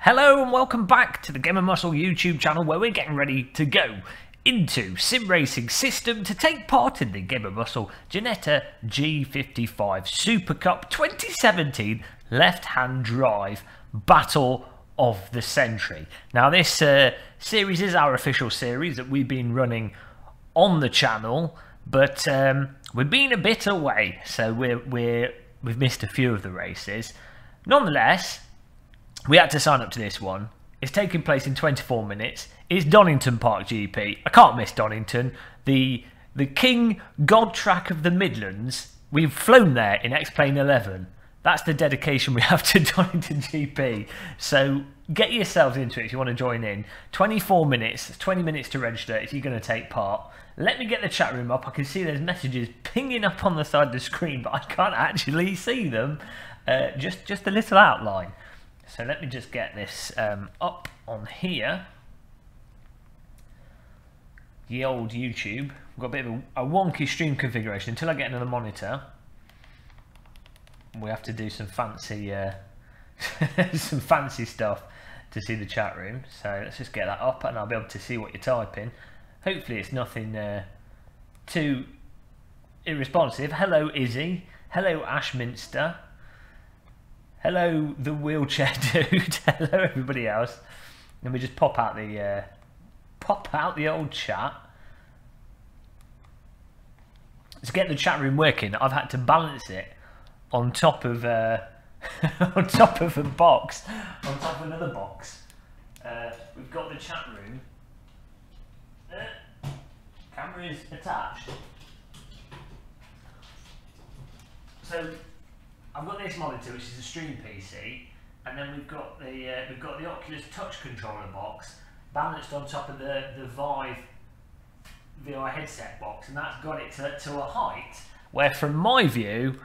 Hello and welcome back to the Game of Muscle YouTube channel, where we're getting ready to go into sim racing system to take part in the Game of Muscle Ginetta G55 Super Cup 2017 left-hand drive Battle of the Century. Now this series is our official series that we've been running on the channel, but we've been a bit away, so we've missed a few of the races. Nonetheless, we had to sign up to this one. It's taking place in 24 minutes. It's Donington Park GP. I can't miss Donington. The King God track of the Midlands. We've flown there in X-Plane 11. That's the dedication we have to Donington GP. So get yourselves into it if you want to join in. 24 minutes, 20 minutes to register if you're going to take part. Let me get the chat room up. I can see there's messages pinging up on the side of the screen, but I can't actually see them. Just a little outline. So let me just get this up on here. The old YouTube. I've got a bit of a wonky stream configuration until I get another monitor. We have to do some fancy some fancy stuff to see the chat room. So let's just get that up and I'll be able to see what you're typing. Hopefully it's nothing too irresponsive. Hello Izzy. Hello Ashminster. Hello, the wheelchair dude. Hello, everybody else. Let me just pop out the old chat. To get the chat room working, I've had to balance it on top of on top of a box, on top of another box. We've got the chat room. Camera is attached. So I've got this monitor, which is a stream PC, and then we've got the Oculus touch controller box balanced on top of the Vive VR headset box, and that's got it to a height where, from my view,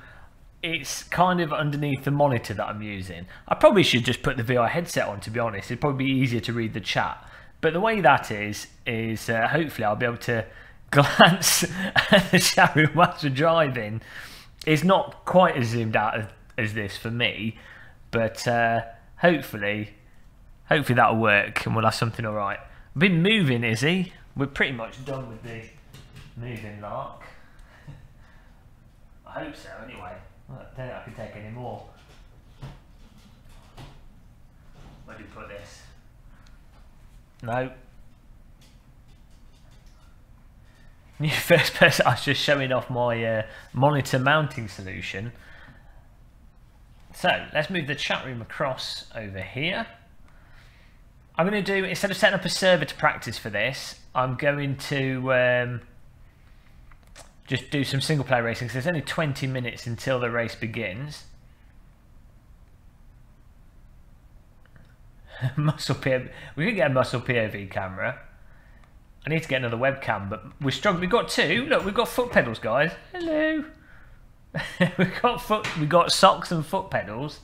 it's kind of underneath the monitor that I'm using. I probably should just put the VR headset on, to be honest. It'd probably be easier to read the chat. But the way that is hopefully I'll be able to glance at the chat room whilst we're driving. It's not quite as zoomed out as this for me, but hopefully that'll work and we'll have something all right. We've been moving, Izzy. We're pretty much done with the moving lark. I hope so, anyway. I don't think I can take any more. Where do you put this? No. New first person. I was just showing off my monitor mounting solution. So let's move the chat room across over here. I'm going to do, instead of setting up a server to practice for this, I'm going to just do some single player racing, because there's only 20 minutes until the race begins. Muscle POV. We could get a muscle POV camera. I need to get another webcam, but we're struggling. We've got two. Look, we've got foot pedals, guys. Hello. we've got socks and foot pedals.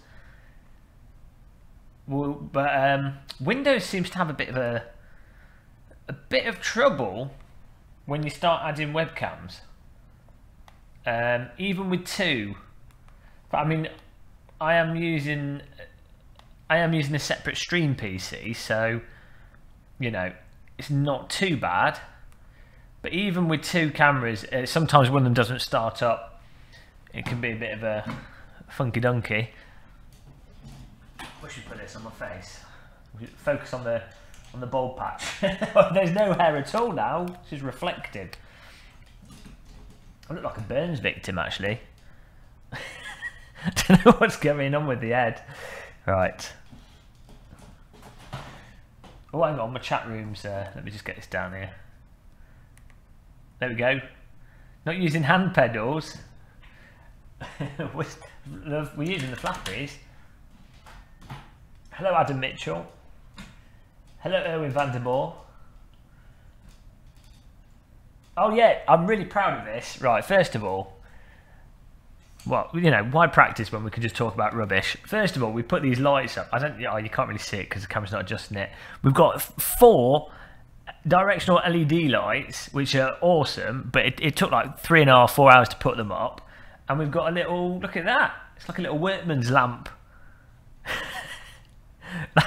Well, but Windows seems to have a bit of trouble when you start adding webcams. Even with two. But I mean, I am using a separate stream PC, so you know, it's not too bad. But even with two cameras, sometimes one of them doesn't start up. It can be a bit of a funky donkey. I should put this on my face. Focus on the bald patch. There's no hair at all now. This is reflective. I look like a burns victim, actually. I don't know what's going on with the head. Right. Oh, hang on, my chat room's let me just get this down here. There we go. Not using hand pedals. We're using the flappies. Hello, Adam Mitchell. Hello, Erwin van der Boer. Oh yeah, I'm really proud of this. Right, first of all, well, you know, why practice when we can just talk about rubbish? First of all, we put these lights up. You can't really see it because the camera's not adjusting it. We've got 4 directional LED lights, which are awesome, but it took like 3.5, 4 hours to put them up. And we've got a little, look at that. It's like a little workman's lamp.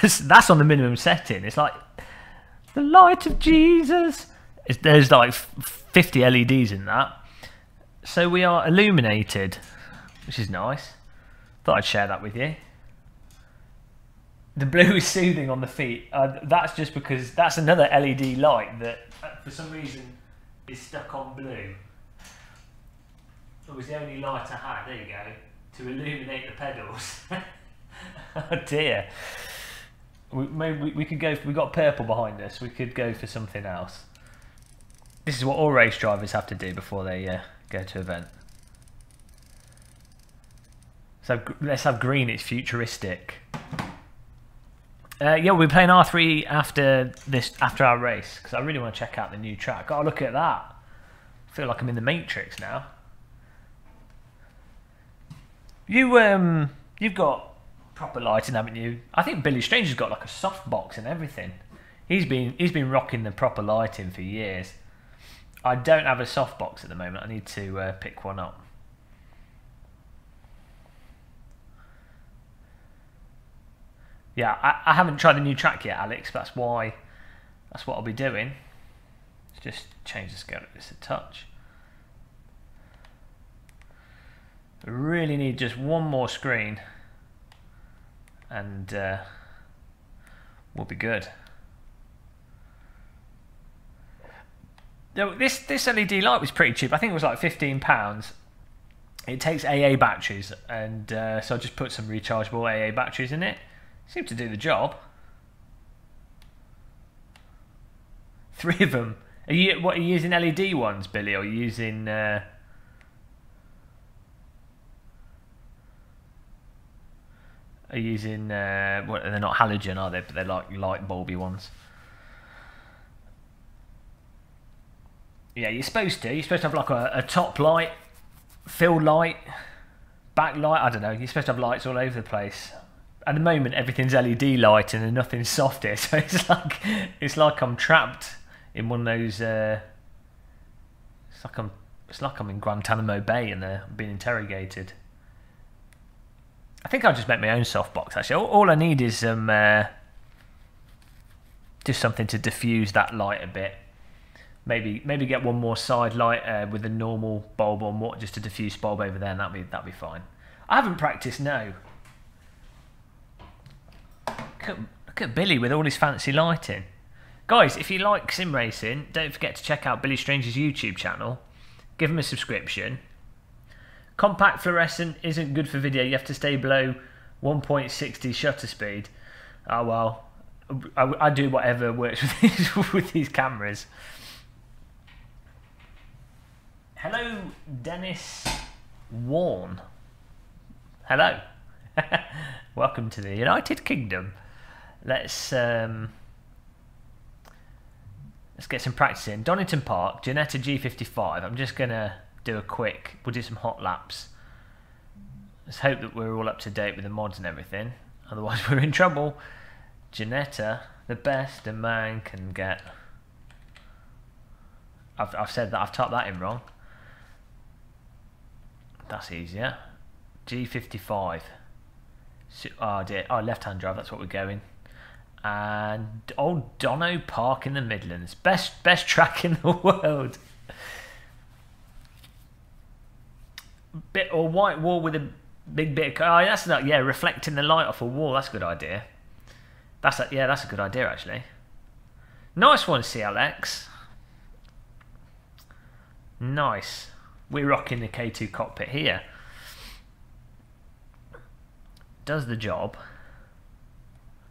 That's on the minimum setting. It's like the light of Jesus. There's like 50 LEDs in that. So we are illuminated, which is nice. Thought I'd share that with you. The blue is soothing on the feet. That's just because that's another LED light that for some reason is stuck on blue. It was the only light I had, there you go, to illuminate the pedals. Oh dear. Maybe we could go, we got purple behind us, we could go for something else. This is what all race drivers have to do before they go to an event. So let's have green, it's futuristic. Yeah, we're playing R3E after our race, because I really want to check out the new track. Oh, look at that. I feel like I'm in the Matrix now. You've got proper lighting, haven't you? I think Billy Stranger's got like a softbox and everything. He's been rocking the proper lighting for years. I don't have a softbox at the moment. I need to pick one up. Yeah, I haven't tried the new track yet, Alex. That's what I'll be doing. Let's just change the scale of this a touch. We really need just one more screen, and we'll be good. Now, this LED light was pretty cheap. I think it was like £15. It takes AA batteries, and so I just put some rechargeable AA batteries in it. Seemed to do the job. 3 of them. Are you using LED ones, Billy, or are you using? Are you using? What, they're not halogen, are they? But they're like light bulby ones. Yeah, you're supposed to. You're supposed to have like a top light, fill light, back light. I don't know. You're supposed to have lights all over the place. At the moment, everything's LED lighting and nothing's soft here, so it's like I'm trapped in one of those. It's like I'm in Guantanamo Bay and I'm being interrogated. I think I'll just make my own softbox. Actually, all I need is just something to diffuse that light a bit. Maybe get one more side light with a normal bulb or more, just a diffuse bulb over there, and that'd be fine. I haven't practiced, no. Look at Billy with all his fancy lighting. Guys, if you like sim racing, don't forget to check out Billy Stranger's YouTube channel. Give him a subscription. Compact fluorescent isn't good for video. You have to stay below 1.60 shutter speed. Oh well, I do whatever works with these cameras. Hello, Dennis Warren. Hello. Welcome to the United Kingdom. Let's get some practice in. Donington Park, Ginetta G55. I'm just gonna do we'll do some hot laps. Let's hope that we're all up to date with the mods and everything. Otherwise we're in trouble. Ginetta, the best a man can get. I've said that, I've typed that in wrong. That's easier. G55. Oh dear, left-hand drive, that's what we're going. And old Donno Park in the Midlands. Best track in the world. Or white wall with a big bit of, oh, that's not, yeah, reflecting the light off a wall. That's a good idea. That's a good idea actually. Nice one, CLX. Nice. We're rocking the K2 cockpit here. Does the job,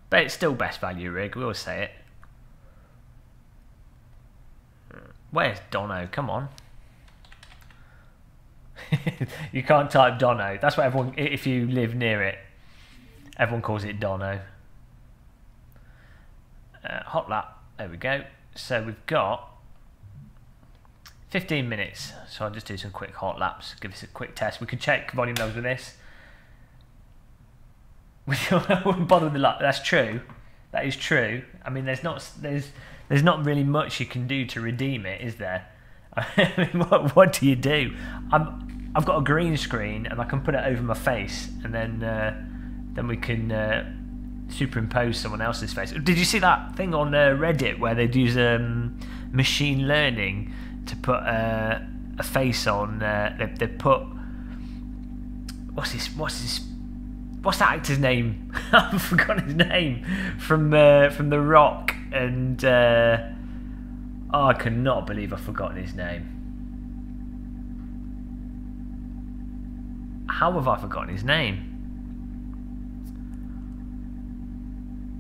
but it's still best value rig. We always say it. Where's Donno? Come on. You can't type Donno. That's what everyone, if you live near it, everyone calls it Donno. Hot lap. There we go. So we've got 15 minutes. So I'll just do some quick hot laps. Give us a quick test. We can check volume levels with this. We wouldn't bother with the light. That's true. That is true. I mean, there's not really much you can do to redeem it, is there? I mean, what do you do? I've got a green screen and I can put it over my face, and then we can superimpose someone else's face. Did you see that thing on Reddit where they'd use machine learning to put a face on? They put what's that actor's name? I've forgotten his name from The Rock, and I cannot believe I've forgotten his name. How have I forgotten his name?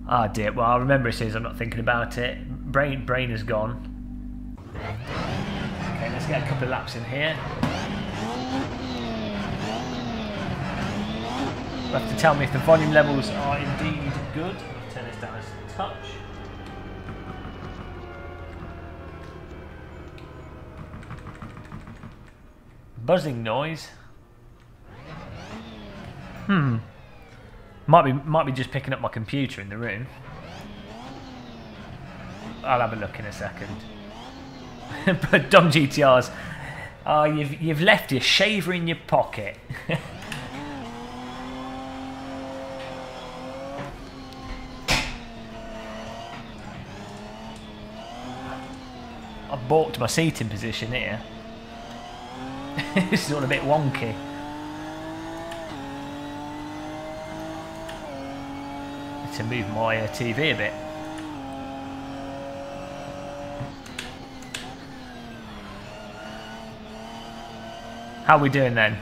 Ah, dear. Well, I'll remember as soon as I'm not thinking about it. Brain is gone. Okay, let's get a couple of laps in here. You'll have to tell me if the volume levels are indeed good. I'll turn this down a touch. Buzzing noise. Might be just picking up my computer in the room. I'll have a look in a second. But Dom GTRs, oh, you've left your shaver in your pocket. I've balked my seating position here. This is all a bit wonky. To move my TV a bit. How are we doing then?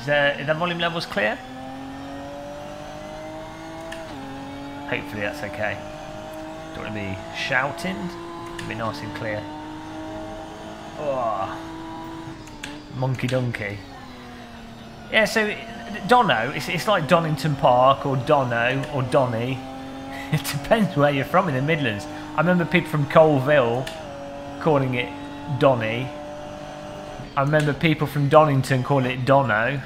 Are the volume levels clear? Hopefully that's okay. Don't want to be shouting. It'll be nice and clear. Oh, monkey donkey. Yeah, so Donno, it's like Donington Park or Donno or Donny. It depends where you're from in the Midlands. I remember people from Colville calling it Donny. I remember people from Donington calling it Donno.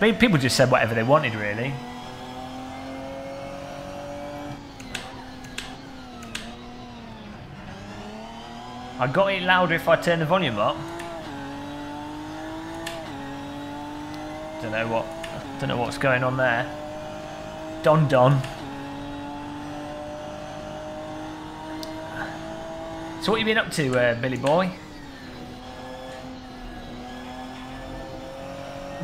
People just said whatever they wanted, really. I got it louder if I turn the volume up. Don't know what's going on there. Don. So what you been up to, Billy boy?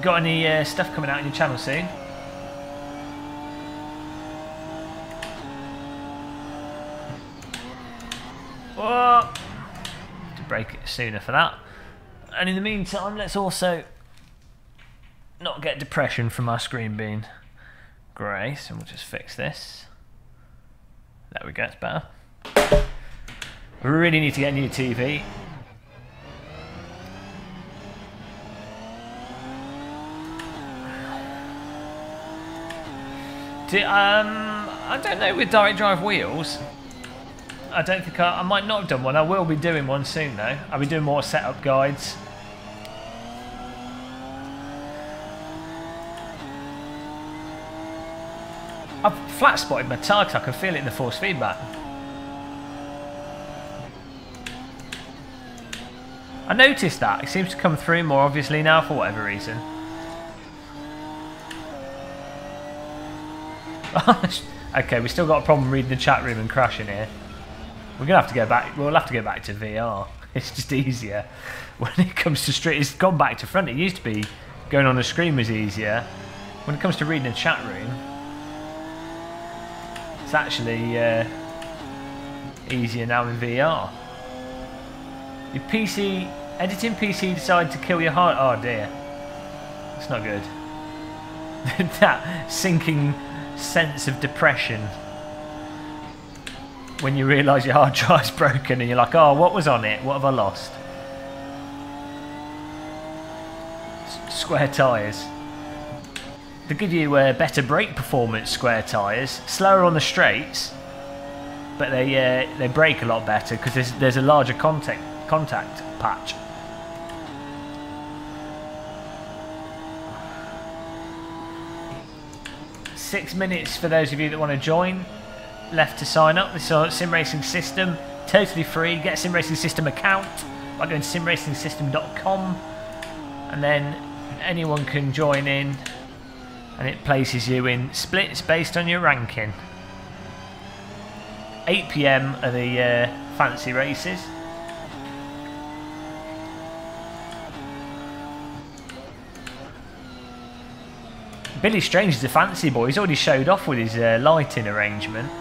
Got any stuff coming out on your channel soon? Oh, to break it sooner for that. And in the meantime, let's also not get depression from our screen being grey, so we'll just fix this. There we go, it's better. We really need to get a new TV. I don't know with direct drive wheels. I don't think I might not have done one. I will be doing one soon though. I'll be doing more setup guides. I've flat spotted my target. I can feel it in the force feedback. I noticed that. It seems to come through more obviously now for whatever reason. Okay, we still got a problem reading the chat room and crashing here. We're gonna have to go back. We'll have to go back to VR. It's just easier when it comes to street. It's gone back to front. It used to be going on a screen was easier. When it comes to reading a chat room, it's actually easier now in VR. Your PC, editing PC decided to kill your heart. Oh dear. It's not good. That sinking sense of depression when you realise your hard drive's broken and you're like, oh, what was on it? What have I lost? Square tyres. They give you better brake performance, square tyres. Slower on the straights, but they brake a lot better because there's a larger contact patch. Six minutes for those of you that want to join. Left to sign up. This is Sim Racing System, totally free. Get a Sim Racing System account by going to simracingsystem.com, and then anyone can join in and it places you in splits based on your ranking. 8 PM are the fancy races. Billy Strange is a fancy boy. He's already showed off with his lighting arrangement.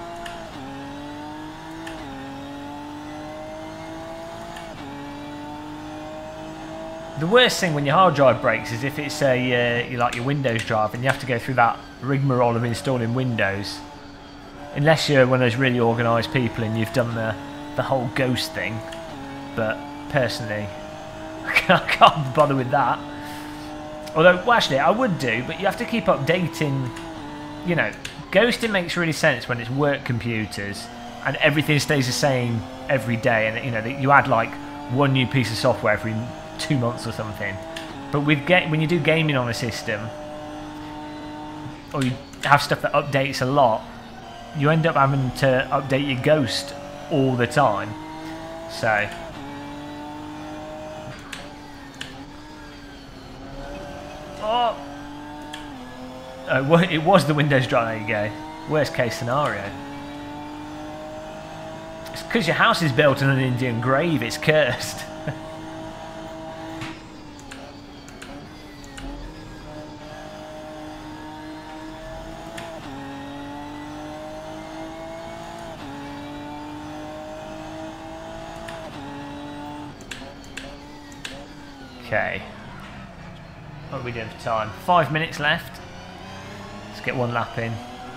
The worst thing when your hard drive breaks is if it's like your Windows drive and you have to go through that rigmarole of installing Windows. Unless you're one of those really organised people and you've done the whole Ghost thing. But personally, I can't bother with that. Although, well, actually, I would do, but you have to keep updating. You know, ghosting makes really sense when it's work computers and everything stays the same every day, and you know you add like one new piece of software every 2 months or something. But with when you do gaming on a system, or you have stuff that updates a lot, you end up having to update your Ghost all the time. So. Oh, it was the Windows drive. There you go. Worst case scenario. It's because your house is built on an Indian grave. It's cursed. Okay. What are we doing for time? 5 minutes left. Let's get one lap in.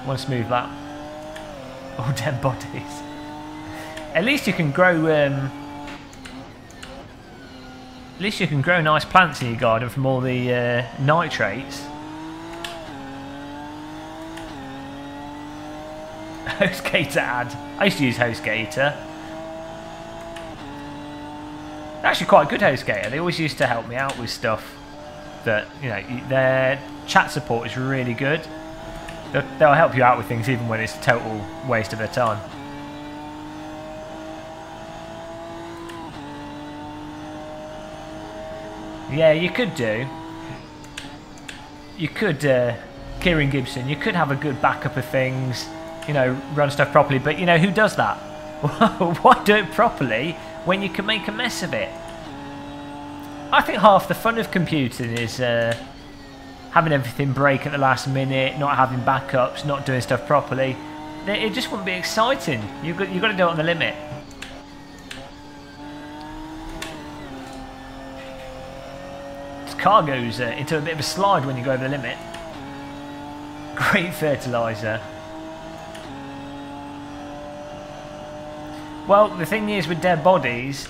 One smooth lap. Oh, dead bodies. At least you can grow. At least you can grow nice plants in your garden from all the nitrates. HostGator ad. I used to use HostGator. They're actually quite good, HostGator. They always used to help me out with stuff. That, you know, their chat support is really good. They'll help you out with things even when it's a total waste of their time. Yeah, you could do. You could, Kieran Gibson, you could have a good backup of things, you know, run stuff properly, but you know, who does that? Why do it properly when you can make a mess of it? I think half the fun of computing is having everything break at the last minute, not having backups, not doing stuff properly. It just wouldn't be exciting. You've got to do it on the limit. This car goes into a bit of a slide when you go over the limit. Great fertiliser. Well, the thing is with dead bodies,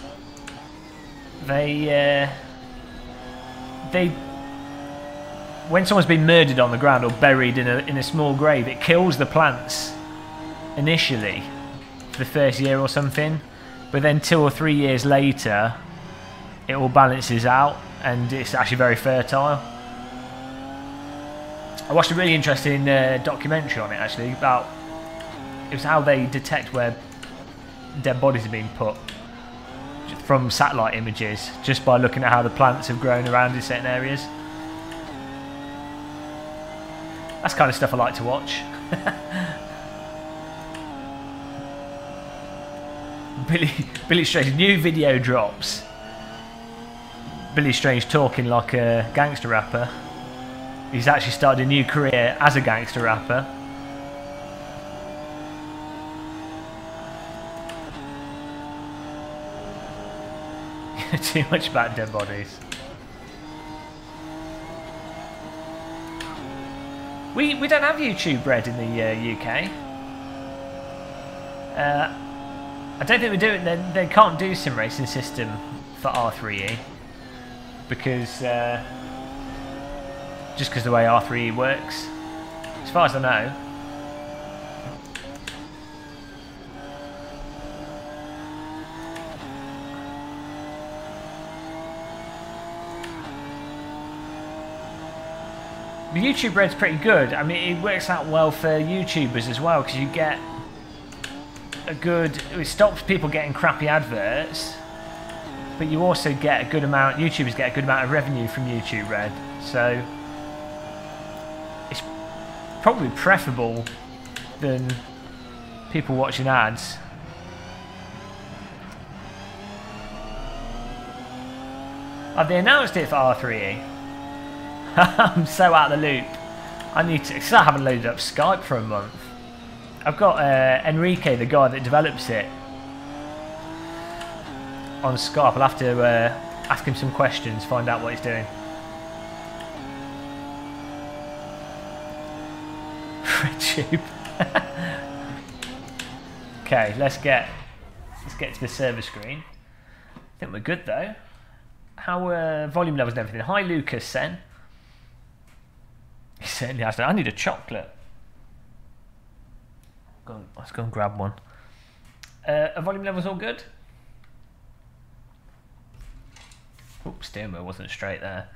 when someone's been murdered on the ground or buried in a small grave, it kills the plants initially for the first year or something, but then 2 or 3 years later it all balances out and it's actually very fertile. I watched a really interesting documentary on it actually, about it was how they detect where dead bodies are being put from satellite images, just by looking at how the plants have grown around in certain areas. That's the kind of stuff I like to watch. Billy Strange, new video drops. Billy Strange talking like a gangster rapper. He's actually started a new career as a gangster rapper. Too much about dead bodies. We don't have YouTube Red in the UK. I don't think we do it. They can't do sim racing system for R3E because just because the way R3E works, as far as I know. The YouTube Red's pretty good. I mean, it works out well for YouTubers as well because you get a good. It stops people getting crappy adverts, but you also get a good amount. YouTubers get a good amount of revenue from YouTube Red, so it's probably preferable than people watching ads. Have they announced it for R3E? I'm so out of the loop. I need to, because I haven't loaded up Skype for a month. I've got Enrique, the guy that develops it, on Skype. I'll have to ask him some questions, find out what he's doing. RedTube. Okay, let's get to the server screen. I think we're good though. How volume levels and everything. Hi Lucas, Sen. He certainly has. I need a chocolate. Let's go and grab one. Are volume levels all good? Oops, steering wheel wasn't straight there.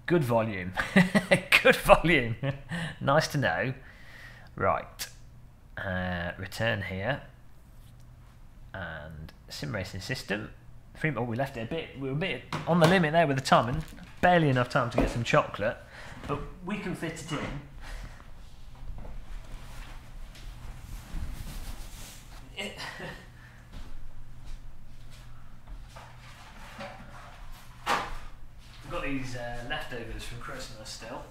Good volume. Good volume. Nice to know. Right. Return here. And sim racing system. Oh, we left it a bit. We were a bit on the limit there with the time, and barely enough time to get some chocolate. But we can fit it in. We've got these leftovers from Christmas still.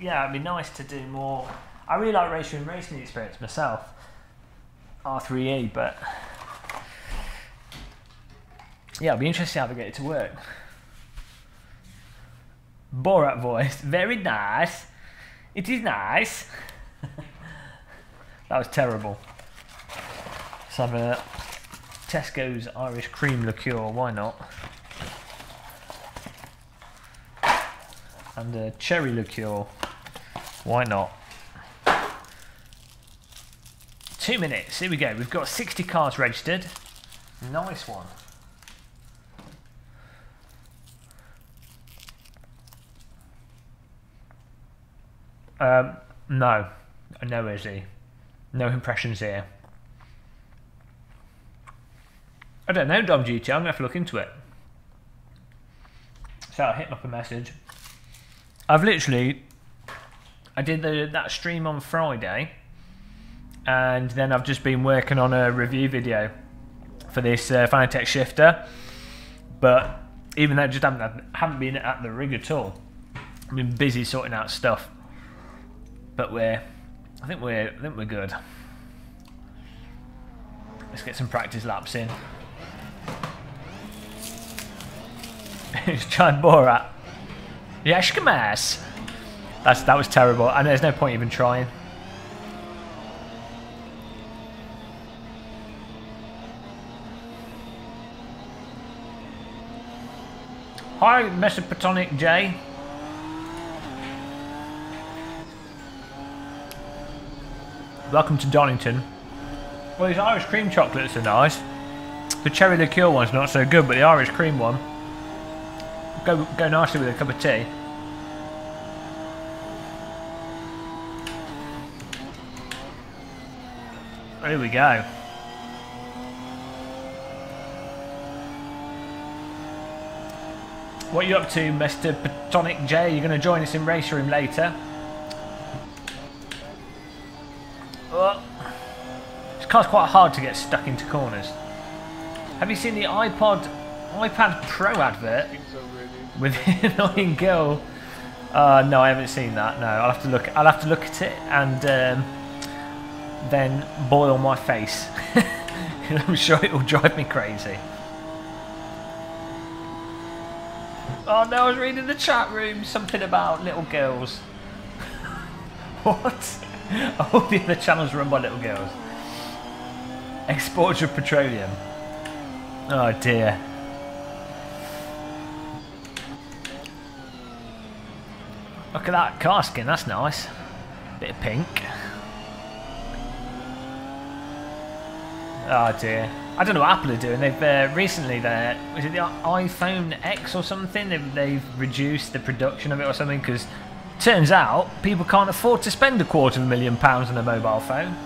Yeah, it'd be nice to do more. I really like racing experience myself. R3E, but yeah, it'll be interesting how they get it to work. Borat voice, very nice. It is nice. That was terrible. Let's have a Tesco's Irish cream liqueur, why not? And a cherry liqueur, why not? 2 minutes, here we go. We've got 60 cars registered. Nice one. No, Izzy. No impressions here. I don't know, Dom GT. I'm gonna have to look into it. So I'll hit him up a message. I did that stream on Friday, and then I've just been working on a review video for this Fanatec shifter. But even though I just haven't been at the rig at all, I've been busy sorting out stuff. But I think we're good. Let's get some practice laps in. It's Giant Borat. Yashkamas. That was terrible, and there's no point even trying. Hi, Mesopotamic J. Welcome to Donington. Well, these Irish cream chocolates are nice. The cherry liqueur one's not so good, but the Irish cream one go nicely with a cup of tea. Here we go. What are you up to, Mr. Platonic J? You're going to join us in Racer Room later. Oh. This car's quite hard to get stuck into corners. Have you seen the iPad Pro advert with the annoying girl? No, I haven't seen that. No, I'll have to look at it and then boil my face. I'm sure it will drive me crazy. Oh no, I was reading the chat room something about little girls. What? All the other channels run by little girls. Exporter of petroleum. Oh dear. Look at that car skin, that's nice. Bit of pink. Oh dear. I don't know what Apple are doing. They've recently, was it the iPhone X or something? They've reduced the production of it or something, because turns out people can't afford to spend £250,000 on a mobile phone.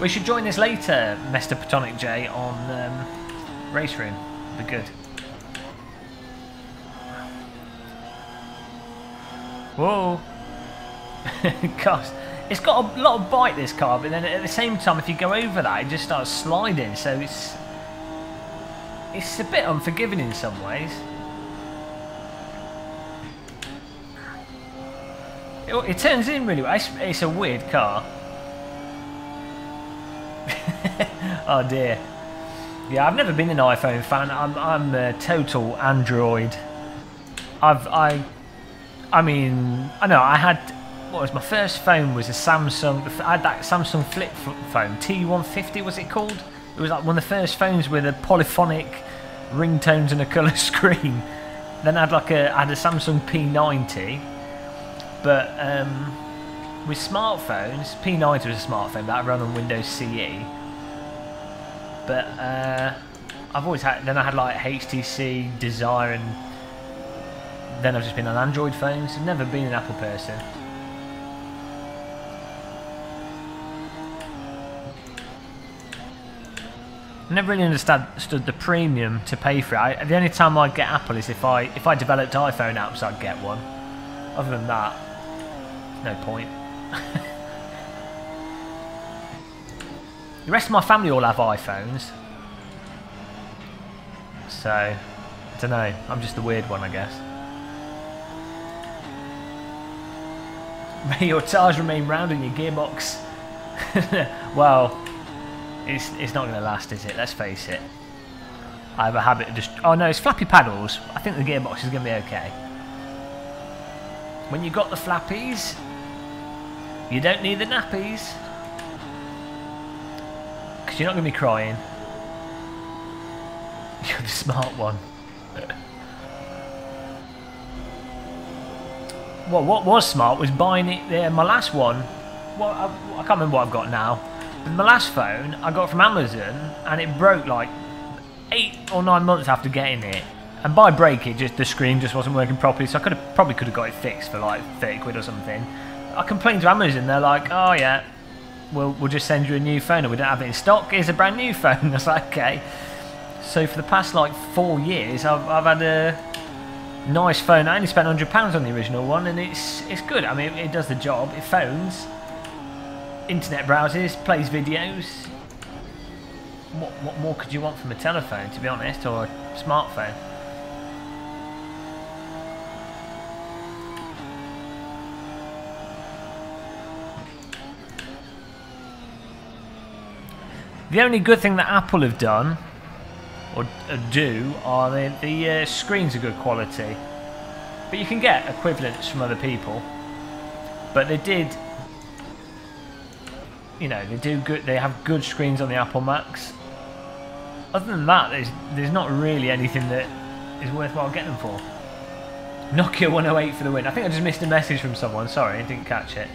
We should join this later, Mr. Platonic J, on Race Room. It'd be good. Whoa! Gosh, it's got a lot of bite, this car, but then at the same time, if you go over that, it just starts sliding. So it's a bit unforgiving in some ways. It turns in really well. It's a weird car. Oh dear. Yeah, I've never been an iPhone fan. I'm a total Android. I mean, I know I had, what was my first phone was a Samsung. I had that Samsung flip phone, T150 was it called? It was like one of the first phones with a polyphonic ringtones and a colour screen. Then I had a Samsung P90. But with smartphones, P90 was a smartphone that ran on Windows CE. But I've always had. Then I had like HTC, Desire, and then I've just been on Android phones. I've never been an Apple person. I never really understood the premium to pay for it. The only time I'd get Apple is if I developed iPhone apps, I'd get one. Other than that, no point. The rest of my family all have iPhones, so I don't know. I'm just the weird one, I guess. May your tires remain round and your gearbox. Well, it's not going to last, is it? Let's face it. I have a habit of just. Oh no, it's flappy paddles. I think the gearbox is going to be okay. When you got the flappies, you don't need the nappies. Because you're not going to be crying. You're the smart one. Well, what was smart was buying it. My last one, well, I can't remember what I've got now. But my last phone, I got from Amazon, and it broke like 8 or 9 months after getting it. And by break it, just the screen just wasn't working properly, so I probably could have got it fixed for like 30 quid or something. I complained to Amazon, they're like, oh yeah, we'll just send you a new phone and we don't have it in stock, here's a brand new phone. I was like, okay. So for the past like 4 years, I've had a nice phone. I only spent £100 on the original one, and it's good. I mean, it does the job, it phones, internet browses, plays videos. What more could you want from a telephone, to be honest, or a smartphone? The only good thing that Apple have done, or do, are the screens are good quality. But you can get equivalents from other people. But they did, you know, they do good. They have good screens on the Apple Macs. Other than that, there's not really anything that is worthwhile getting them for. Nokia 108 for the win. I think I just missed a message from someone. Sorry, I didn't catch it.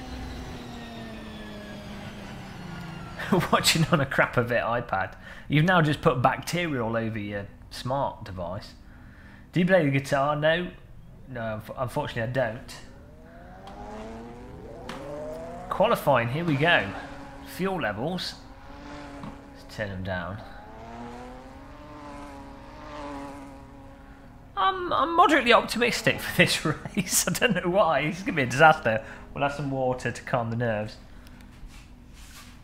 Watching on a crap of it iPad. You've now just put bacteria all over your smart device. Do you play the guitar? No. No, unfortunately I don't. Qualifying, here we go. Fuel levels. Let's turn them down. I'm moderately optimistic for this race. I don't know why. It's going to be a disaster. We'll have some water to calm the nerves.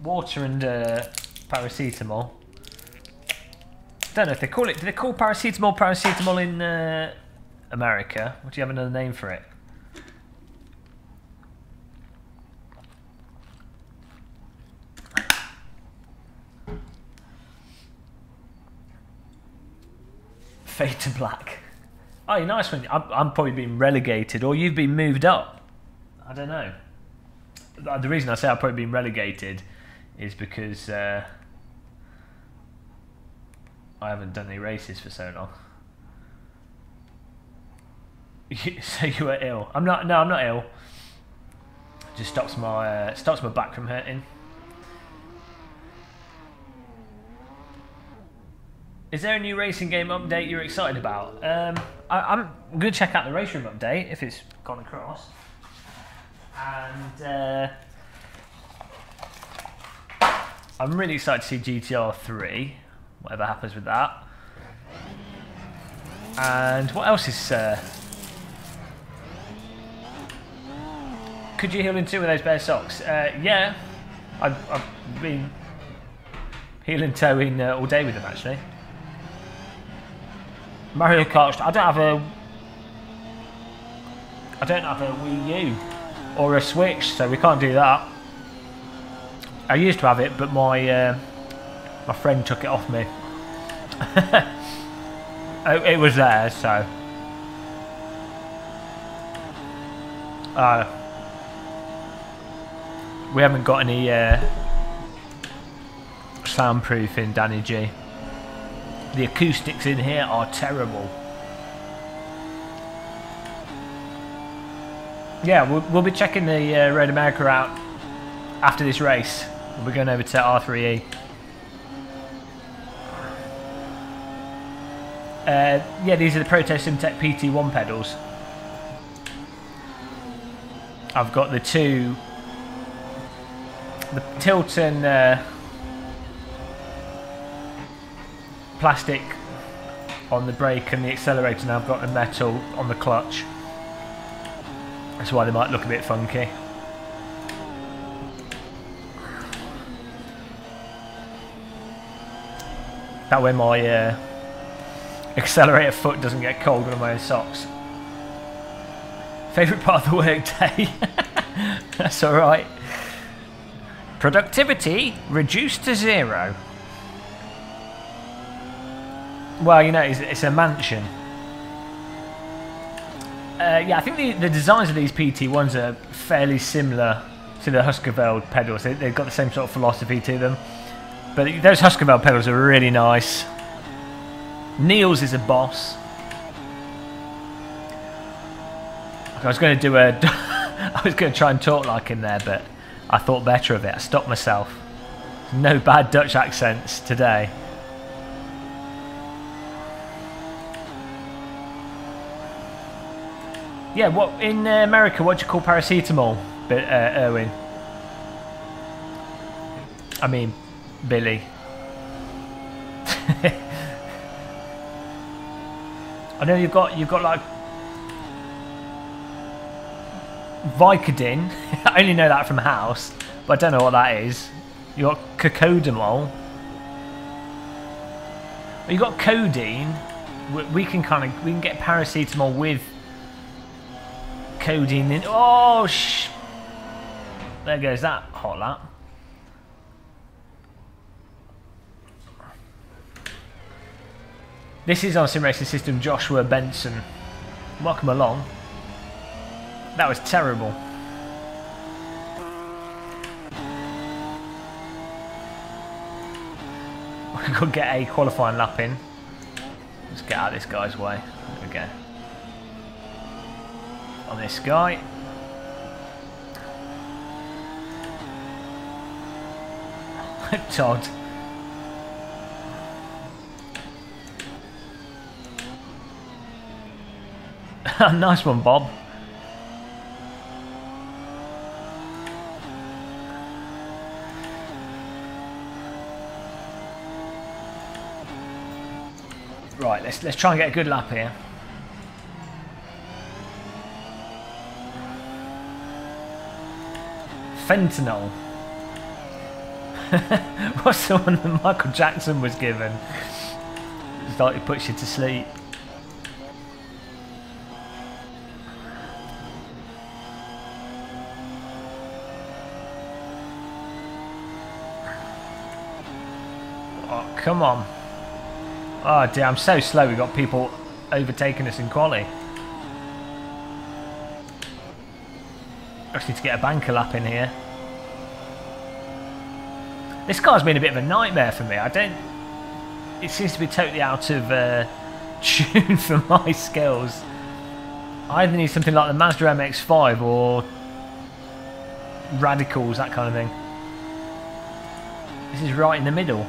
Water and paracetamol. Don't know if they call it. Do they call paracetamol in America? Or do you have another name for it? Fade to black. Oh, you're nice one. I'm probably being relegated, or you've been moved up. I don't know. The reason I say I've probably been relegated is because I haven't done any races for so long. So you were ill? I'm not. No, I'm not ill. Just stops my back from hurting. Is there a new racing game update you're excited about? I'm going to check out the Race Room update if it's gone across. And I'm really excited to see GTR 3, whatever happens with that. And what else is... Could you heal in 2 with those bare socks? Yeah, I've been heel and toe in all day with them actually. Mario Kart. I don't have a Wii U or a Switch, so we can't do that. I used to have it, but my friend took it off me. It was there, so. We haven't got any soundproofing, Danny G. The acoustics in here are terrible. Yeah, we'll be checking the Road America out after this race. We'll be going over to R3E. Yeah, these are the Proto Simtech PT1 pedals. I've got the tilt and plastic on the brake and the accelerator, and I've got the metal on the clutch. That's why they might look a bit funky. That way my accelerator foot doesn't get cold when I'm wearing socks. Favourite part of the workday? That's alright. Productivity reduced to 0. Well, you know, it's a mansion. Yeah, I think the designs of these PT1s are fairly similar to the Husqvarna pedals. They've got the same sort of philosophy to them. But those Husqvarna pedals are really nice. Niels is a boss. I was going to do a... I was going to try and talk like him there, but I thought better of it. I stopped myself. No bad Dutch accents today. Yeah, what in America, what do you call paracetamol, Erwin? I mean, Billy. I know you've got like Vicodin. I only know that from House, but I don't know what that is. You got cocodamol. You got codeine. We can get paracetamol with codeine in. Oh there goes that hot lap. This is on Sim Racing System, Joshua Benson. Welcome along. That was terrible. We could get a qualifying lap in. Let's get out of this guy's way. There we go. On this guy. Todd. Nice one, Bob. Right, let's try and get a good lap here. Fentanyl. What's the one that Michael Jackson was given? It's like it puts you to sleep. Oh, come on. Oh dear, I'm so slow. We've got people overtaking us in quali. I just need to get a banker lap in here. This car's been a bit of a nightmare for me. It seems to be totally out of tune for my skills. I either need something like the Mazda MX-5 or Radicals, that kind of thing. This is right in the middle.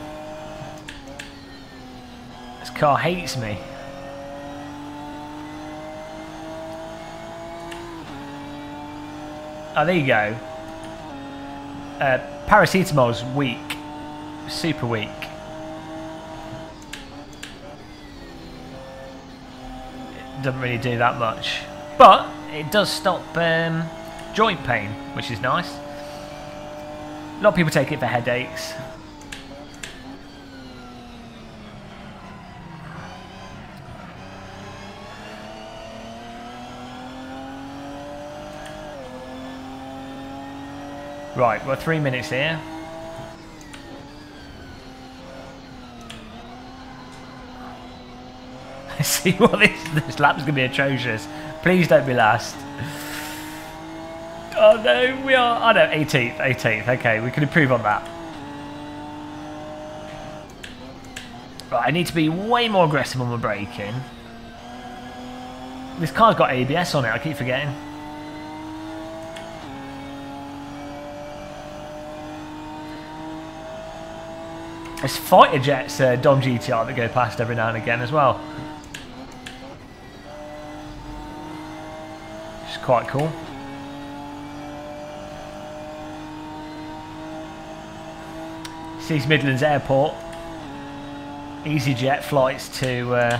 This car hates me. Oh, there you go. Paracetamol's weak. super weak. It doesn't really do that much, but it does stop joint pain, which is nice. A lot of people take it for headaches. Right, we're 3 minutes here. See what this lap's gonna be atrocious. Please don't be last. Oh no, we are. Oh no, 18th. Okay, we can improve on that. Right, I need to be way more aggressive on my braking. This car's got ABS on it. I keep forgetting. There's fighter jets, Dom GTR, that go past every now and again as well. Which is quite cool. East Midlands Airport. EasyJet flights to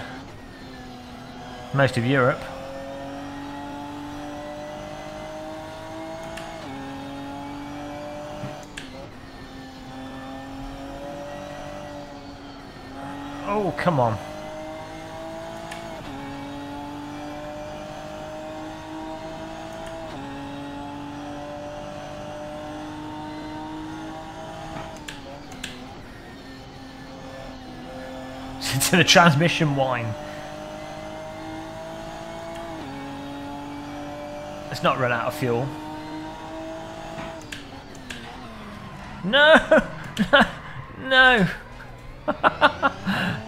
most of Europe. Oh, come on. It's in the transmission whine. Let's not run out of fuel. No! No!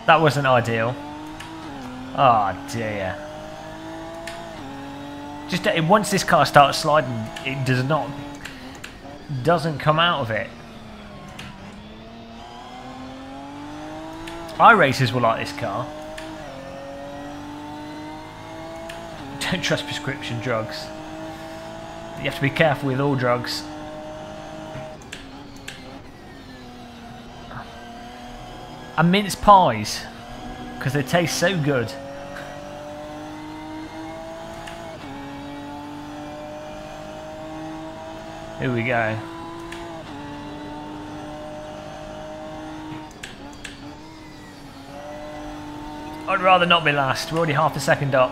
That wasn't ideal. Oh dear. Just once this car starts sliding, it doesn't come out of it. iRacers will like this car. Don't trust prescription drugs. You have to be careful with all drugs. And mince pies, because they taste so good. Here we go. I'd rather not be last. We're already half a second up.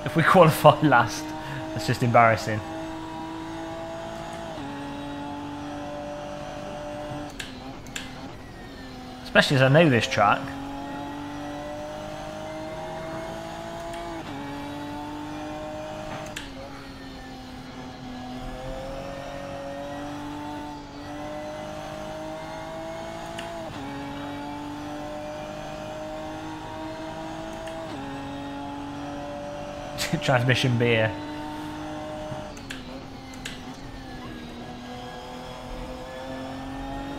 If we qualify last, that's just embarrassing. Especially as I know this track. Transmission beer.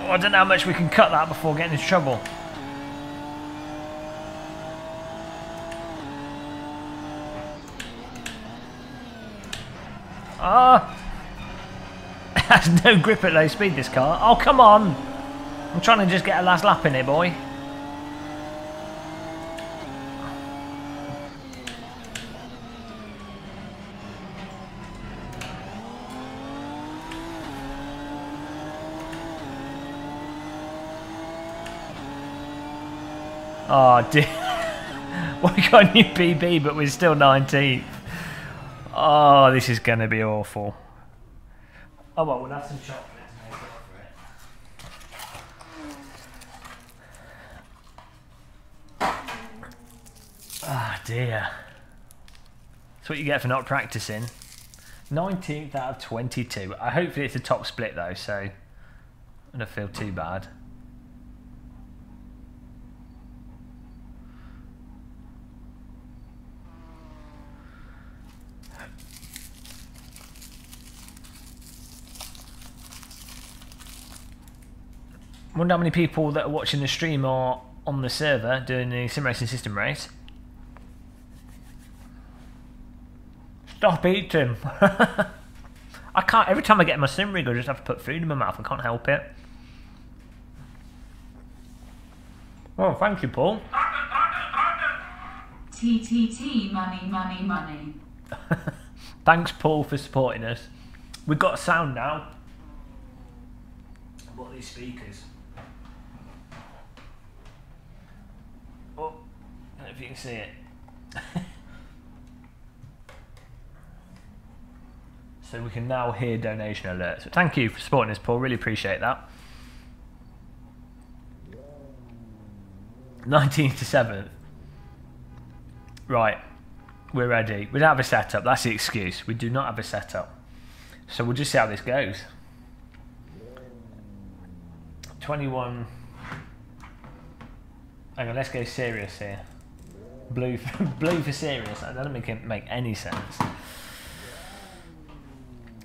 Oh, I don't know how much we can cut that before getting into trouble. Ah! It has no grip at low speed, this car. Oh, come on! I'm trying to just get a last lap in it, boy. Oh dear. Well, we got a new PB, but we're still 19th. Oh, this is going to be awful. Oh well, we'll have some chocolate to make up for it. Ah dear. That's what you get for not practicing. 19th out of 22. Hopefully it's a top split though, so I don't feel too bad. I wonder how many people that are watching the stream are on the server doing the sim racing system race. Stop eating. I can't, every time I get my sim rig I just have to put food in my mouth, I can't help it. Oh, thank you, Paul. TTT, money, money, money. Thanks, Paul, for supporting us. We've got a sound now. What are these speakers? Oh, I don't know if you can see it. So we can now hear donation alerts. So thank you for supporting us, Paul. Really appreciate that. 19th to 7th. Right, we're ready. We don't have a setup. That's the excuse. We do not have a setup. So we'll just see how this goes. 21. Hang on, let's go serious here. Blue for serious. That doesn't make any sense.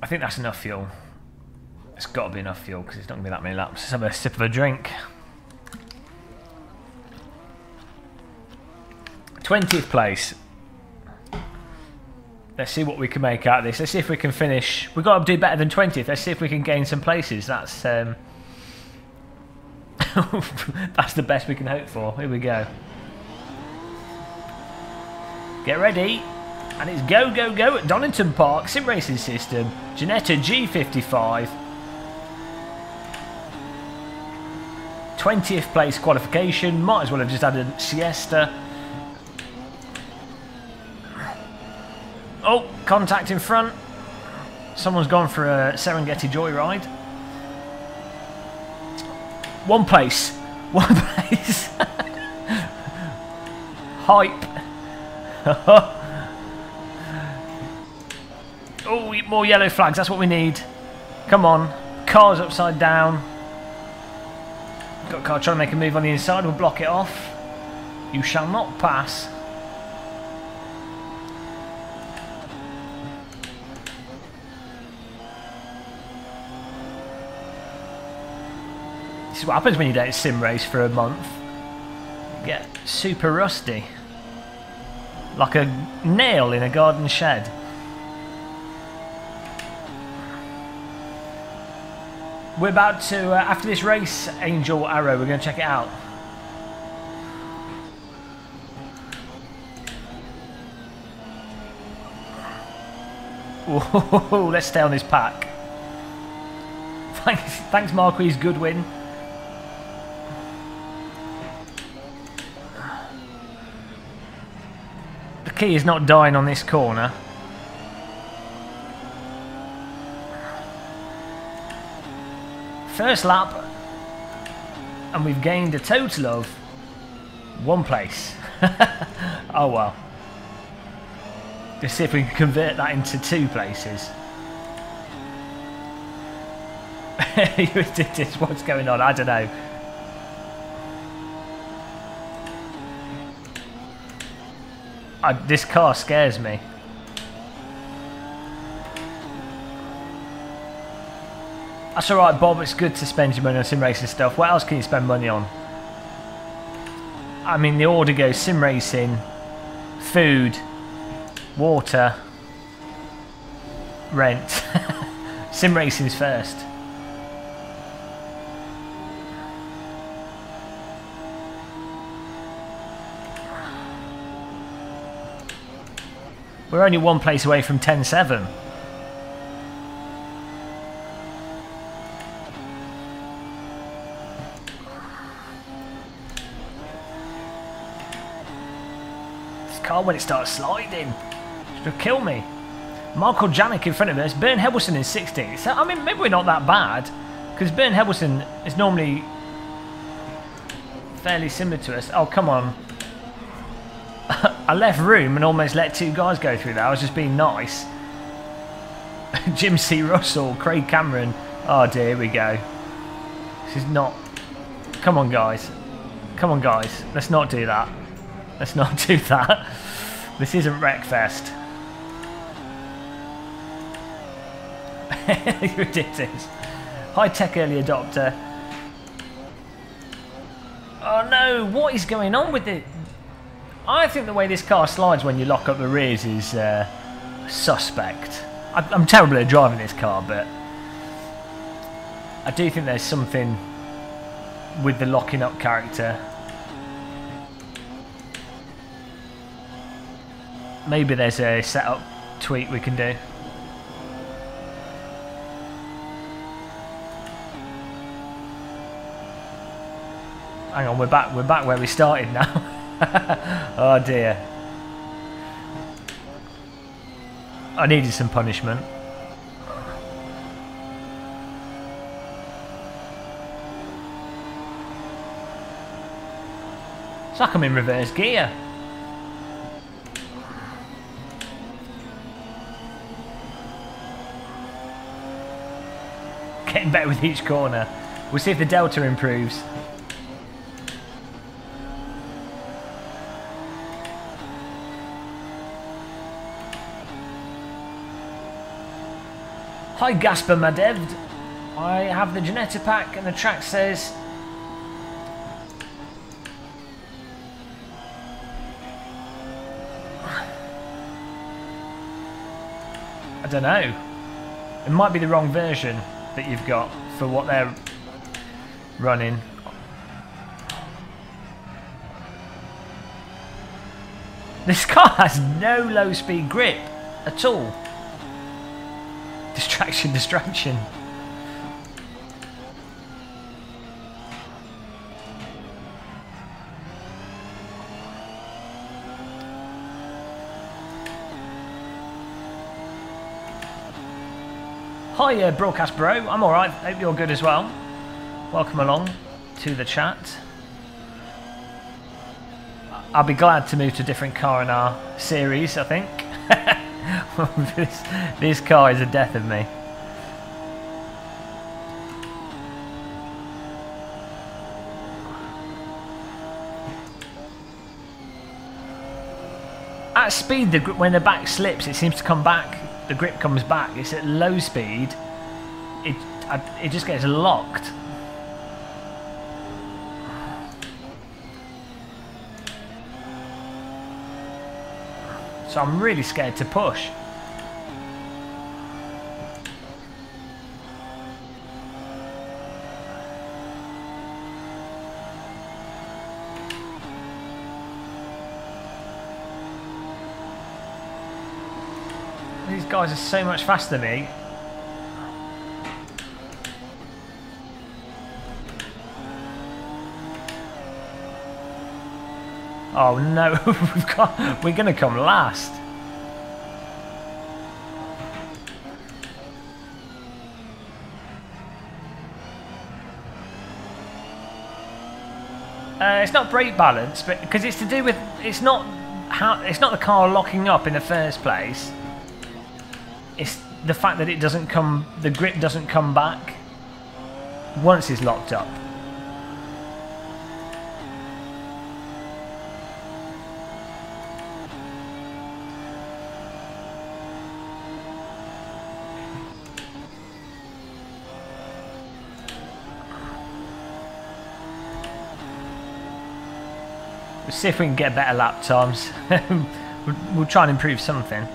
I think that's enough fuel. It's got to be enough fuel because it's not going to be that many laps. Let's have a sip of a drink. 20th place. Let's see what we can make out of this. Let's see if we can finish. We've got to do better than 20th. Let's see if we can gain some places. That's that's the best we can hope for. Here we go. Get ready. And it's go, go, go at Donington Park. Sim Racing System. Ginetta G55. 20th place qualification. Might as well have just had a siesta. Oh, contact in front. Someone's gone for a Serengeti joyride. One place. One place. Hype. Oh, more yellow flags. That's what we need. Come on. Car's upside down. Got a car trying to make a move on the inside. We'll block it off. You shall not pass. This is what happens when you don't sim race for a month. You get super rusty. Like a nail in a garden shed. We're about to, after this race, Angel Arrow, we're going to check it out. Whoa, let's stay on this pack. Thanks Marquis Goodwin. The key is not dying on this corner. First lap, and we've gained a total of one place. Oh well. Let's see if we can convert that into 2 places. What's going on? I don't know. This car scares me. That's alright, Bob, it's good to spend your money on sim racing stuff. What else can you spend money on? I mean, the order goes sim racing, food, water, rent. Sim racing's first. We're only one place away from 10-7. Car when it starts sliding. It's going to kill me. Marco Janik in front of us. Bern Helbelson in 16th. So, I mean, maybe we're not that bad. Because Bern Helbelson is normally fairly similar to us. Oh, come on. I left room and almost let 2 guys go through there. I was just being nice. Jim C. Russell, Craig Cameron. Oh dear, here we go. This is not... Come on, guys. Come on, guys. Let's not do that. Let's not do that. This isn't Wreckfest. It is. High-tech early adopter. Oh no, what is going on with it? I think the way this car slides when you lock up the rears is suspect. I'm terrible at driving this car, but I do think there's something with the locking up character Maybe there's a setup tweak we can do. Hang on, we're back where we started now. Oh dear. I needed some punishment. It's like I'm in reverse gear. Getting better with each corner. We'll see if the delta improves. Hi Gasper Madevd. I have the Janetta pack and the track says I don't know. It might be the wrong version that you've got for what they're running. This car has no low speed grip at all. Distraction, distraction. Hi Broadcast Bro, I'm alright, hope you're good as well. Welcome along to the chat. I'll be glad to move to a different car in our series, I think. This car is a death of me. At speed, when the back slips, it seems to come back. The grip comes back. It's at low speed. It just gets locked. So I'm really scared to push. These guys are so much faster than me. Oh no, we're gonna come last. It's not brake balance, but because it's to do with it's not the car locking up in the first place. It's the fact that it doesn't come, the grip doesn't come back once it's locked up. We'll see if we can get better lap times. We'll try and improve something.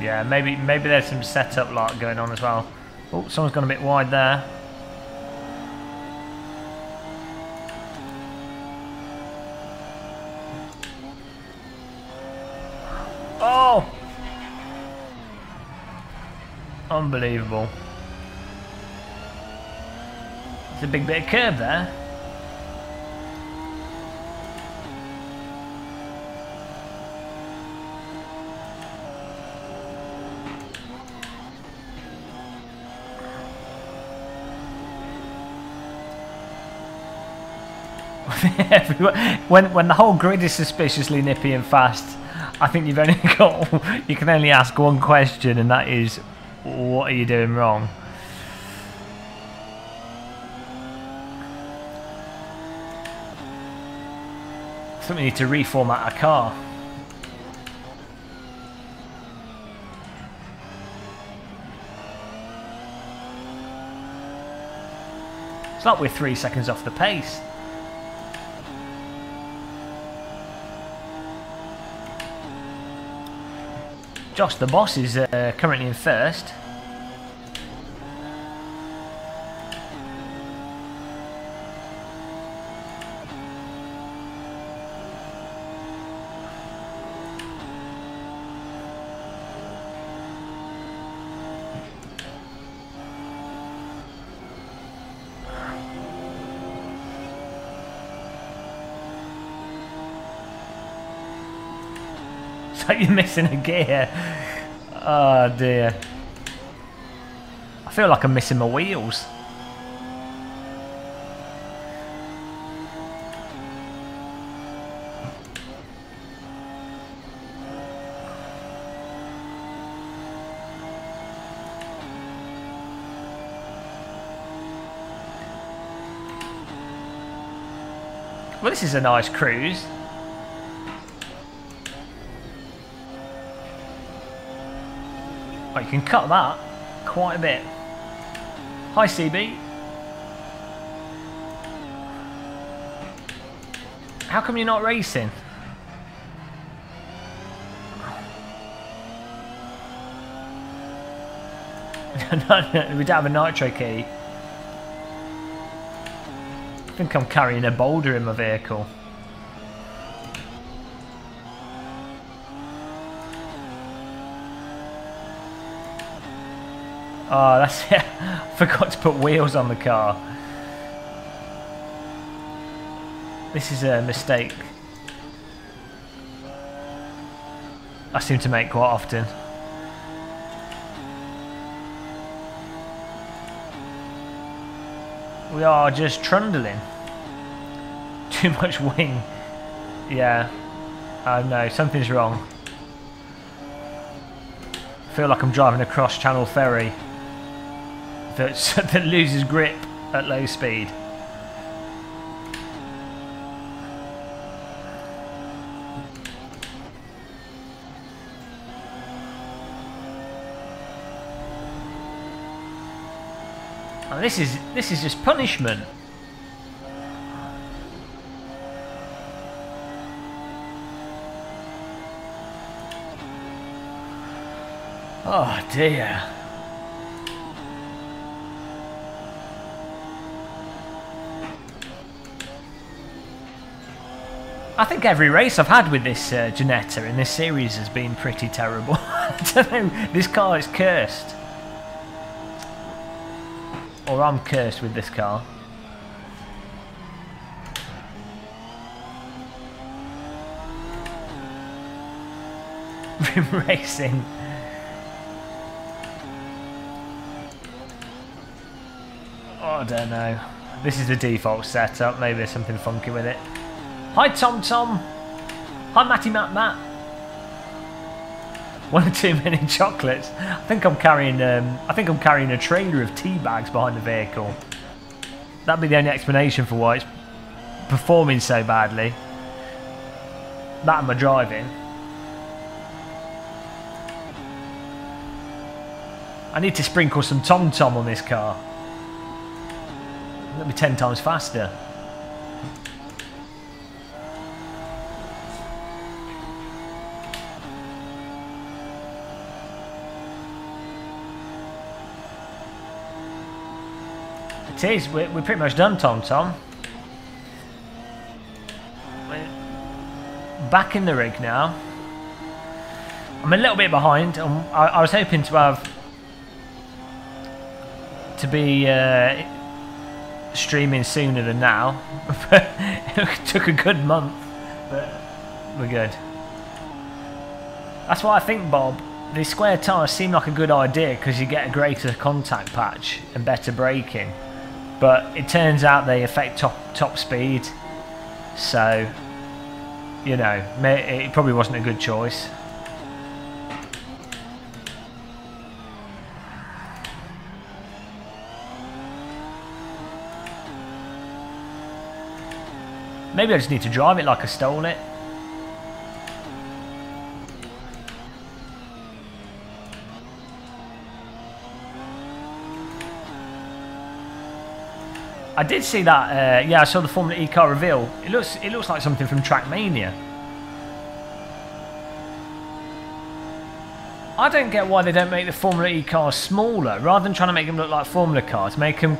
Yeah, maybe there's some setup like going on as well. Oh, someone's gone a bit wide there. Oh! Unbelievable. There's a big bit of curb there. when the whole grid is suspiciously nippy and fast, I think you can only ask one question, and that is, what are you doing wrong? I think we need to reformat our car. It's like we're 3 seconds off the pace. Josh the Boss is currently in first. So you're missing a gear. Oh dear. I feel like I'm missing my wheels. Well, this is a nice cruise. Oh, you can cut that quite a bit. Hi, CB. How come you're not racing? No, we don't have a nitro key. I think I'm carrying a boulder in my vehicle. Oh, that's it. I forgot to put wheels on the car. This is a mistake I seem to make quite often. We are just trundling. Too much wing. Yeah. Oh no, something's wrong. I feel like I'm driving a cross-channel ferry that loses grip at low speed. And this is just punishment. Oh dear. I think every race I've had with this Ginetta in this series has been pretty terrible. I don't know, this car is cursed. Or I'm cursed with this car. Rim racing. Oh, I don't know. This is the default setup. Maybe there's something funky with it. Hi Tom Tom. Hi Matty Matt Matt. One or too many chocolates. I think I'm carrying a trailer of tea bags behind the vehicle. That'd be the only explanation for why it's performing so badly. That and my driving. I need to sprinkle some Tom Tom on this car. That'll be 10 times faster. It is, we're pretty much done, Tom Tom. We're back in the rig now. I'm a little bit behind. I was hoping to be streaming sooner than now. It took a good month, but we're good. That's what I think, Bob. The square tyres seem like a good idea because you get a greater contact patch and better braking. But it turns out they affect top speed, so you know it probably wasn't a good choice. Maybe I just need to drive it like I stole it. I did see that. Yeah, I saw the Formula E car reveal. It looks like something from Trackmania. I don't get why they don't make the Formula E cars smaller. Rather than trying to make them look like Formula cars, make them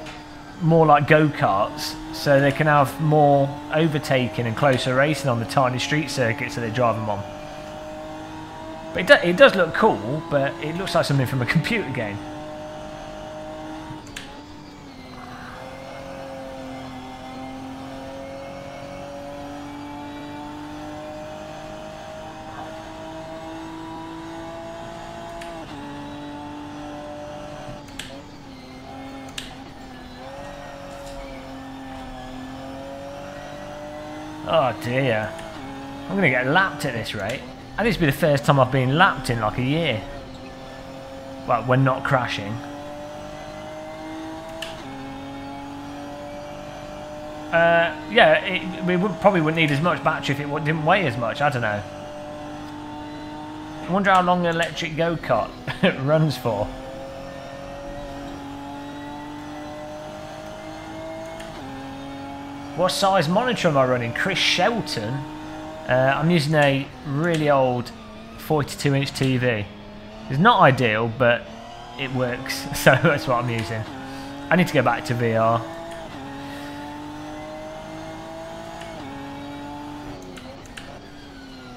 more like go-karts so they can have more overtaking and closer racing on the tiny street circuits that they drive them on. But it does look cool, but it looks like something from a computer game. Oh dear. I'm going to get lapped at this rate. And this will be the first time I've been lapped in like a year. Well, when not crashing. Yeah, we probably wouldn't need as much battery if it didn't weigh as much. I don't know. I wonder how long an electric go-kart runs for. What size monitor am I running? Chris Shelton. I'm using a really old 42-inch TV. It's not ideal, but it works, so that's what I'm using. I need to go back to VR.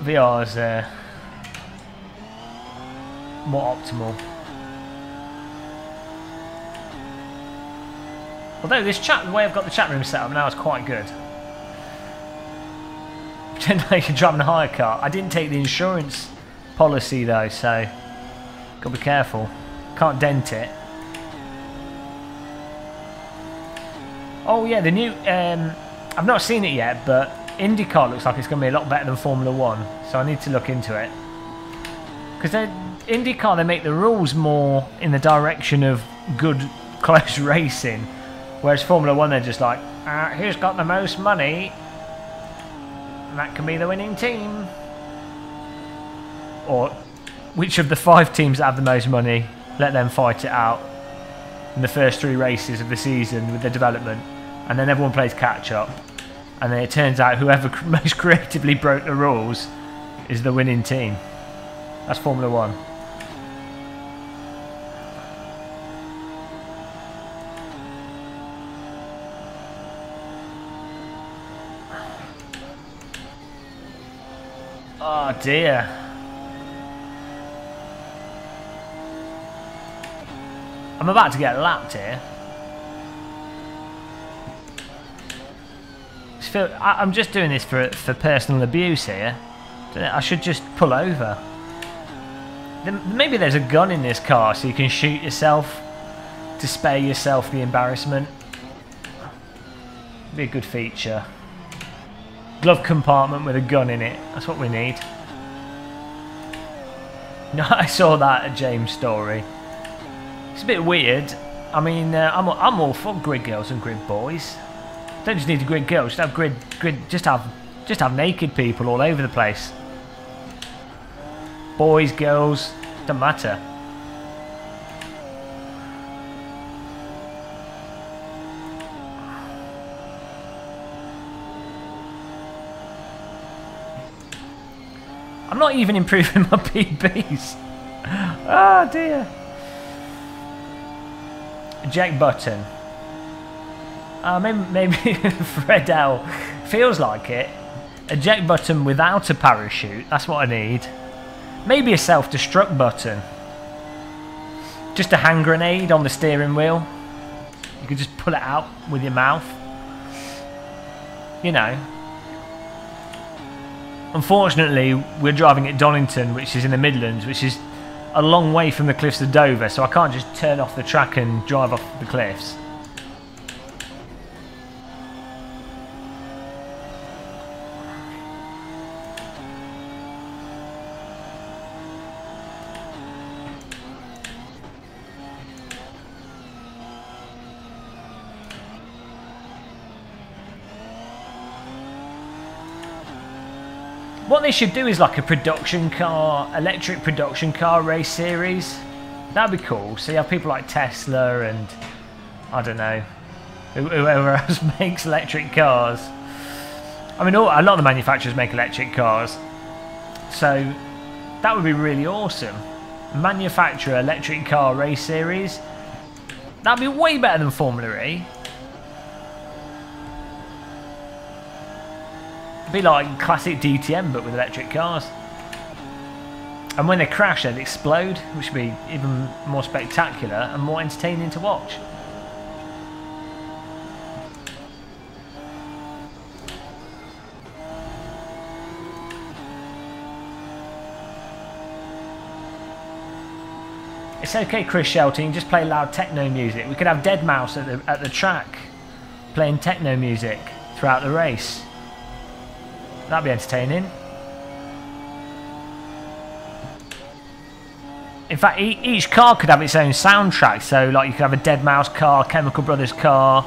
VR is more optimal. Although the way I've got the chat room set up now is quite good. Pretend like you're driving a hire car. I didn't take the insurance policy though, so gotta be careful. Can't dent it. Oh yeah, the new. I've not seen it yet, but IndyCar looks like it's gonna be a lot better than Formula 1, so I need to look into it. Because IndyCar, they make the rules more in the direction of good, close racing, whereas Formula 1, they're just like, who's got the most money? And that can be the winning team. Or which of the 5 teams that have the most money, let them fight it out in the first 3 races of the season with the development, and then everyone plays catch up, and then it turns out whoever most creatively broke the rules is the winning team. That's Formula 1. Oh dear. I'm about to get lapped here. I'm just doing this for personal abuse here. I should just pull over. Maybe there's a gun in this car so you can shoot yourself to spare yourself the embarrassment. Be a good feature. Glove compartment with a gun in it. That's what we need. No, I saw that at James' story. It's a bit weird. I mean, I'm all for grid girls and grid boys. Don't just need to grid girls. Just have just have naked people all over the place. Boys, girls, doesn't matter. I'm not even improving my PBs. Oh dear. Eject button. Maybe Fredell feels like it. Eject button without a parachute. That's what I need. Maybe a self-destruct button. Just a hand grenade on the steering wheel. You could just pull it out with your mouth. You know. Unfortunately, we're driving at Donington, which is in the Midlands, which is a long way from the cliffs of Dover, so I can't just turn off the track and drive off the cliffs. What they should do is like a production car, electric production car race series. That'd be cool. So you have people like Tesla and, I don't know, whoever else makes electric cars. I mean, a lot of the manufacturers make electric cars. So that would be really awesome. manufacturer electric car race series. That'd be way better than Formula E. It'd be like classic DTM but with electric cars. And when they crash they'd explode, which would be even more spectacular and more entertaining to watch. It's okay, Chris Shelton, just play loud techno music. We could have Deadmau5 at the track playing techno music throughout the race. That'd be entertaining. In fact, each car could have its own soundtrack. So, like, you could have a Deadmau5 car, Chemical Brothers car,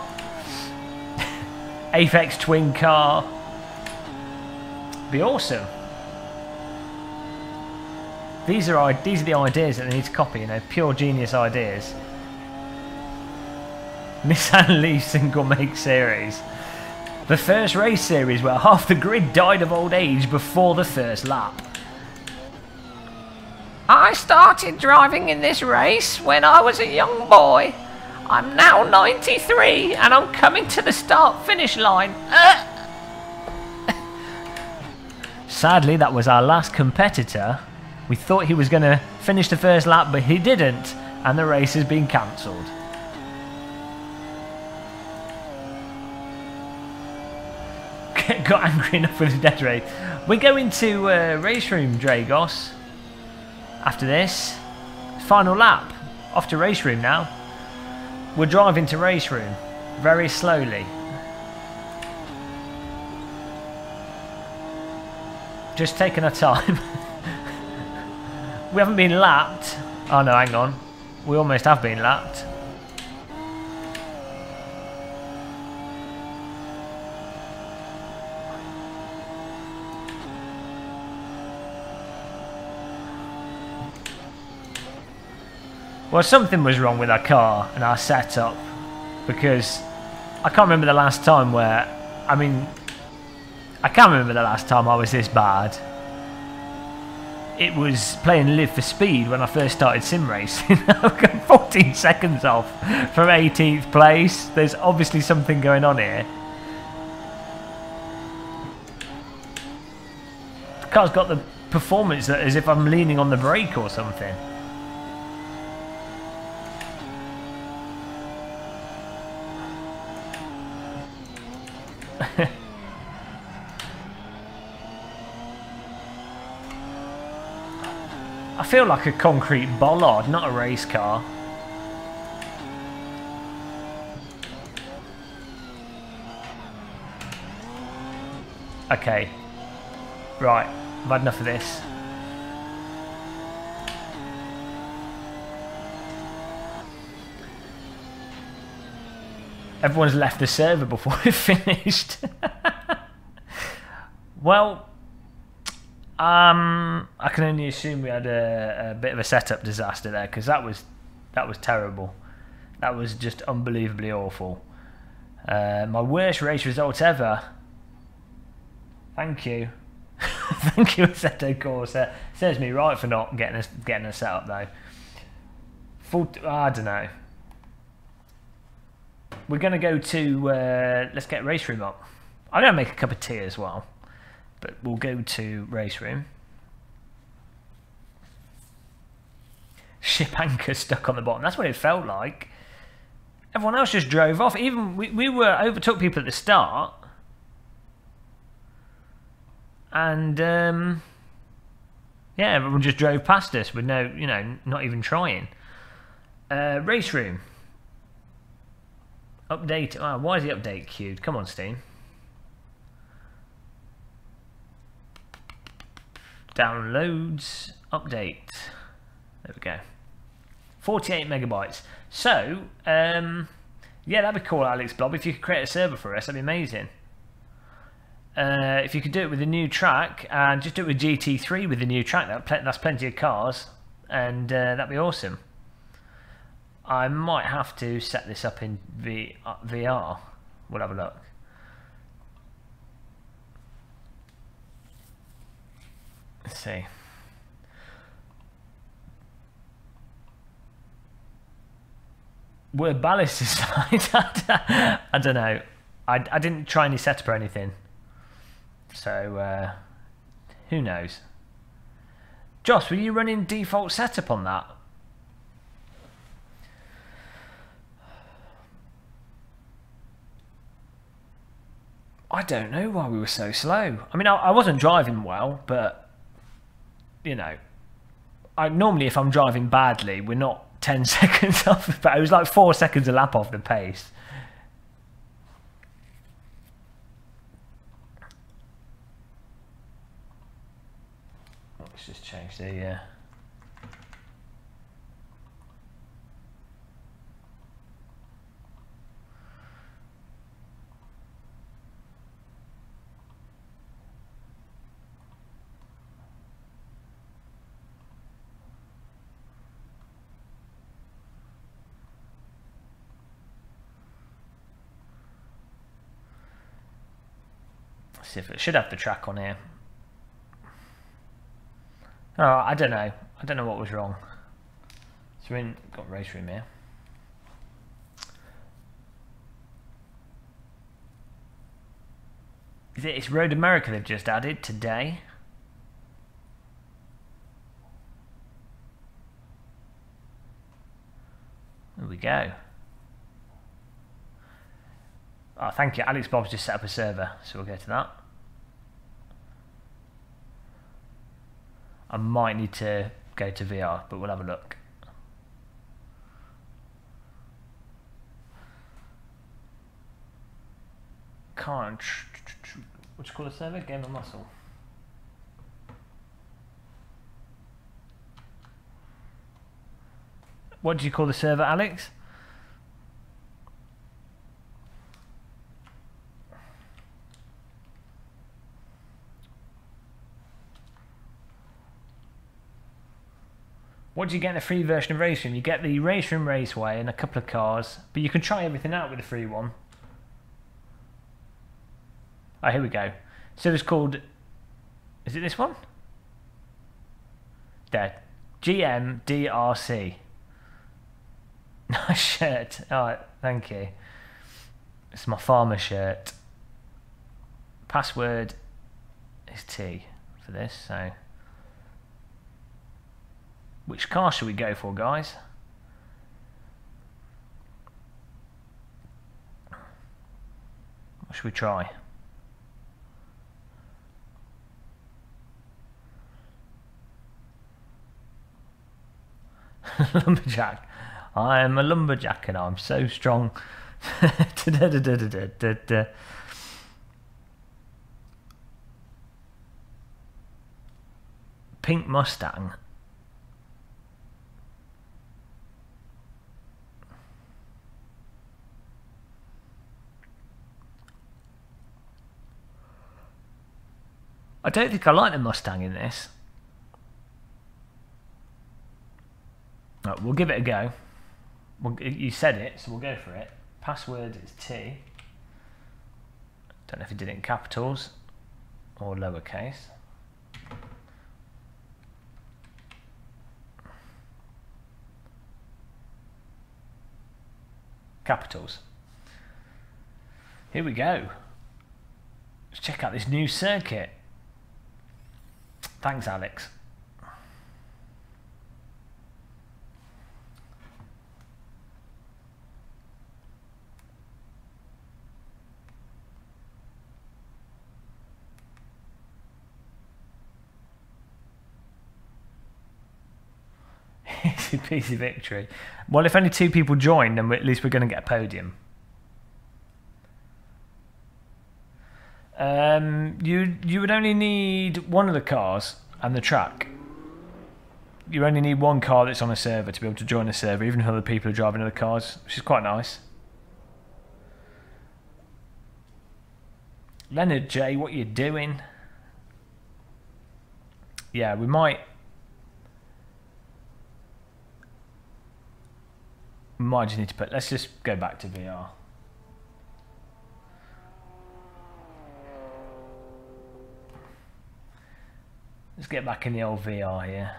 Aphex Twin car. Be awesome. These are the ideas that they need to copy, you know, pure genius ideas. Nissan Leaf single make series. The first race series where half the grid died of old age before the first lap. I started driving in this race when I was a young boy. I'm now 93 and I'm coming to the start-finish line. Sadly, that was our last competitor. We thought he was going to finish the first lap, but he didn't, and the race has been cancelled. Got angry enough with the death race. We're going to race room, Dragos. After this, final lap. Off to race room now. We're driving to race room very slowly. Just taking our time. We haven't been lapped. Oh no, hang on. We almost have been lapped. Well, something was wrong with our car and our setup, because I can't remember the last time where, I can't remember the last time I was this bad. It was playing Live for Speed when I first started sim racing. I've got 14 seconds off from 18th place. There's obviously something going on here. The car's got the performance that as if I'm leaning on the brake or something. I feel like a concrete bollard, not a race car. Okay. Right, I've had enough of this. Everyone's left the server before we've finished. Well, I can only assume we had a bit of a setup disaster there, because that was terrible. That was just unbelievably awful. My worst race result ever. Thank you. Thank you, Assetto Corsa. Serves me right for not getting a setup though. I don't know. We're gonna go to let's get race room up. I'm gonna make a cup of tea as well, but we'll go to race room. Ship anchor stuck on the bottom. That's what it felt like. Everyone else just drove off. Even we were overtook people at the start, and yeah, everyone just drove past us with no, you know, not even trying. Race room. Update. Oh, why is the update queued? Come on, Steam. Downloads. Update. There we go. 48 megabytes. So, yeah, that'd be cool, Alex Blob. If you could create a server for us, that'd be amazing. If you could do it with a new track, and just do it with GT3 with the new track, that's plenty of cars, and that'd be awesome. I might have to set this up in VR. We'll have a look. Let's see. Were ballast aside? I don't know. I didn't try any setup or anything. So, who knows? Josh, were you running default setup on that? I don't know why we were so slow. I mean, I wasn't driving well, but, you know, normally if I'm driving badly, we're not 10 seconds off, but it was like 4 seconds a lap off the pace. Let's just change the... see if it should have the track on here. Oh, I don't know. I don't know what was wrong. So we've got race room here. It's Road America they've just added today. There we go. Oh, thank you. Alex Bob's just set up a server, so we'll go to that. I might need to go to VR, but we'll have a look. Can't. What do you call the server? Game of Muscle. What do you call the server, Alex? What do you get in a free version of Race Room? You get the Race Room Raceway and a couple of cars, but you can try everything out with the free one. Oh, here we go. So it's called... Is it this one? There. GMDRC. Nice shirt. Alright, thank you. It's my farmer shirt. Password is T for this, so... Which car should we go for, guys? What should we try? Lumberjack. I am a lumberjack and I'm so strong. Pink Mustang. I don't think I like the Mustang in this. Right, we'll give it a go. You said it, so we'll go for it. Password is T. Don't know if it did it in capitals or lowercase. Capitals. Here we go. Let's check out this new circuit. Thanks, Alex. Easy peasy victory. Well, if only 2 people join, then at least we're going to get a podium. You would only need one of the cars and the track. You only need one car that's on a server to be able to join a server, even if other people are driving other cars, which is quite nice. Leonard J, what you doing? Yeah, we might just need to put... Let's just go back to VR. Let's get back in the old VR here.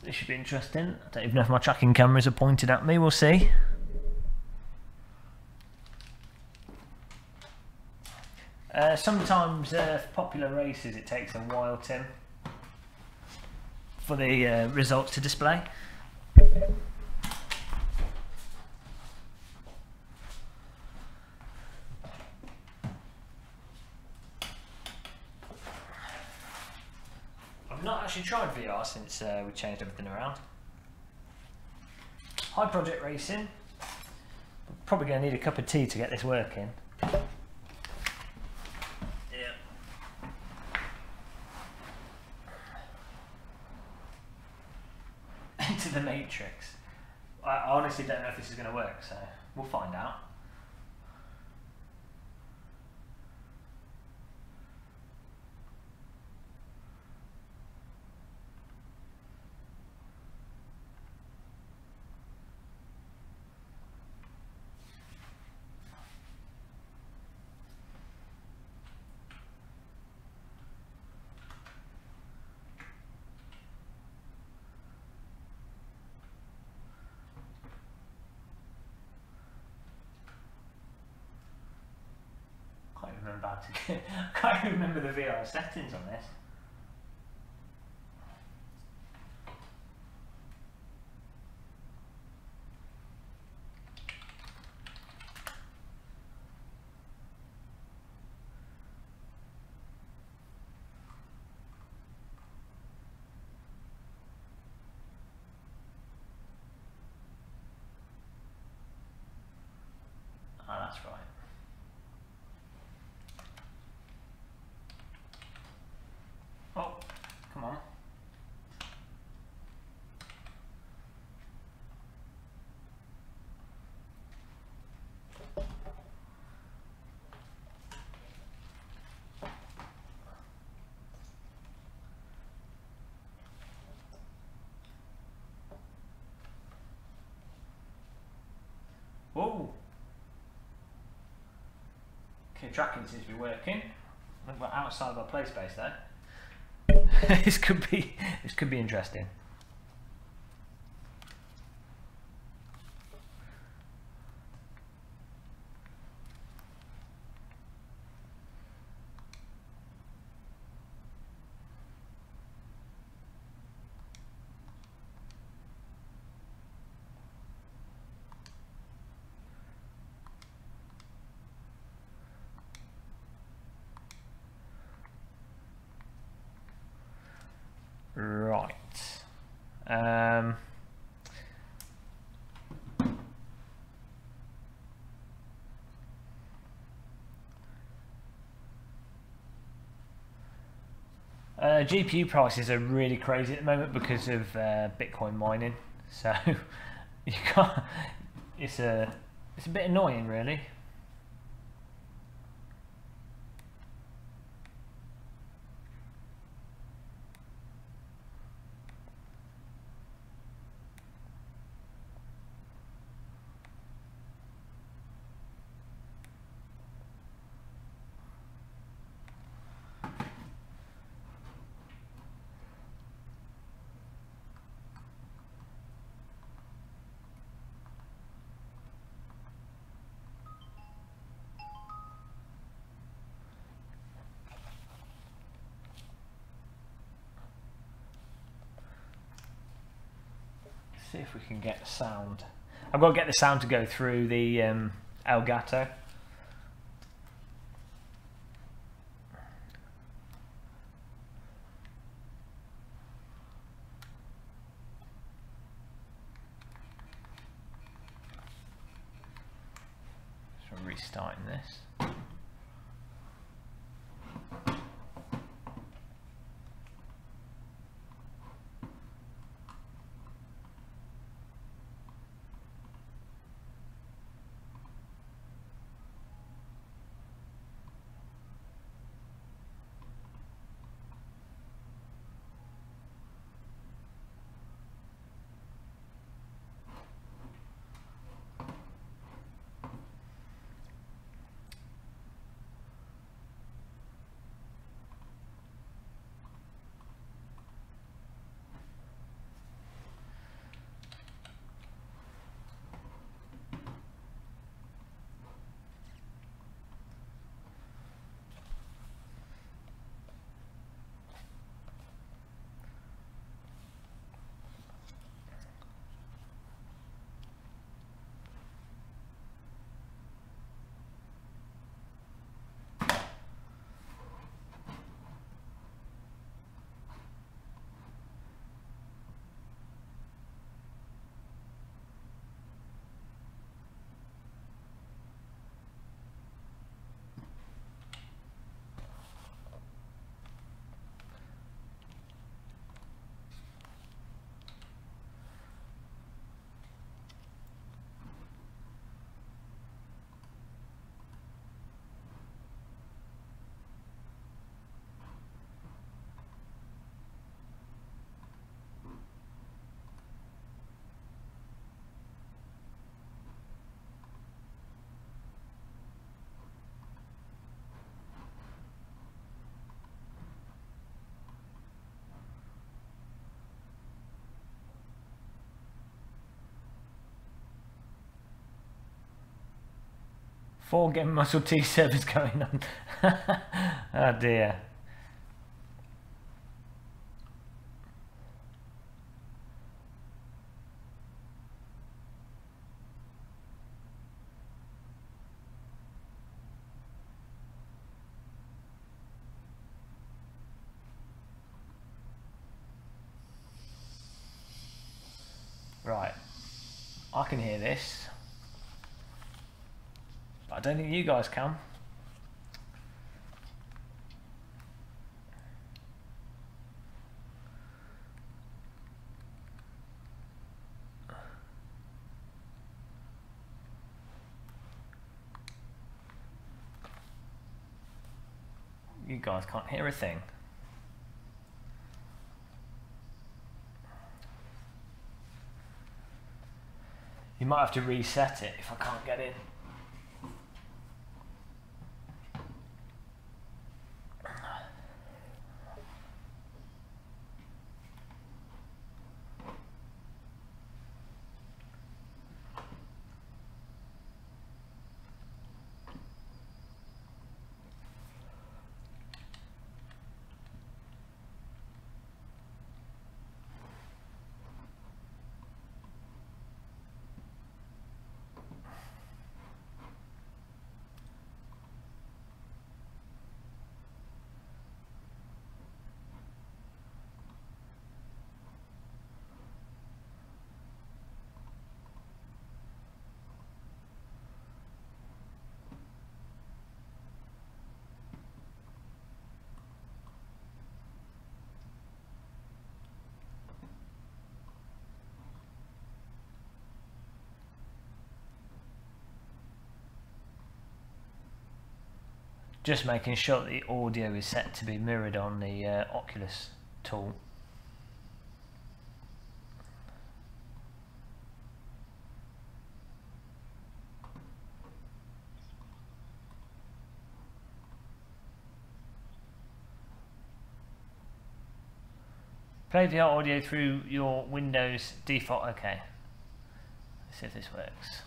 This should be interesting. I don't even know if my tracking cameras are pointed at me. We'll see. Sometimes for popular races it takes a while, Tim, for the results to display. I've not actually tried VR since we changed everything around. High project racing. Probably going to need a cup of tea to get this working. Into the matrix. I honestly don't know if this is going to work, so we'll find out. I can't even remember the VR settings on this. Oh, that's right. Oh, come on. Whoa. Okay, tracking seems to be working. I think we're outside of our play space there. This could be interesting. Right. GPU prices are really crazy at the moment because of Bitcoin mining. So you can't. It's a bit annoying, really. See if we can get sound. I've got to get the sound to go through the Elgato. So I'm restarting this. 4 Game Muscle T servers going on. Oh dear. Right, I can hear this, but I don't think you guys can. You guys can't hear a thing. You might have to reset it if I can't get in. Just making sure that the audio is set to be mirrored on the Oculus tool. Play VR audio through your Windows default. Okay. Let's see if this works.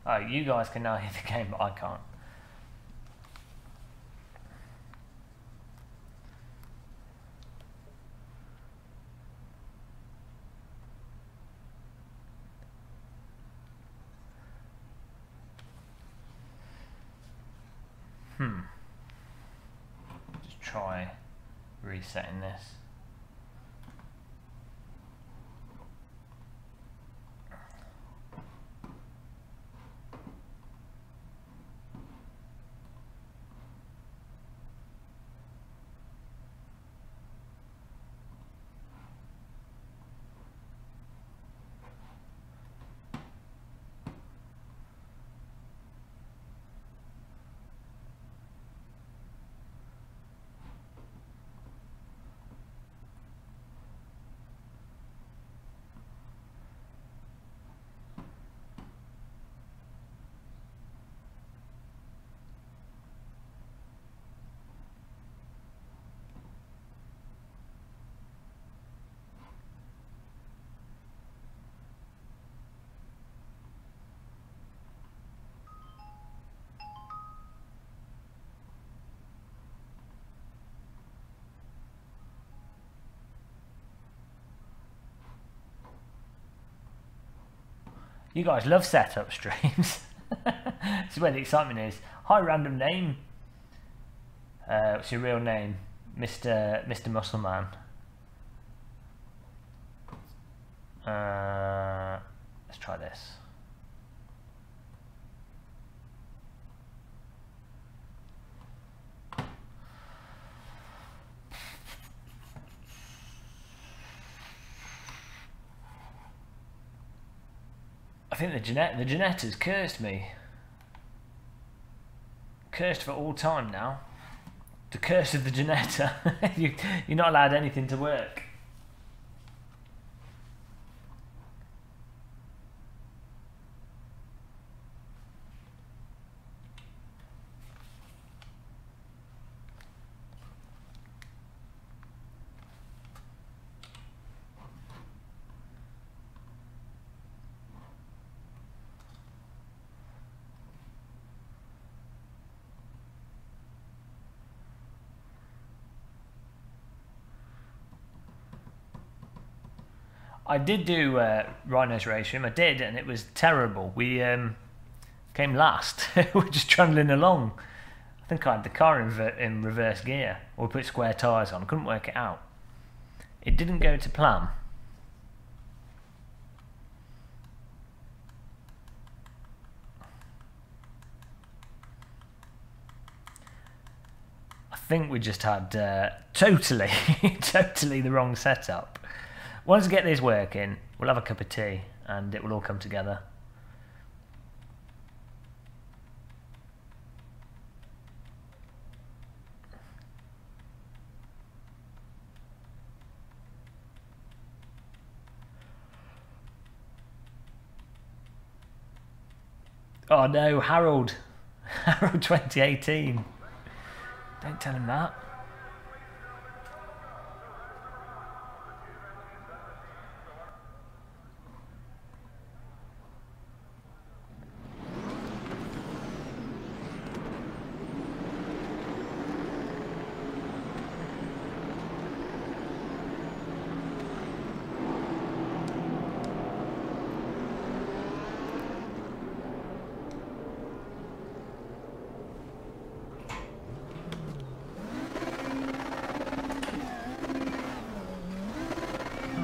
Oh, you guys can now hear the game, but I can't. Just try resetting this. You guys love setup streams. This is where the excitement is. Hi, random name. What's your real name? Mr. Muscleman. Let's try this. I think the Janettas cursed me. Cursed for all time now. The curse of the Janetta. You're not allowed anything to work. I did do Rhino's Race Room, I did, and it was terrible. We came last. We're just trundling along. I think I had the car in reverse gear, or put square tyres on. I couldn't work it out. It didn't go to plan. I think we just had totally the wrong setup. Once we get this working, we'll have a cup of tea and it will all come together. Oh no, Harold. Harold 2018. Don't tell him that.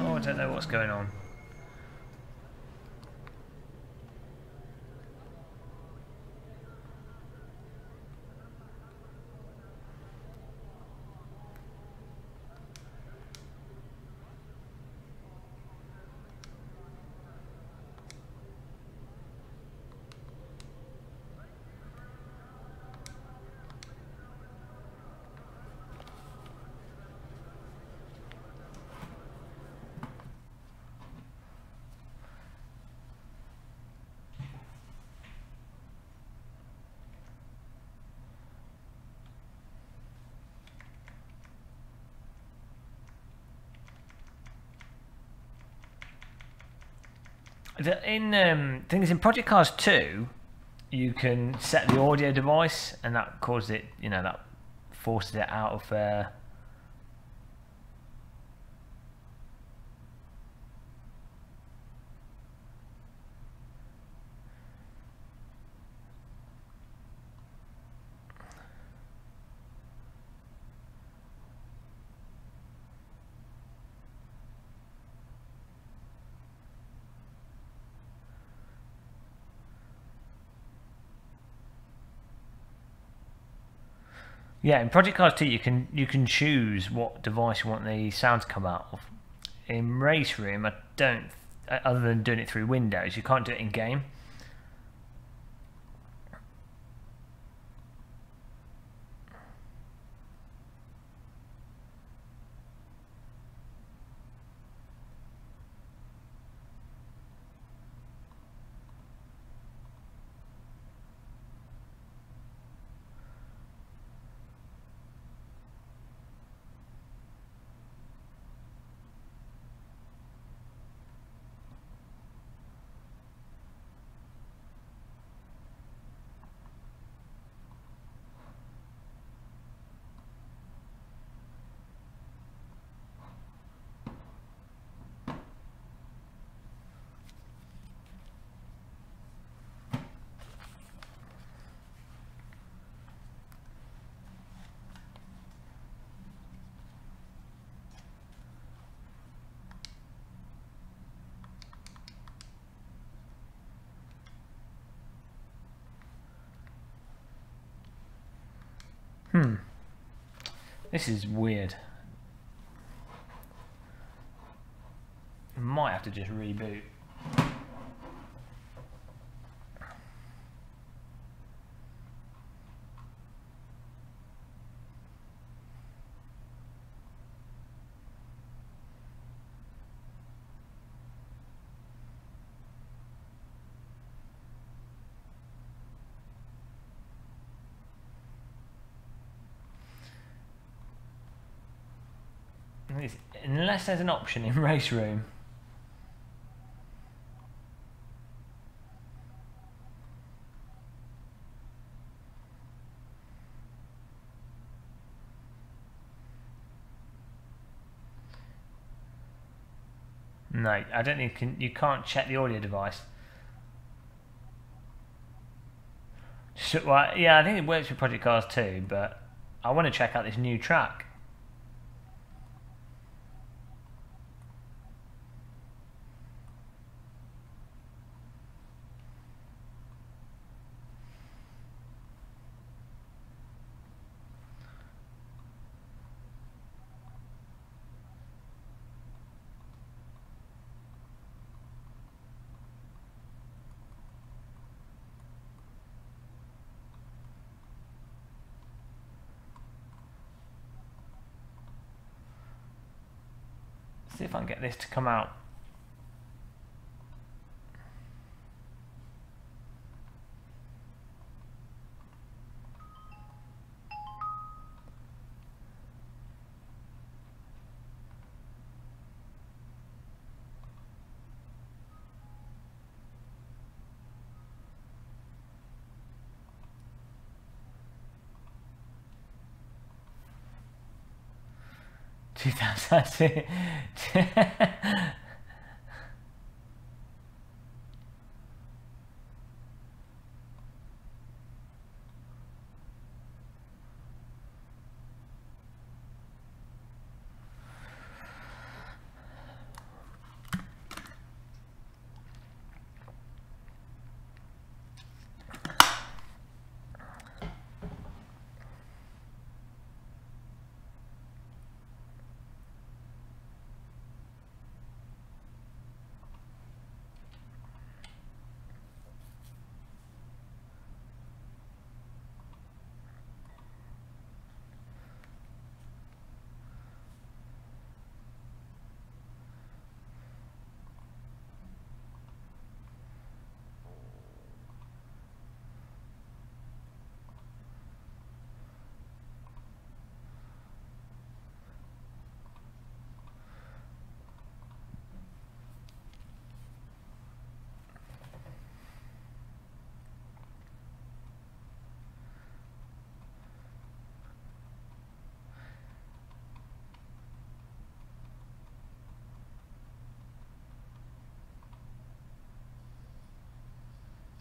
I don't know what's going on. In things in Project Cars 2, you can set the audio device, and that causes it, you know, that forces it out of yeah, in Project Cars 2 you can choose what device you want the sound to come out of. In Race Room, I don't, other than doing it through Windows, you can't do it in game. This is weird. Might have to just reboot. Unless there's an option in Race Room. No, No, I don't think you can't check the audio device. So, well, yeah, I think it works with Project Cars too, but I want to check out this new track. See if I can get this to come out.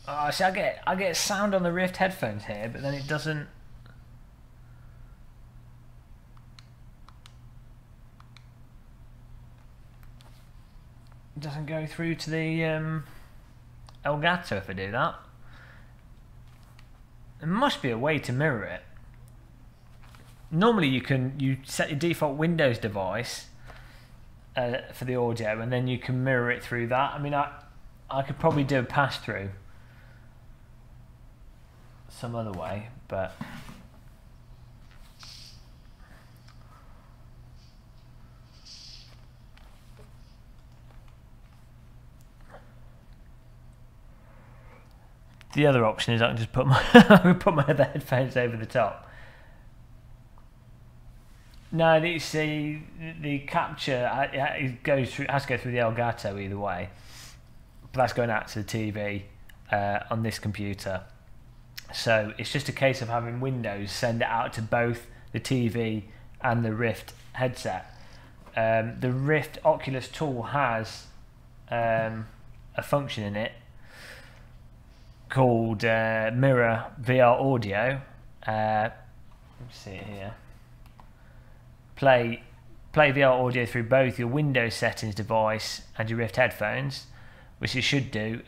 Oh, see, I get sound on the Rift headphones here, but then it doesn't. It doesn't go through to the Elgato if I do that. There must be a way to mirror it. Normally you set your default Windows device for the audio, and then you can mirror it through that. I mean, I could probably do a pass through some other way, but the other option is I can just put my put my other headphones over the top. No, you see, the capture it goes through, has to go through the Elgato either way, but that's going out to the TV on this computer. So it's just a case of having Windows send it out to both the TV and the Rift headset. The Rift Oculus tool has a function in it called Mirror VR Audio. Let me see it here. Play VR audio through both your Windows settings device and your Rift headphones, which it should do,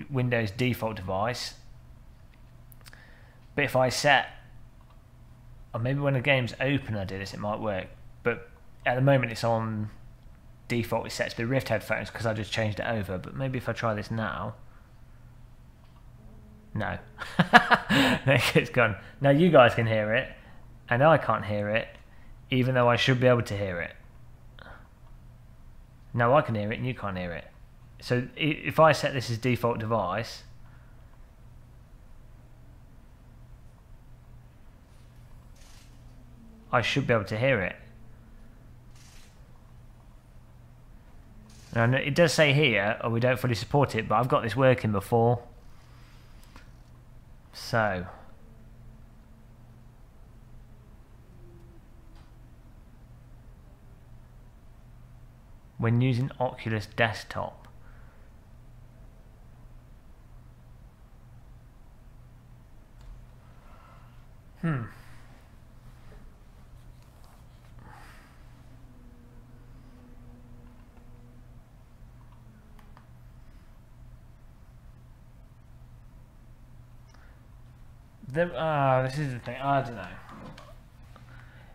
Windows default device. But if I set, or maybe when the game's open I do this, it might work. But at the moment it's on default, it's set to the Rift headphones because I just changed it over. But maybe if I try this now, no, it's gone. Now you guys can hear it, and I can't hear it, even though I should be able to hear it. Now I can hear it and you can't hear it. So if I set this as default device, I should be able to hear it. And it does say here, we don't fully support it, but I've got this working before. So when using Oculus desktop. This is the thing. I don't know.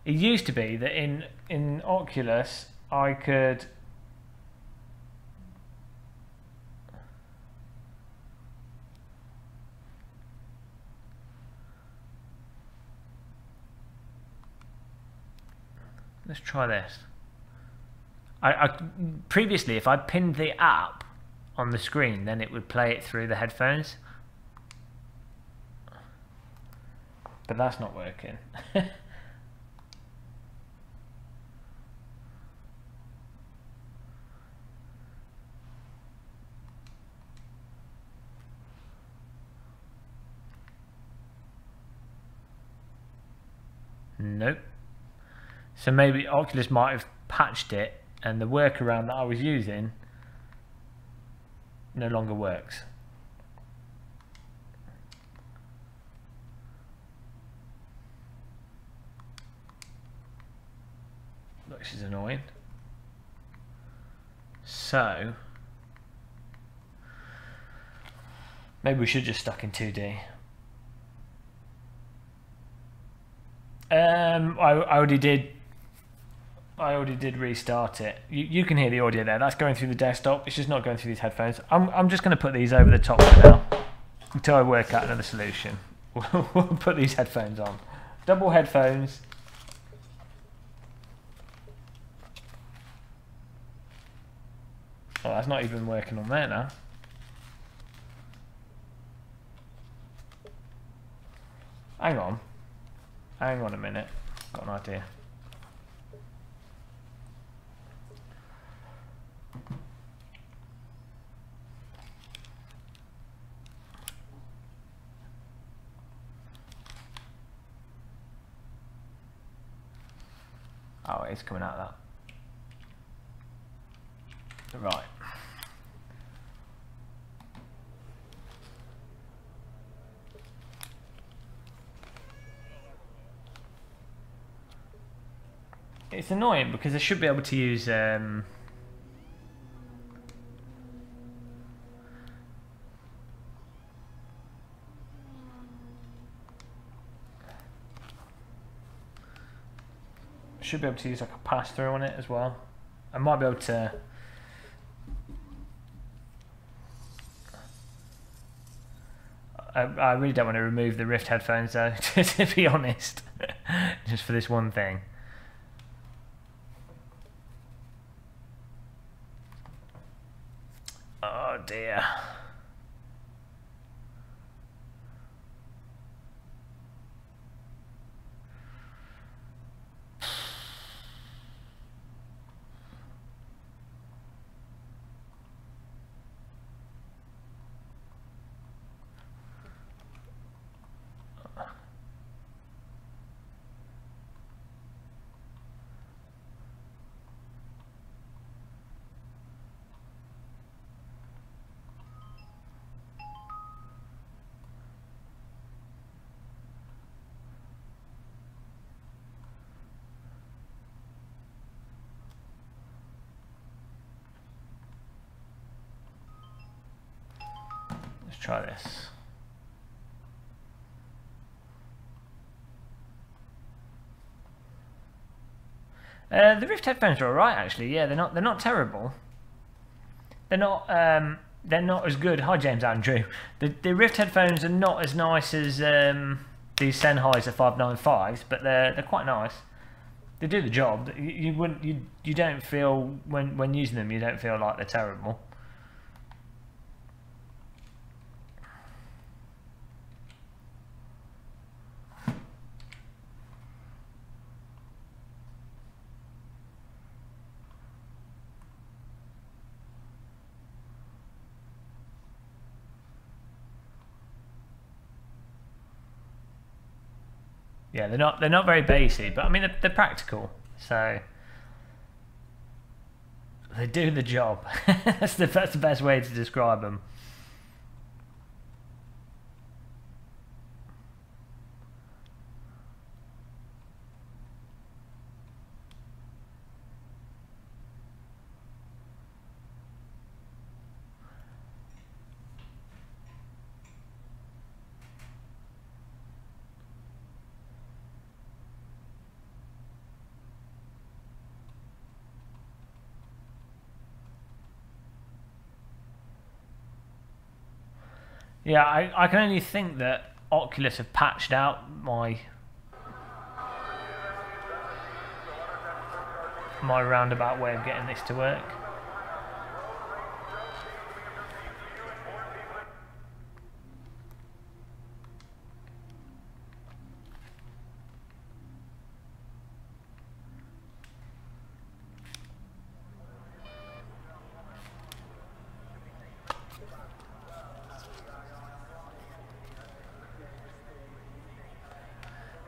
It used to be that in Oculus I could let's try this. I previously, if I pinned the app on the screen, then it would play it through the headphones. But that's not working. Nope. So maybe Oculus might have patched it and the workaround that I was using no longer works. Which is annoying. So maybe we should just stuck in 2D. I already did restart it. You can hear the audio there. That's going through the desktop. It's just not going through these headphones. I'm just going to put these over the top for now until I work out another solution. We'll put these headphones on. Double headphones. Oh, that's not even working on there now. Hang on. Hang on a minute. Got an idea. Oh, it's coming out of that. Right. It's annoying because I should be able to use like a pass-through on it as well. I might be able to I really don't want to remove the Rift headphones though, to be honest. Just for this one thing. Oh dear. Let's try this. The Rift headphones are alright actually. Yeah, they're not terrible. They're not as good. Hi James Andrew. The Rift headphones are not as nice as these Sennheiser 595s, but they're quite nice. They do the job. You don't feel when using them, you don't feel like they're terrible. Yeah, they're not very bassy, but I mean they're practical. So They do the job. That's the best way to describe them. Yeah, I can only think that Oculus have patched out my roundabout way of getting this to work.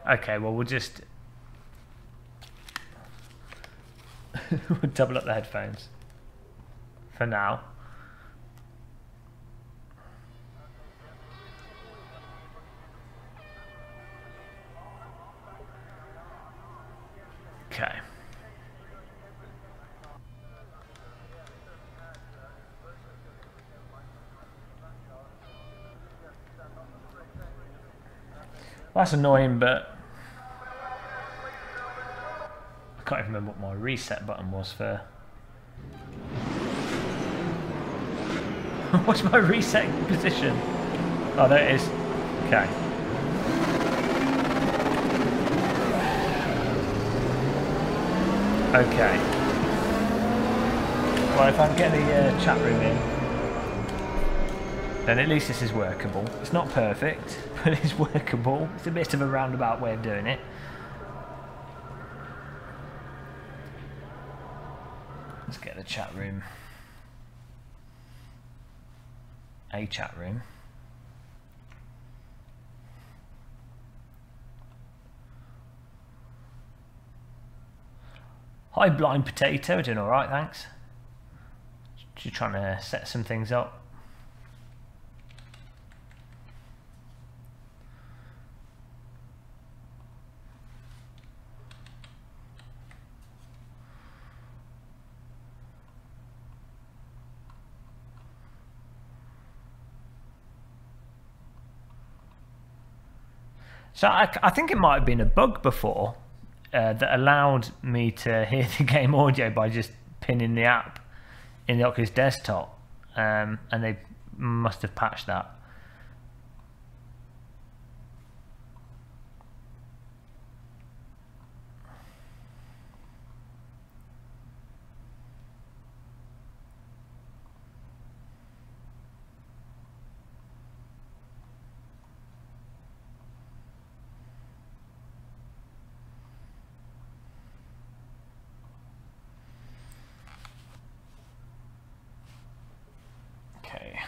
Okay, well we'll just we'll double up the headphones for now. Okay. Well, that's annoying, but I can't even remember what my reset button was for. What's my reset position? Oh, there it is. Okay. Okay. Well, if I can get the chat room in, then at least this is workable. It's not perfect, but it's workable. It's a bit of a roundabout way of doing it. Let's get the chat room. A chat room. Hi, Blind Potato. Doing all right, thanks. Just trying to set some things up. So I think it might have been a bug before that allowed me to hear the game audio by just pinning the app in the Oculus desktop, and they must have patched that. Okay.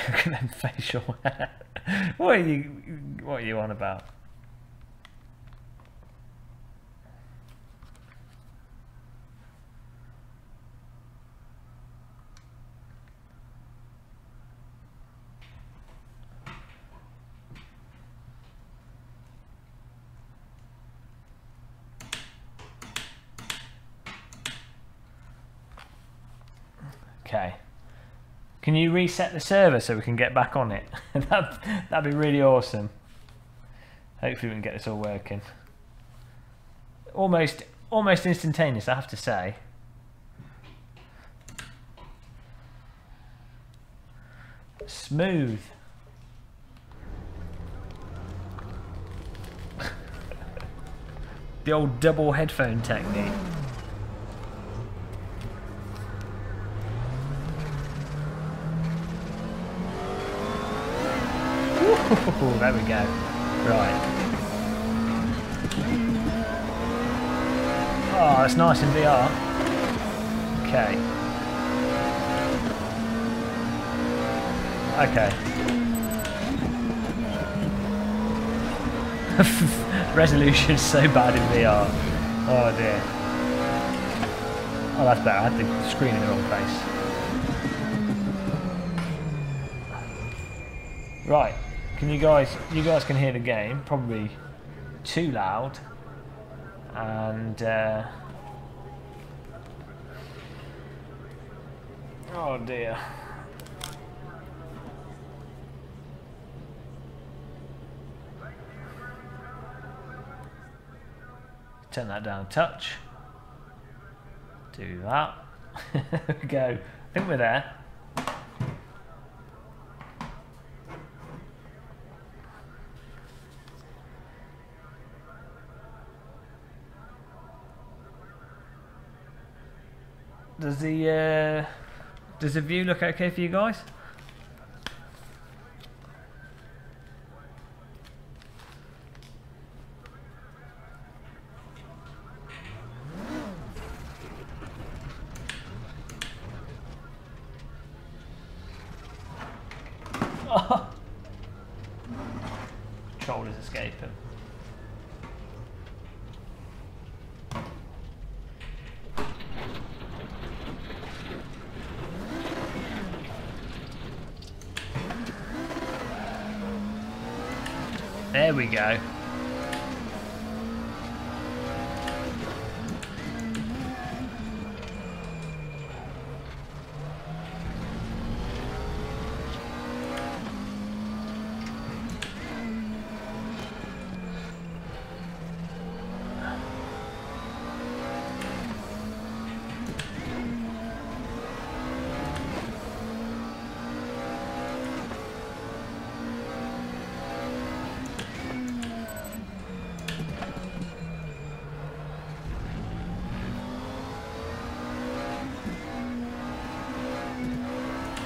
Look at them facial hair. What are you on about? Okay. Can you reset the server so we can get back on it? That'd be really awesome. Hopefully we can get this all working. Almost instantaneous, I have to say. Smooth. The old double headphone technique. Oh, there we go. Right. Oh, it's nice in VR. Okay. Okay. Resolution's so bad in VR. Oh dear. Oh, that's better. I had the screen in the wrong place. Right. Can you guys can hear the game? Probably too loud. And oh dear. Turn that down a touch. Do that. There we go. I think we're there. Does the view look okay for you guys? Oh. Controller's escaping. There we go.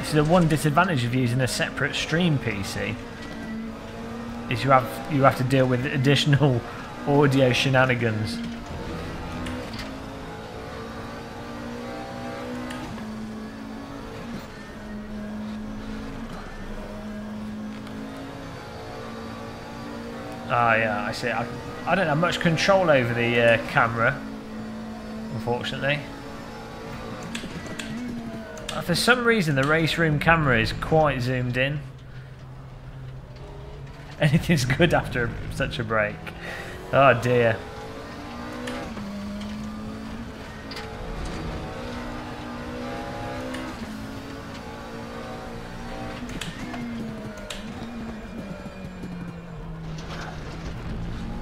So the one disadvantage of using a separate stream PC is you have to deal with additional audio shenanigans. Ah, yeah, I see. I don't have much control over the camera, unfortunately. For some reason, the race room camera is quite zoomed in. Anything's good after such a break. Oh dear.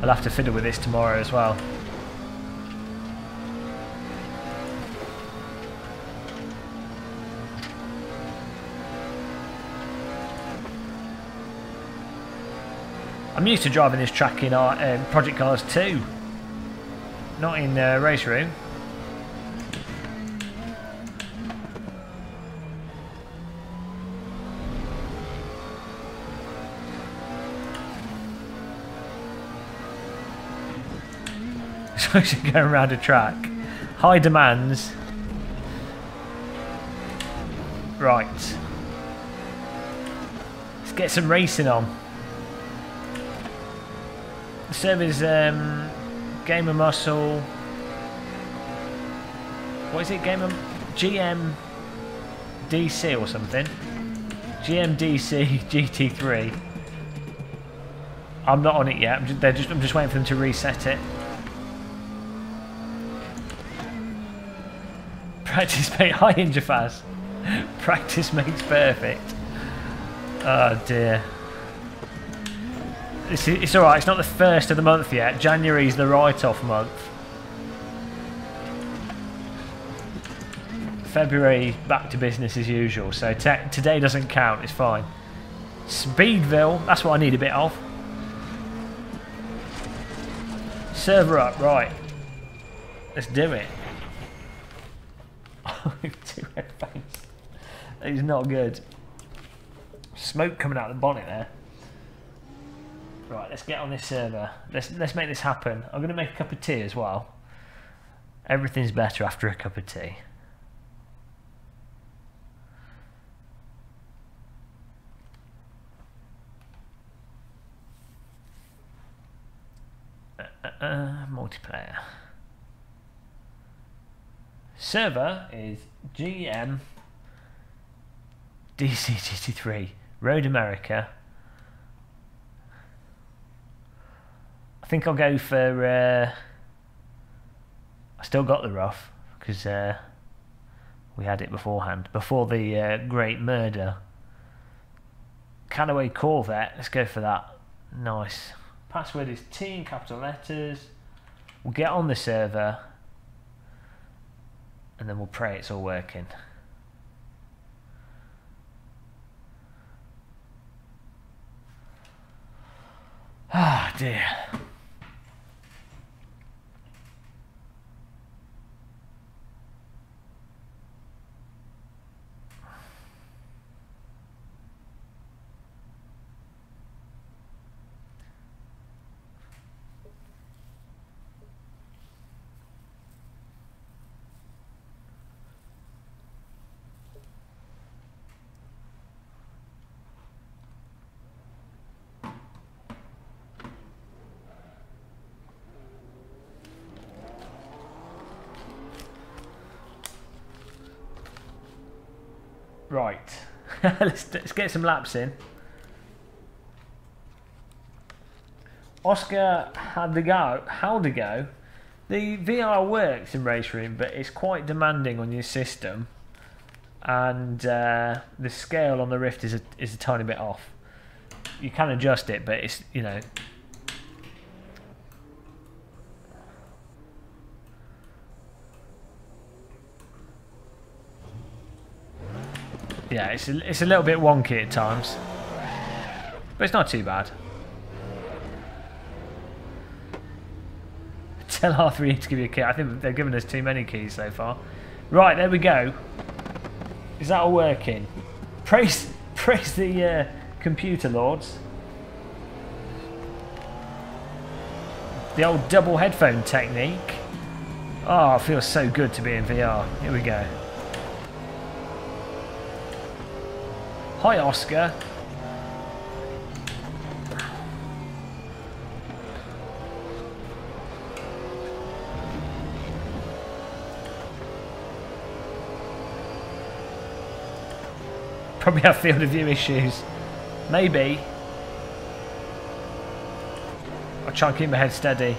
I'll have to fiddle with this tomorrow as well. I'm used to driving this track in Project Cars 2, not in Race Room. So she's going around a track. High demands. Right. Let's get some racing on. The server's Gamer Muscle. What is it? GMDC or something. GMDC GT3. I'm not on it yet. I'm just waiting for them to reset it. Practice makes high interface. Practice makes perfect. Oh dear. It's alright, it's not the first of the month yet. January's the write-off month. February, back to business as usual. So today doesn't count, it's fine. Speedville, that's what I need a bit of. Server up, right. Let's do it. Two red face. That is not good. Smoke coming out of the bonnet there. Right, let's get on this server. Let's make this happen. I'm going to make a cup of tea as well. Everything's better after a cup of tea. Multiplayer. Server is GM DC63 Road America. I think I'll go for I still got the rough because we had it beforehand, before the Great Murder. Callaway Corvette, let's go for that. Nice. Password is T in capital letters. We'll get on the server and then we'll pray it's all working. Ah, dear. Right, let's get some laps in. Oscar had to go. How to go? The VR works in Race Room, but it's quite demanding on your system, and the scale on the Rift is a tiny bit off. You can adjust it, but it's, you know. Yeah, it's a little bit wonky at times, but it's not too bad. Tell R3E to give you a key. I think they've given us too many keys so far. Right, there we go. Is that all working? Praise the computer lords. The old double headphone technique. Oh, it feels so good to be in VR. Here we go. Hi, Oscar. Probably have field of view issues. Maybe. I'll try and keep my head steady.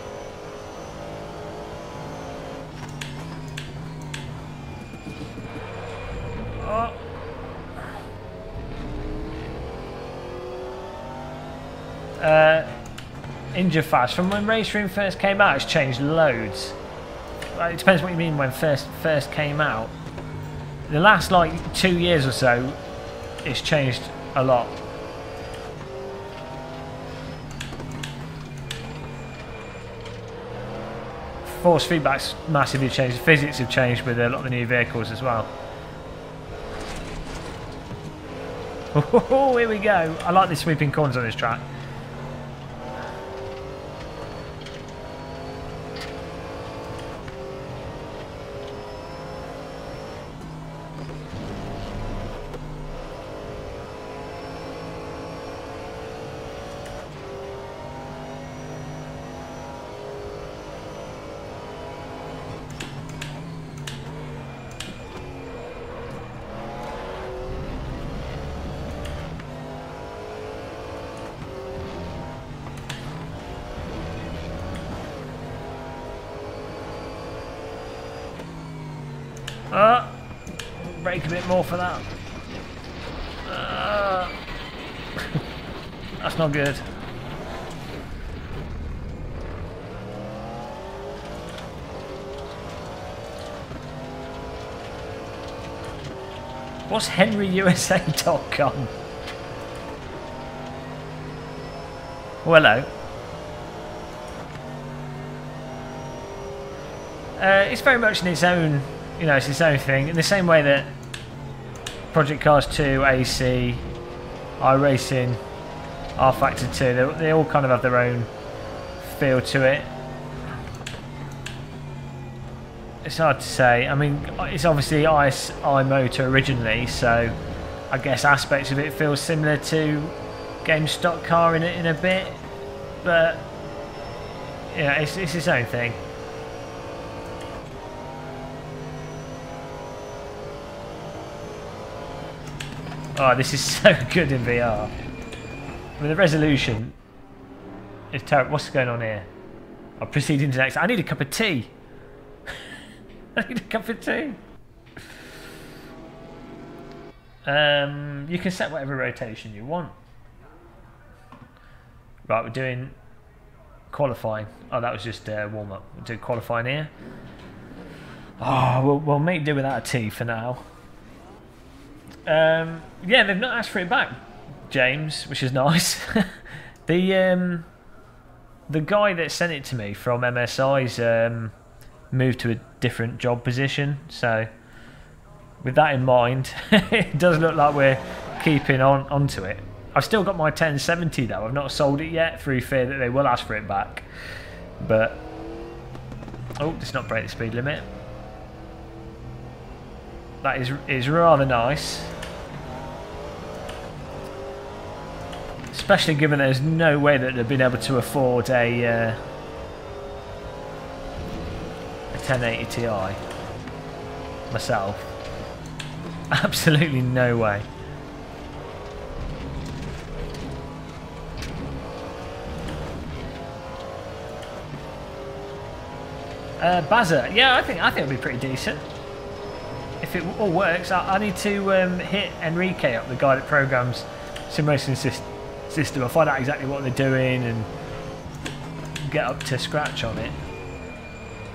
Oh. Injure fast. From when Race Room first came out, it's changed loads. Well, it depends what you mean when first came out. The last like 2 years or so, it's changed a lot. Force feedback's massively changed. The physics have changed with a lot of the new vehicles as well. Oh, here we go. I like the sweeping corners on this track. Brake a bit more for that. That's not good. What's HenryUSA.com? Oh, hello. It's very much in its own, you know, it's its own thing. In the same way that Project Cars 2, AC, iRacing, R Factor 2. They all kind of have their own feel to it. It's hard to say. I mean, it's obviously ISI motor originally, so I guess aspects of it feel similar to game stock car in a bit, but yeah, it's its own thing. Oh, this is so good in VR. I mean, the resolution is terrible. What's going on here? I'll proceed into the next. I need a cup of tea. I need a cup of tea. You can set whatever rotation you want. Right, we're doing qualifying. Oh, that was just warm up. We'll do qualifying here. Oh, we'll make do without a tea for now. Yeah, they've not asked for it back, James, which is nice. The guy that sent it to me from MSI's moved to a different job position, so with that in mind, it does look like we're keeping onto it. I've still got my 1070 though. I've not sold it yet through fear that they will ask for it back. But oh, let's not break the speed limit. That is rather nice. Especially given there's no way that they've been able to afford a 1080 Ti myself. Absolutely no way. Bazza, yeah, I think it'll be pretty decent. If it all works, I need to hit Enrique up, the guy that programs sim racing system. I'll find out exactly what they're doing and get up to scratch on it.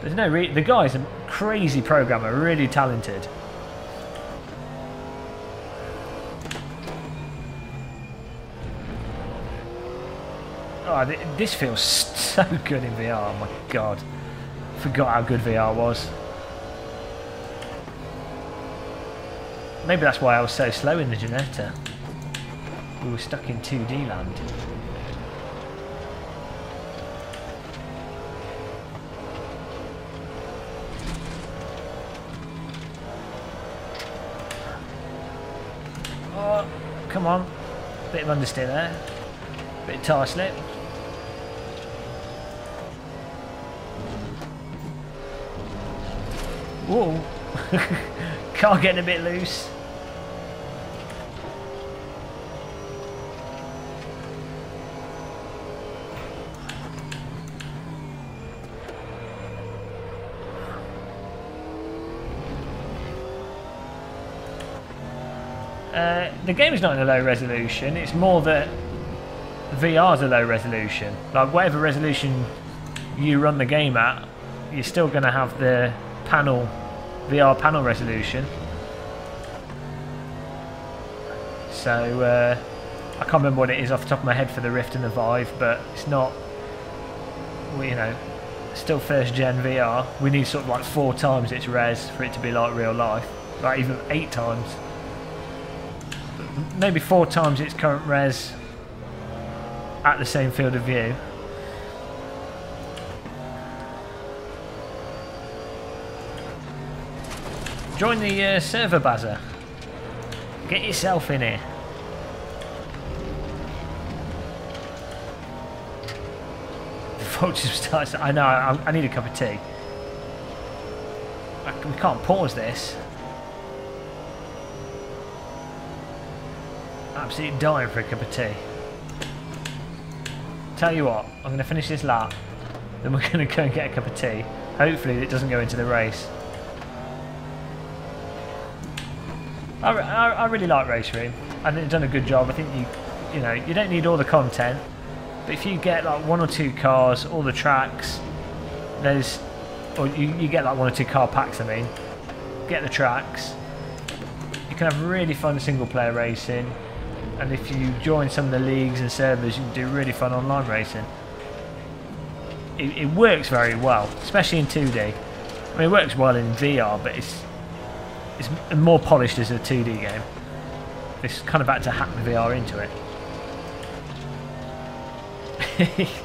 There's no the guy's a crazy programmer, really talented. Oh, this feels so good in VR. Oh my god, forgot how good VR was. Maybe that's why I was so slow in the Ginetta. We were stuck in 2D land. Oh, come on. Bit of understeer there. Bit of tire slip. Whoa. Car getting a bit loose. The game is not in a low resolution, it's more that VR's a low resolution. Like whatever resolution you run the game at, you're still going to have the panel, VR panel resolution. So I can't remember what it is off the top of my head for the Rift and the Vive, but it's not, well, you know, still first gen VR. We need sort of like 4 times its res for it to be like real life, like even 8 times. Maybe 4 times its current res at the same field of view. Join the server, Bazza. Get yourself in here. The vultures starts. I know. I need a cup of tea. We can't pause this. Absolutely dying for a cup of tea. Tell you what, I'm going to finish this lap, then we're going to go and get a cup of tea. Hopefully it doesn't go into the race. I really like Race Room. I think they've done a good job. I think you know, you don't need all the content, but if you get like 1 or 2 cars, all the tracks, or you get like 1 or 2 car packs. I mean, get the tracks. You can have really fun single player racing. And if you join some of the leagues and servers, you can do really fun online racing. It works very well, especially in 2D. I mean, it works well in VR, but it's more polished as a 2D game. It's kind of had to hack the VR into it. This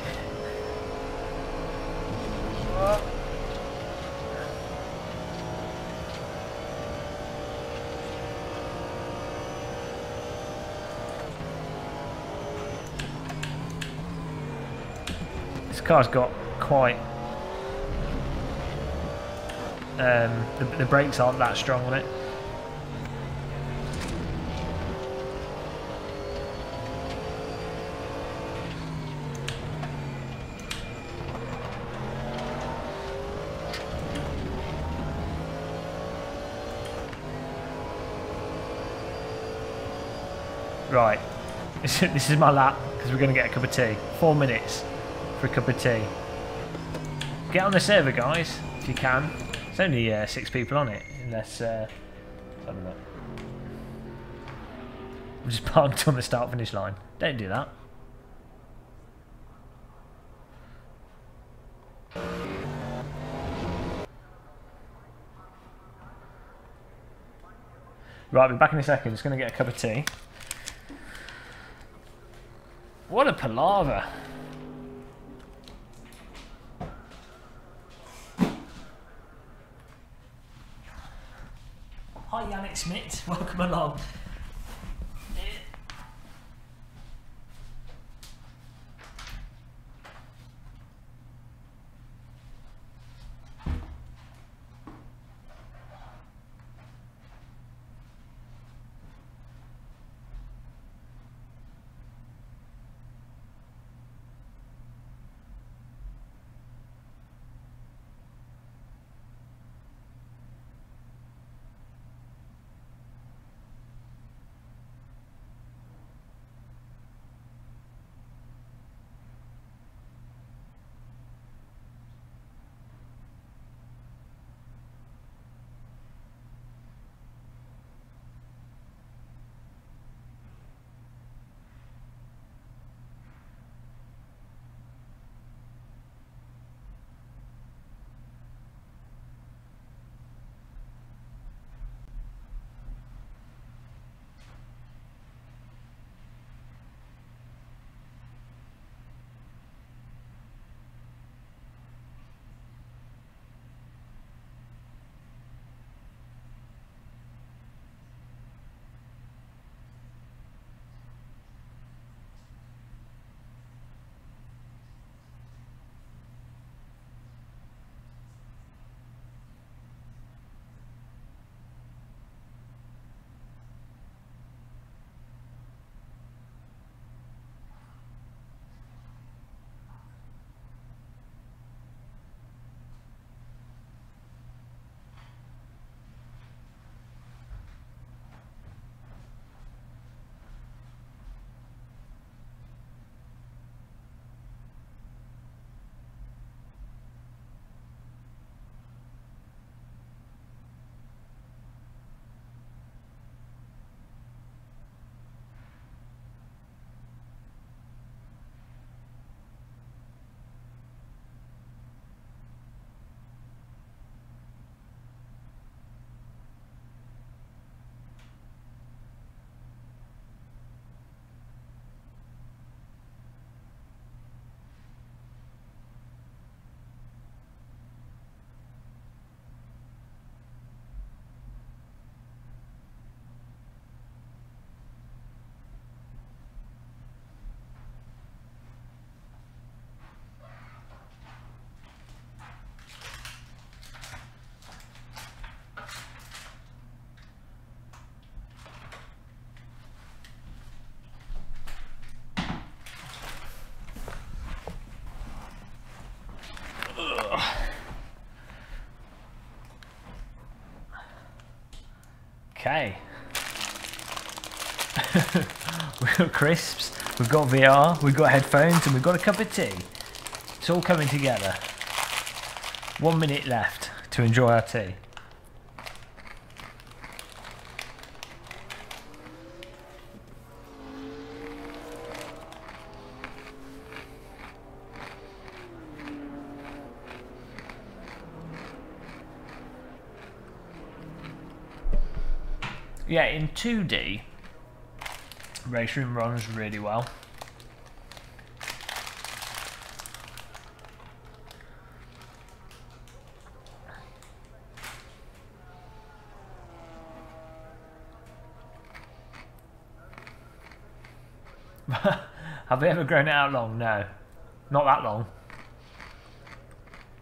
car's got quite... the brakes aren't that strong on it. Right, this is my lap because we're going to get a cup of tea. 4 minutes for a cup of tea. Get on the server, guys, if you can. There's only 6 people on it, unless I don't know. I'm just parked on the start finish line. Don't do that. Right, I'll be back in a second. Just going to get a cup of tea. What a palaver. Hi Yannick Smith, welcome along. Okay. We've got crisps, we've got VR, we've got headphones, and we've got a cup of tea. It's all coming together. 1 minute left to enjoy our tea. Yeah, in 2D, Race Room runs really well. Have they ever grown it out long? No. Not that long.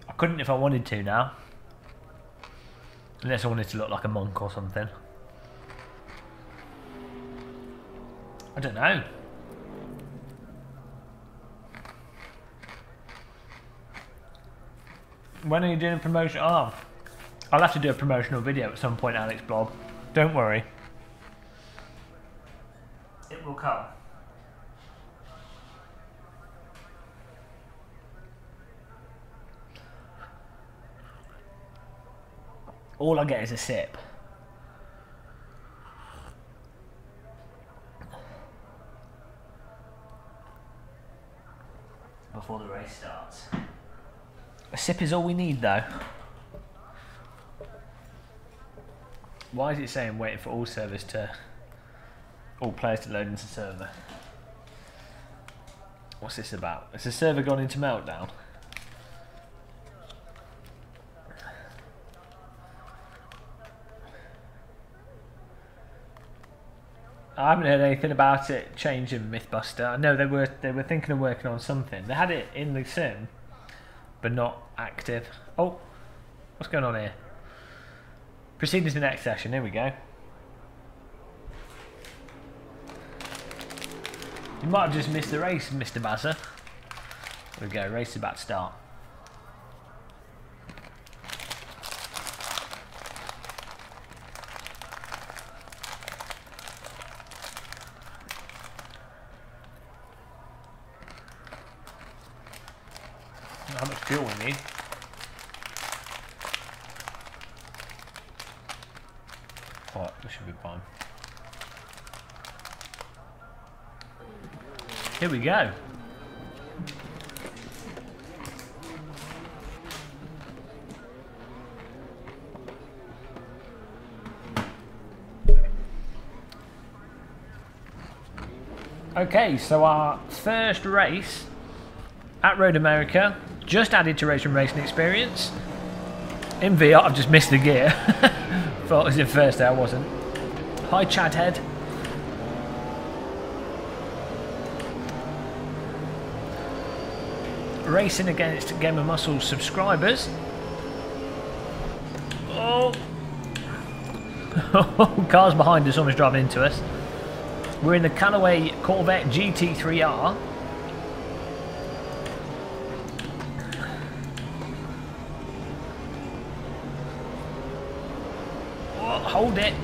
I couldn't if I wanted to now. Unless I wanted to look like a monk or something. I don't know. When are you doing a promotion? Oh, I'll have to do a promotional video at some point, Alex Blob. Don't worry. It will come. All I get is a sip. Before the race starts. A sip is all we need though. Why is it saying waiting for all players to load into server? What's this about? Has the server gone into meltdown? I haven't heard anything about it changing Mythbuster. I know they were thinking of working on something. They had it in the sim, but not active. Oh, what's going on here? Proceeding to the next session. Here we go. You might have just missed the race, Mr. Bazza. Here we go. Race is about to start. How much fuel we need? Oh, this should be fine. Here we go. Okay, so our first race at Road America. Just added to Racing Experience. In VR, I've just missed the gear. Thought it was in first there, I wasn't. Hi, Chad Head. Racing against Game of Muscle subscribers. Oh! Cars behind us almost driving into us. We're in the Callaway Corvette GT3R. Hold it.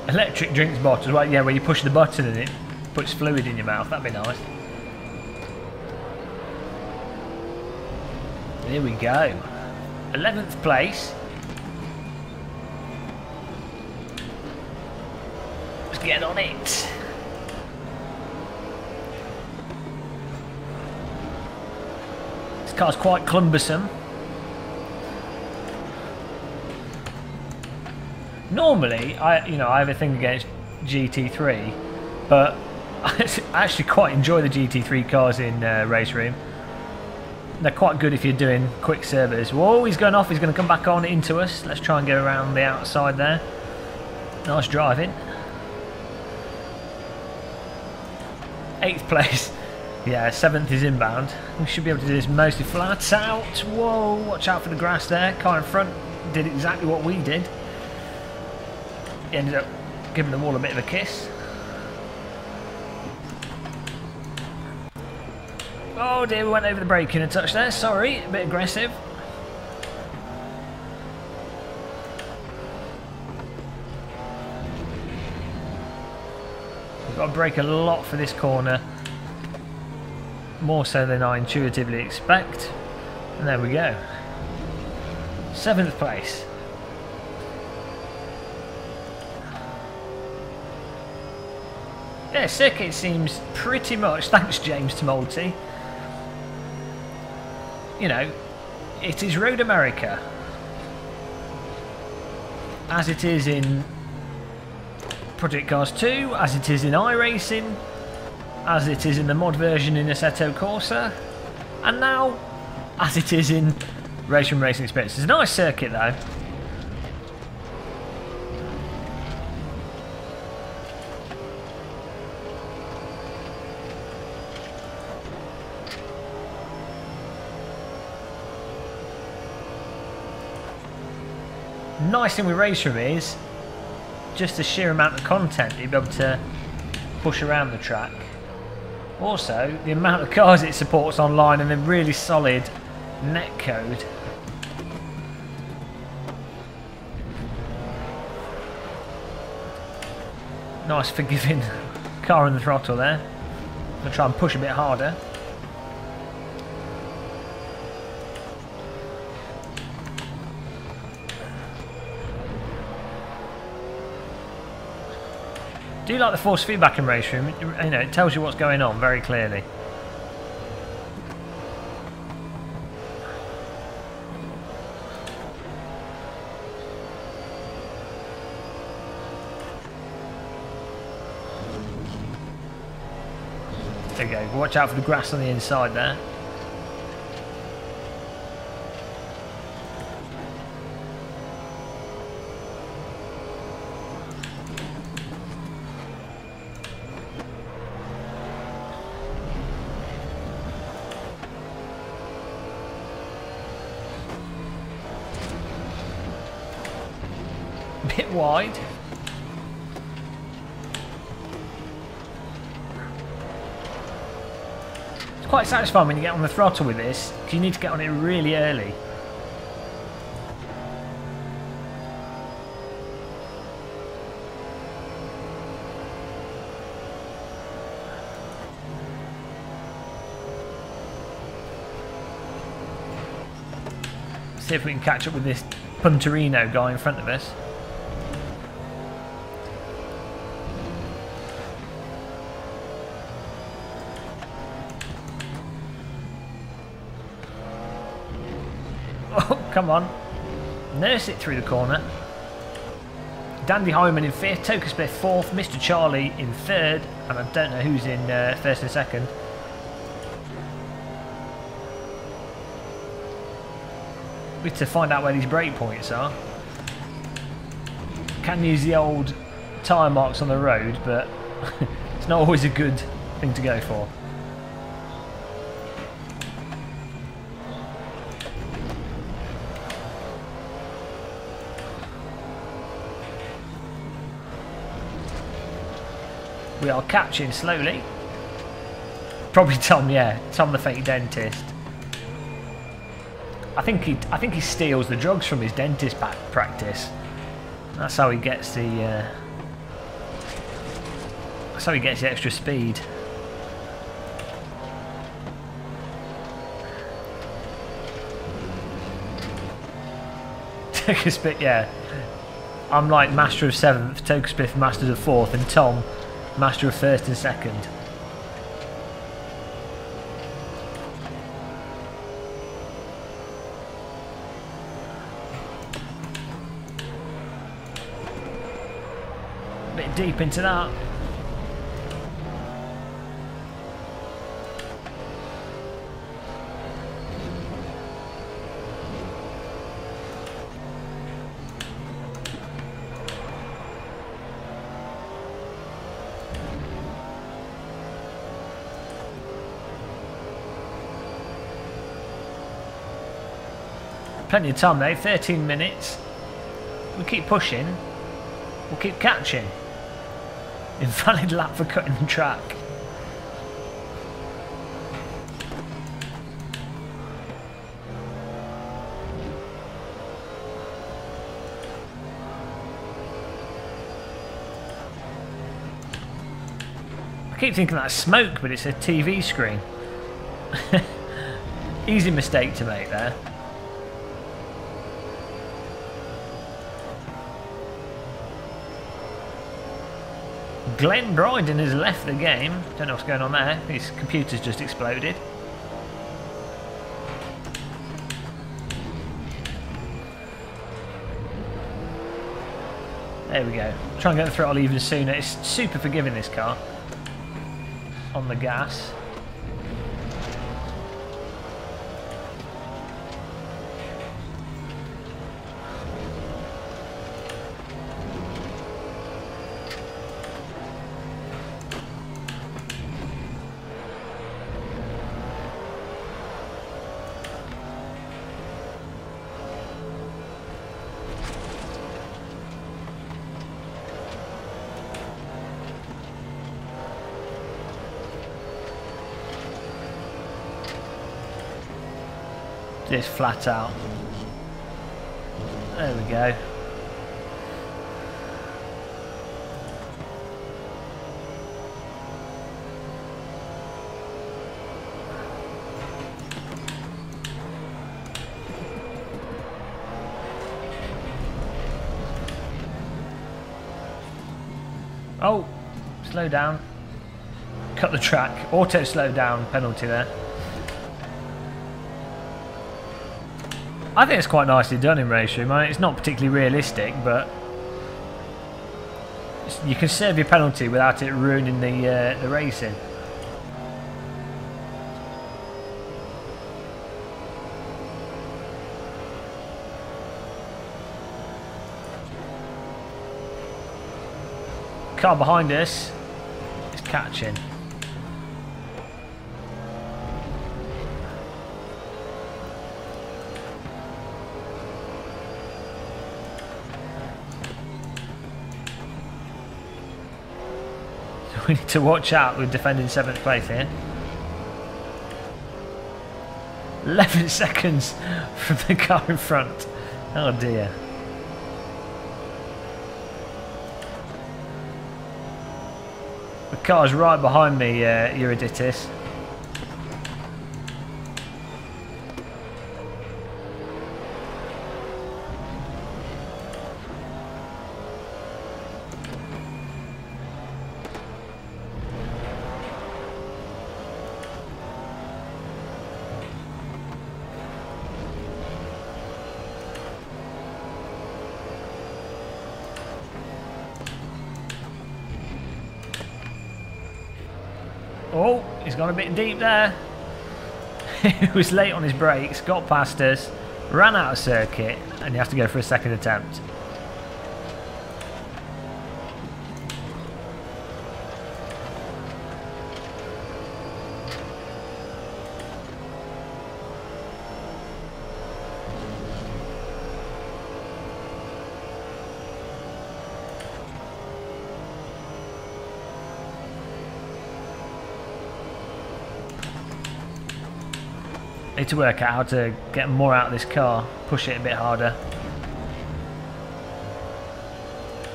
Electric drinks bottles, right? Yeah, where you push the button and it puts fluid in your mouth. That'd be nice. Here we go. 11th place. Get on it. This car's quite cumbersome. Normally, I have a thing against GT3, but I actually quite enjoy the GT3 cars in Race Room. They're quite good if you're doing quick servers. Whoa, he's going off. He's going to come back on into us. Let's try and get around the outside there. Nice driving. 8th place. Yeah, 7th is inbound. We should be able to do this mostly flat out. Whoa, watch out for the grass there. Car in front did exactly what we did. He ended up giving them all a bit of a kiss. Oh dear, we went over the braking a touch there. Sorry, a bit aggressive. Got to brake a lot for this corner, more so than I intuitively expect, and there we go. 7th place. Yeah, circuit seems pretty much, thanks James Tumulty, you know, it is Road America, as it is in Project Cars 2, as it is in iRacing. as it is in the mod version in Assetto Corsa, and now as it is in Racing Experience. It's a nice circuit though. Nice thing with Race Room is just the sheer amount of content you'll be able to push around the track. Also, the amount of cars it supports online and the really solid netcode. Nice forgiving car in the throttle there. I'm going to try and push a bit harder. Do you like the force feedback in Race Room? You know, it tells you what's going on very clearly. There you go. Watch out for the grass on the inside there. Bit wide. It's quite satisfying when you get on the throttle with this, because you need to get on it really early. See if we can catch up with this Punterino guy in front of us. Oh, come on. Nurse it through the corner. Dandy Hyman in 5th, Toker Smith 4th, Mr. Charlie in 3rd, and I don't know who's in 1st and 2nd. We need to find out where these brake points are. Can use the old tyre marks on the road, but it's not always a good thing to go for. We are catching slowly. Probably Tom, yeah, Tom the fake dentist. I think he steals the drugs from his dentist practice. That's how he gets the. That's how he gets the extra speed. Toker Smith, yeah. I'm like Master of 7th, Toker Smith Master of 4th, and Tom Master of 1st and 2nd. Bit deep into that. Plenty of time though, 13 minutes. We'll keep pushing. We'll keep catching. Invalid lap for cutting the track. I keep thinking that's smoke, but it's a TV screen. Easy mistake to make there. Glenn Bryden has left the game. Don't know what's going on there. His computer's just exploded. There we go. Try and get the throttle even sooner. It's super forgiving, this car. on the gas. Just flat out. There we go. Oh, slow down. Cut the track. Auto slow down penalty there. I think it's quite nicely done in Race Room. I mean, it's not particularly realistic, but you can serve your penalty without it ruining the racing. Car behind us is catching. We need to watch out with defending 7th place here. 11 seconds from the car in front. Oh dear. The car's right behind me, Euryditus. Oh, he's gone a bit deep there. He was late on his brakes, got past us, ran out of circuit, and he has to go for a second attempt. Need to work out how to get more out of this car, push it a bit harder.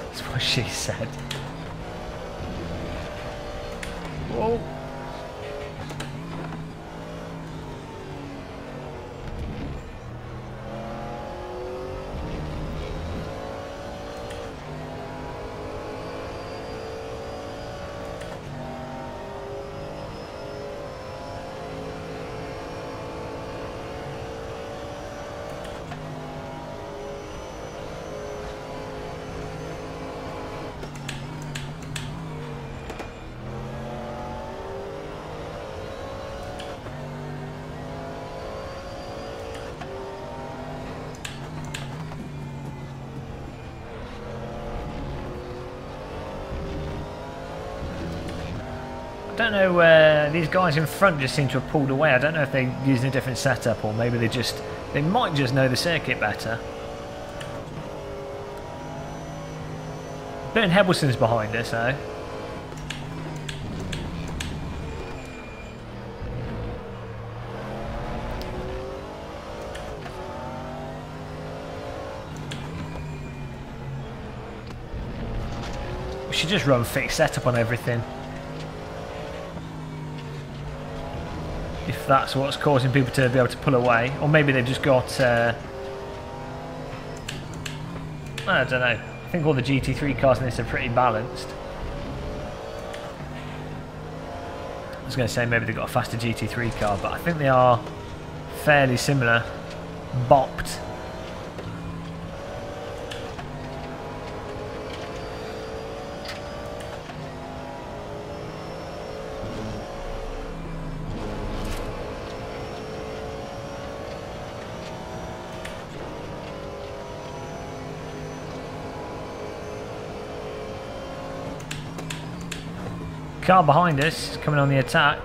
That's what she said. Whoa. I don't know where these guys in front just seem to have pulled away. I don't know if they're using a different setup or maybe they might just know the circuit better. Bern Hebelson's behind us though. We should just run fixed setup on everything. If that's what's causing people to be able to pull away, or maybe they've just got I don't know. I think all the GT3 cars in this are pretty balanced. I was going to say maybe they've got a faster GT3 car, but I think they are fairly similar. Bopped. Car behind us is coming on the attack.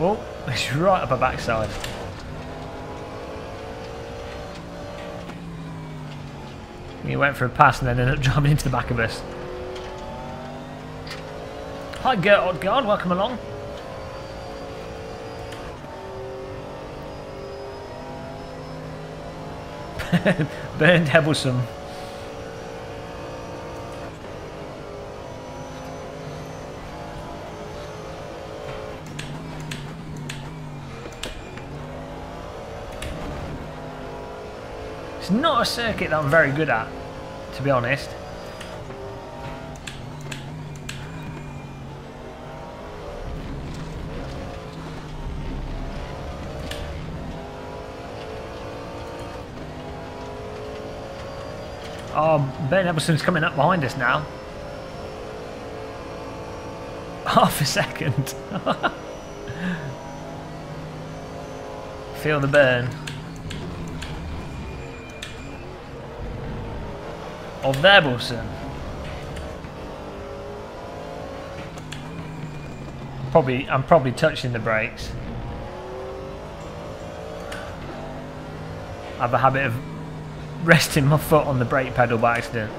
Oh, it's right up our backside. He went for a pass and then ended up driving into the back of us. Hi Gert Odgaard, welcome along. Bernd Hebblesome. It's not a circuit that I'm very good at, to be honest. Oh, Ben Eberson's coming up behind us now. Half a second. Feel the burn. Of Eberson. I'm probably touching the brakes. I have a habit of resting my foot on the brake pedal by accident.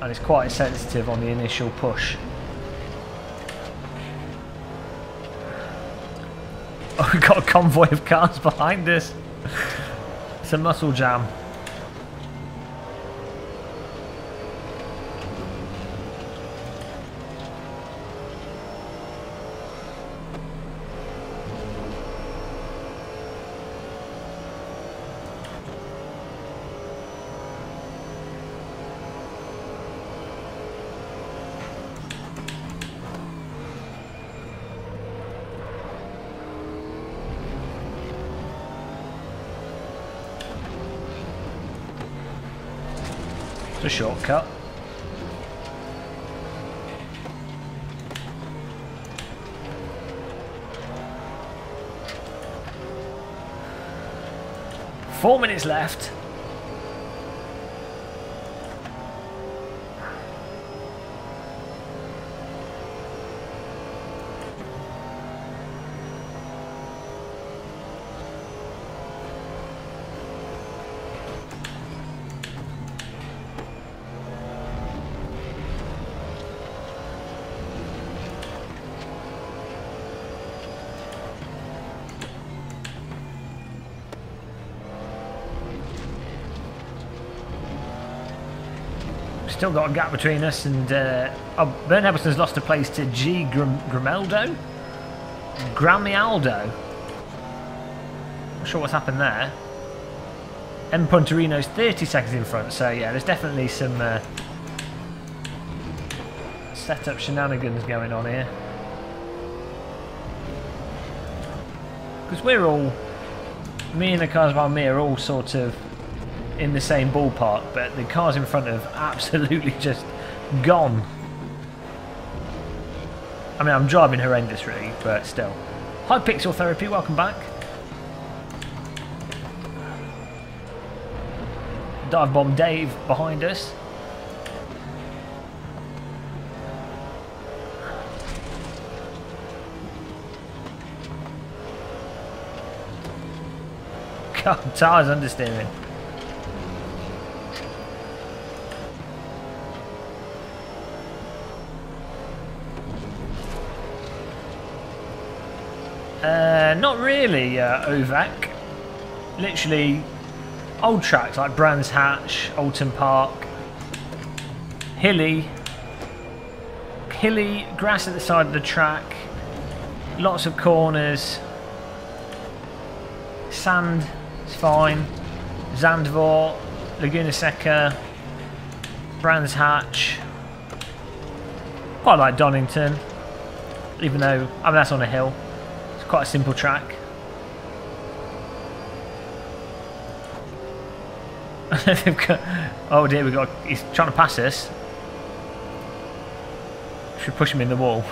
And it's quite sensitive on the initial push. Oh, we've got a convoy of cars behind us. It's a muscle jam. It's a shortcut. Four minutes left. Still got a gap between us and oh, Bernd Eberson's lost a place to G. Grameldo? Gramialdo? Not sure what's happened there. M. Punterino's 30 seconds in front, so yeah, there's definitely some setup shenanigans going on here. Because we're all, me and the cars behind me are all sort of in the same ballpark, but the cars in front have absolutely just gone. I mean, I'm driving horrendous really, but still. Hi Pixel Therapy, welcome back. Dive Bomb Dave behind us. God, tyres understeering. Not really, Ovak. Literally old tracks like Brands Hatch, Alton Park, hilly, grass at the side of the track, lots of corners, sand, it's fine, Zandvoort, Laguna Seca, Brands Hatch. Quite like Donington, even though, I mean, that's on a hill. It's quite a simple track. Oh dear, he's trying to pass us. Should push him in the wall.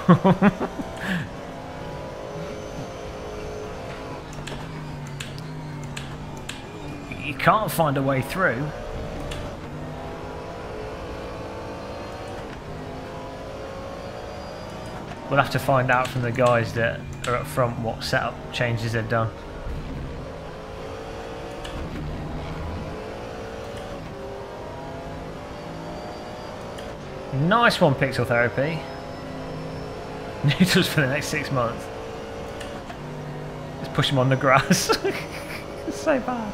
you can't find a way through. We'll have to find out from the guys that are up front what setup changes they've done. Nice one, Pixel Therapy. Noodles for the next 6 months. Let's push him on the grass. It's so bad.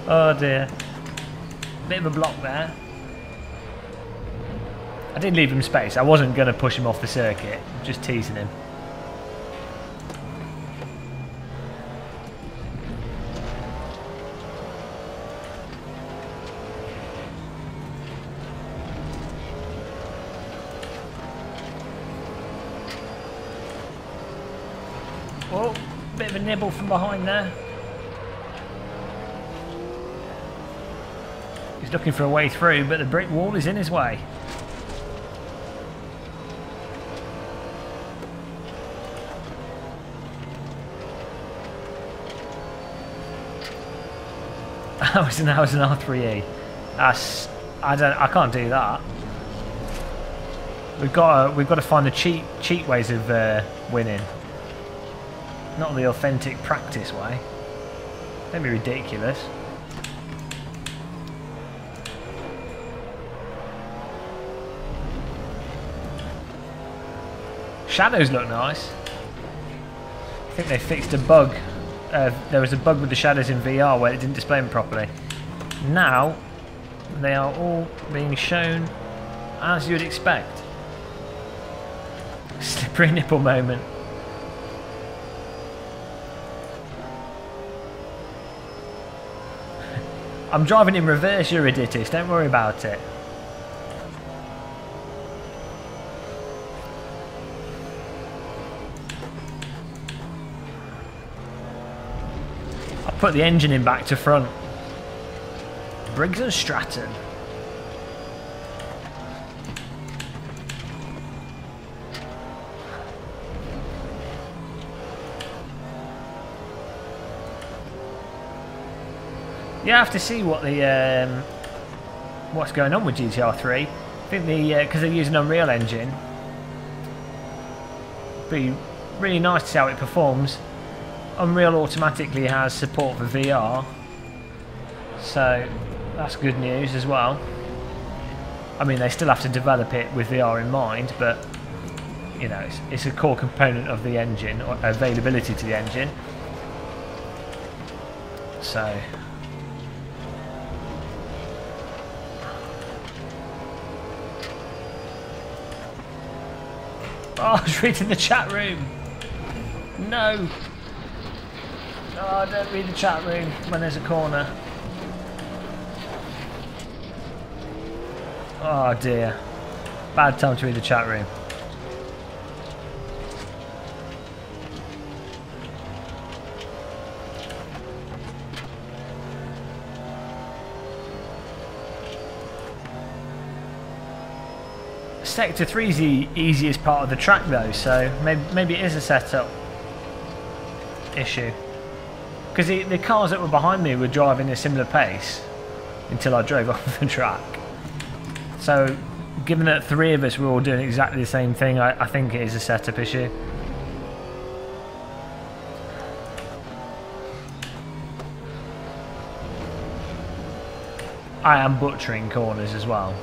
Oh dear. Bit of a block there. I did leave him space. I wasn't going to push him off the circuit. Just teasing him. Oh, bit of a nibble from behind there. He's looking for a way through, but the brick wall is in his way. That was an R3E. I can't do that. We've got to find the cheat ways of winning. Not the authentic practice way. Don't be ridiculous. Shadows look nice. I think they fixed a bug. There was a bug with the shadows in VR where it didn't display them properly. Now they are all being shown as you'd expect. Slippery nipple moment. I'm driving in reverse, Euryditus, don't worry about it. I'll put the engine in back to front. Briggs and Stratton. Yeah, I have to see what the what's going on with GTR 3. I think because they're using Unreal Engine, it'd be really nice to see how it performs. Unreal automatically has support for VR, so that's good news as well. I mean, they still have to develop it with VR in mind, but you know, it's a core component of the engine, or availability to the engine. So. Oh, I was reading the chat room. No. Oh, don't read the chat room when there's a corner. Oh dear. Bad time to read the chat room. Sector 3 is the easiest part of the track though, so maybe it is a setup issue. Because the cars that were behind me were driving a similar pace until I drove off the track. So given that 3 of us were all doing exactly the same thing, I think it is a setup issue. I am butchering corners as well.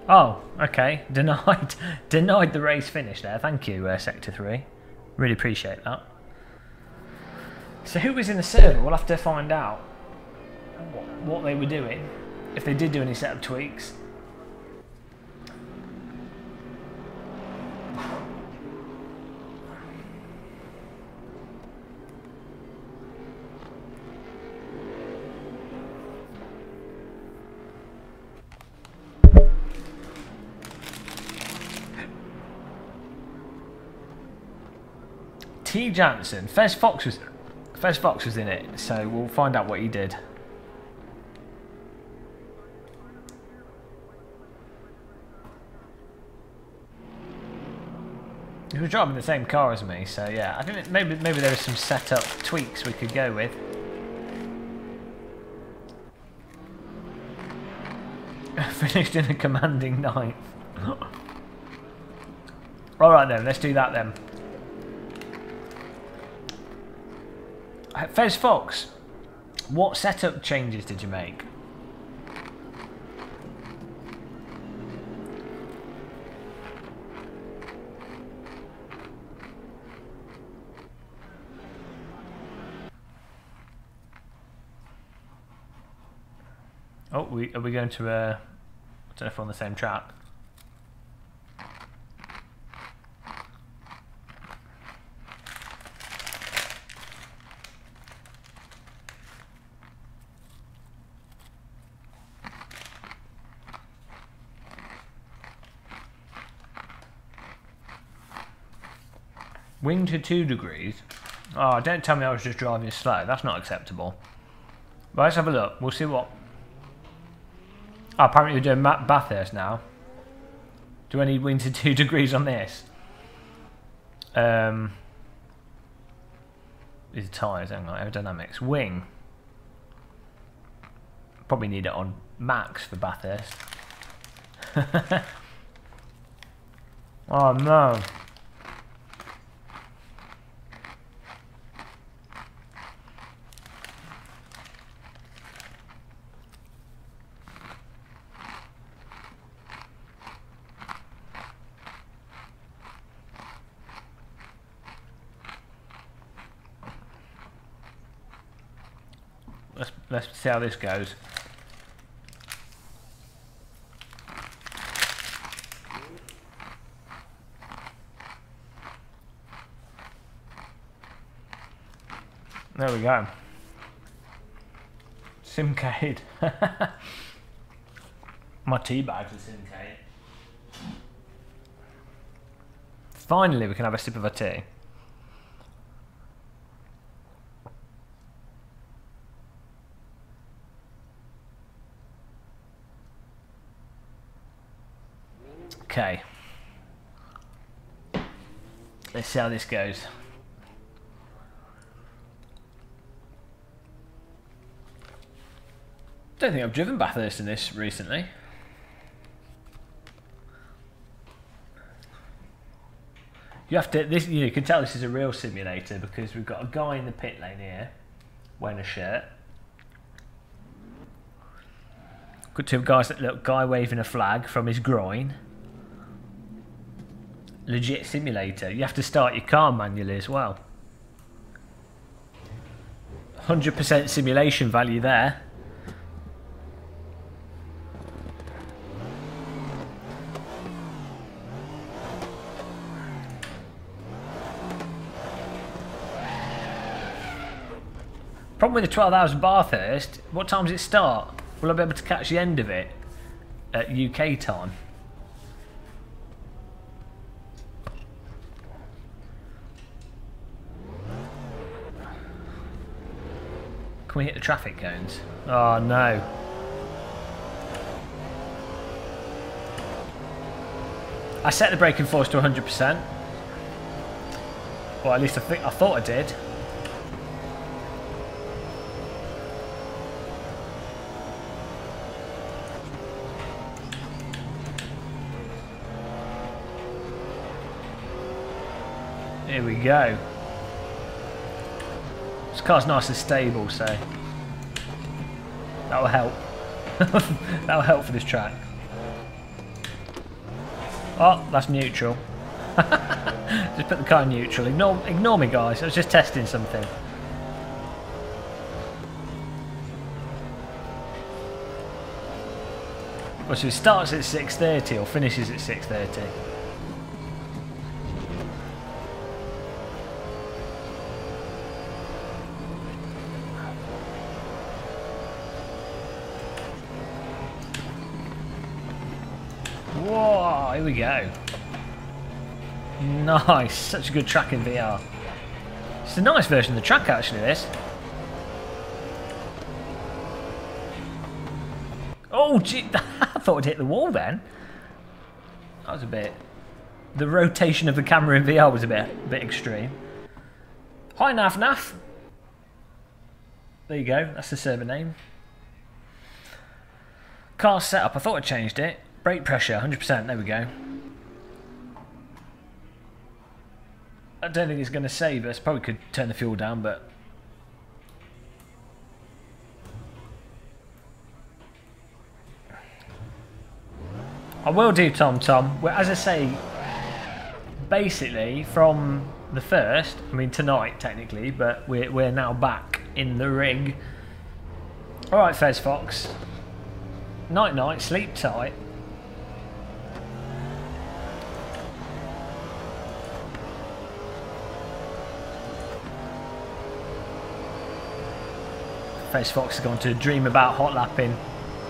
Oh, okay. Denied the race finish there. Thank you, Sector 3. Really appreciate that. So who was in the server? We'll have to find out what they were doing, if they did do any setup tweaks. T. Jansen. Fez Fox was in it, so we'll find out what he did. He was driving the same car as me, so yeah, I think maybe there was some setup tweaks we could go with. Finished in a commanding ninth. Alright then, let's do that then. Fez Fox, what setup changes did you make? Oh, are we going to, I don't know if we're on the same track. Wing to 2 degrees. Oh, don't tell me I was just driving slow. That's not acceptable. But let's have a look. We'll see what... Oh, apparently we're doing Bathurst now. Do I need wing to 2 degrees on this? These are tyres, hang on, aerodynamics. Wing. Probably need it on max for Bathurst. Oh no. Let's see how this goes. There we go. Simcade. My tea bags are Simcade. Finally we can have a sip of a tea. Okay, let's see how this goes. Don't think I've driven Bathurst in this recently. You have to, this, you can tell this is a real simulator because we've got a guy in the pit lane here wearing a shirt. Got two guys, that look, guy waving a flag from his groin. Legit simulator. You have to start your car manually as well. 100% simulation value there. Problem with the 12,000 Bathurst, what time does it start? Will I be able to catch the end of it at UK time? Can we hit the traffic cones? Oh no. I set the braking force to 100%. Well, at least I thought I did. Here we go. This car's nice and stable, so that will help. That will help for this track. Oh, that's neutral. Just put the car in neutral. Ignore me, guys. I was just testing something. Well, so it starts at 6:30 or finishes at 6:30. Whoa, here we go. Nice, such a good track in VR. It's a nice version of the track actually, this. Oh gee, I thought I'd hit the wall then. That was a bit the rotation of the camera in VR was a bit extreme. Hi Naf Naf. There you go, that's the server name. Car setup, I thought I changed it. Brake pressure, 100%, there we go. I don't think it's going to save us. Probably could turn the fuel down, but... I will do, Tom. Well, as I say, basically, from the first, I mean tonight technically, but we're now back in the rig. Alright, Fez Fox. Night night, sleep tight. Fez Fox has gone to dream about hot lapping.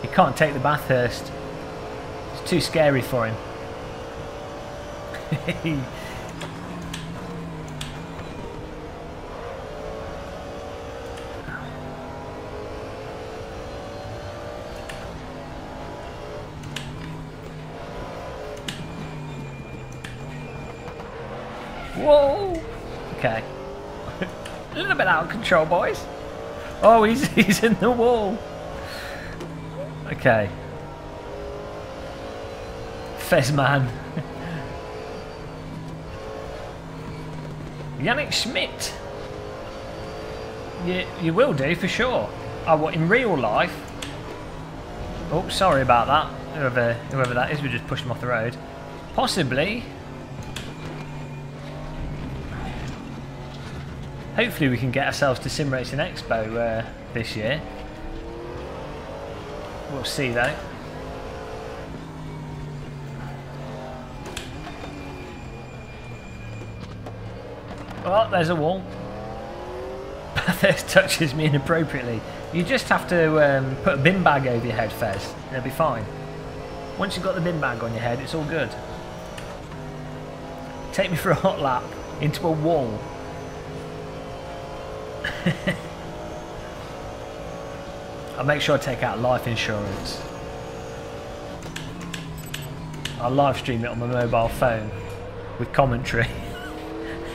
He can't take the Bathurst. It's too scary for him. Whoa! Okay. A little bit out of control, boys. Oh, he's in the wall. Okay. Fezman. Yannick Schmidt. You will do for sure. Oh, what, in real life? Oh, sorry about that. Whoever that is, we just pushed him off the road. Possibly. Hopefully we can get ourselves to Sim Racing Expo this year. We'll see though. Oh, there's a wall. Bathurst touches me inappropriately. You just have to put a bin bag over your head, Fez. It'll be fine. Once you've got the bin bag on your head, it's all good. Take me for a hot lap into a wall. I'll make sure I take out life insurance. I'll live stream it on my mobile phone with commentary.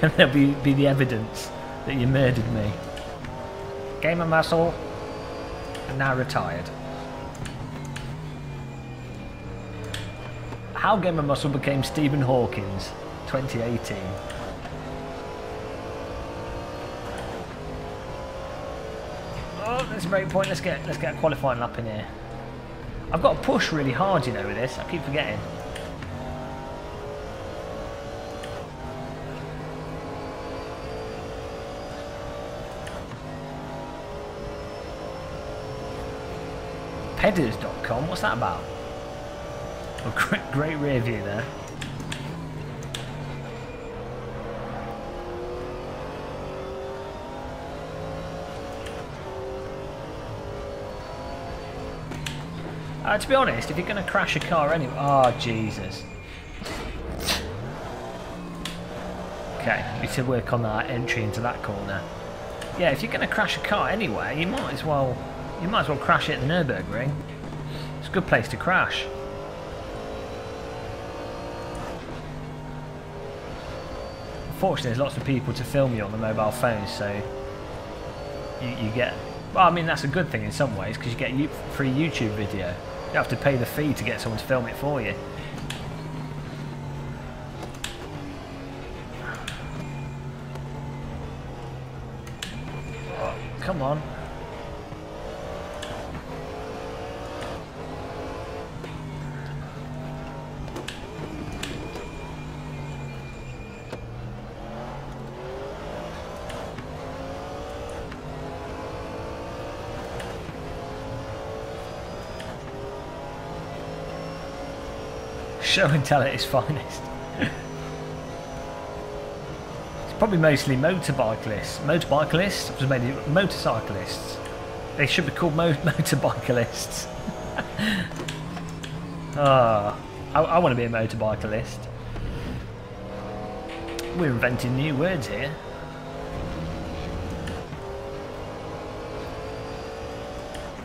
And there'll be the evidence that you murdered me. Gamer Muscle, and now retired. How Gamer Muscle became Stephen Hawkins, 2018. Oh, that's a break point. Let's get a qualifying lap in here. I've got to push really hard, you know, with this. I keep forgetting. Pedders.com, what's that about? Oh, great rear view there. To be honest, if you're going to crash a car anyway... Oh, Jesus. Okay, we need to work on that entry into that corner. Yeah, if you're going to crash a car anyway, you might as well crash it at the Nürburgring. It's a good place to crash. Unfortunately, there's lots of people to film you on the mobile phone, so you get... Well, I mean, that's a good thing in some ways, because you get a free YouTube video. You don't have to pay the fee to get someone to film it for you. Oh, come on. Show and tell at its finest. It's probably mostly motorbikelists. Motorbikelists? I've just made it motorcyclists. They should be called motorbikelists. I want to be a motorbikelist. We're inventing new words here.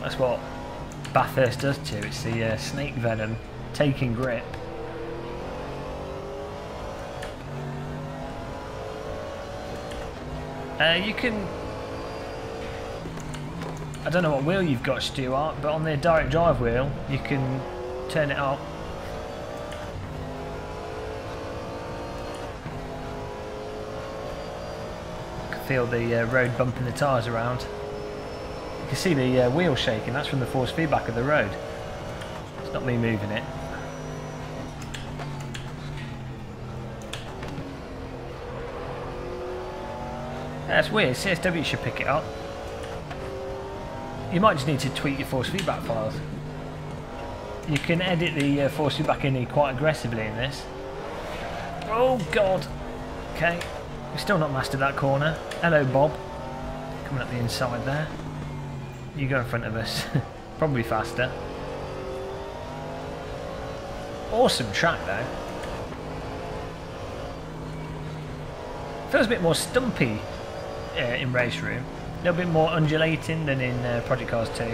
That's what Bathurst does too. It's the snake venom taking grip. You can... I don't know what wheel you've got, Stuart, but on the direct drive wheel, you can turn it up. You can feel the road bumping the tyres around. You can see the wheel shaking, that's from the force feedback of the road. It's not me moving it. That's weird, CSW should pick it up. You might just need to tweak your force feedback files. You can edit the force feedback in quite aggressively in this. Oh god! Okay, we've still not mastered that corner. Hello Bob. Coming up the inside there. You go in front of us. Probably faster. Awesome track though. Feels a bit more stumpy in Race Room. A little bit more undulating than in Project Cars 2. I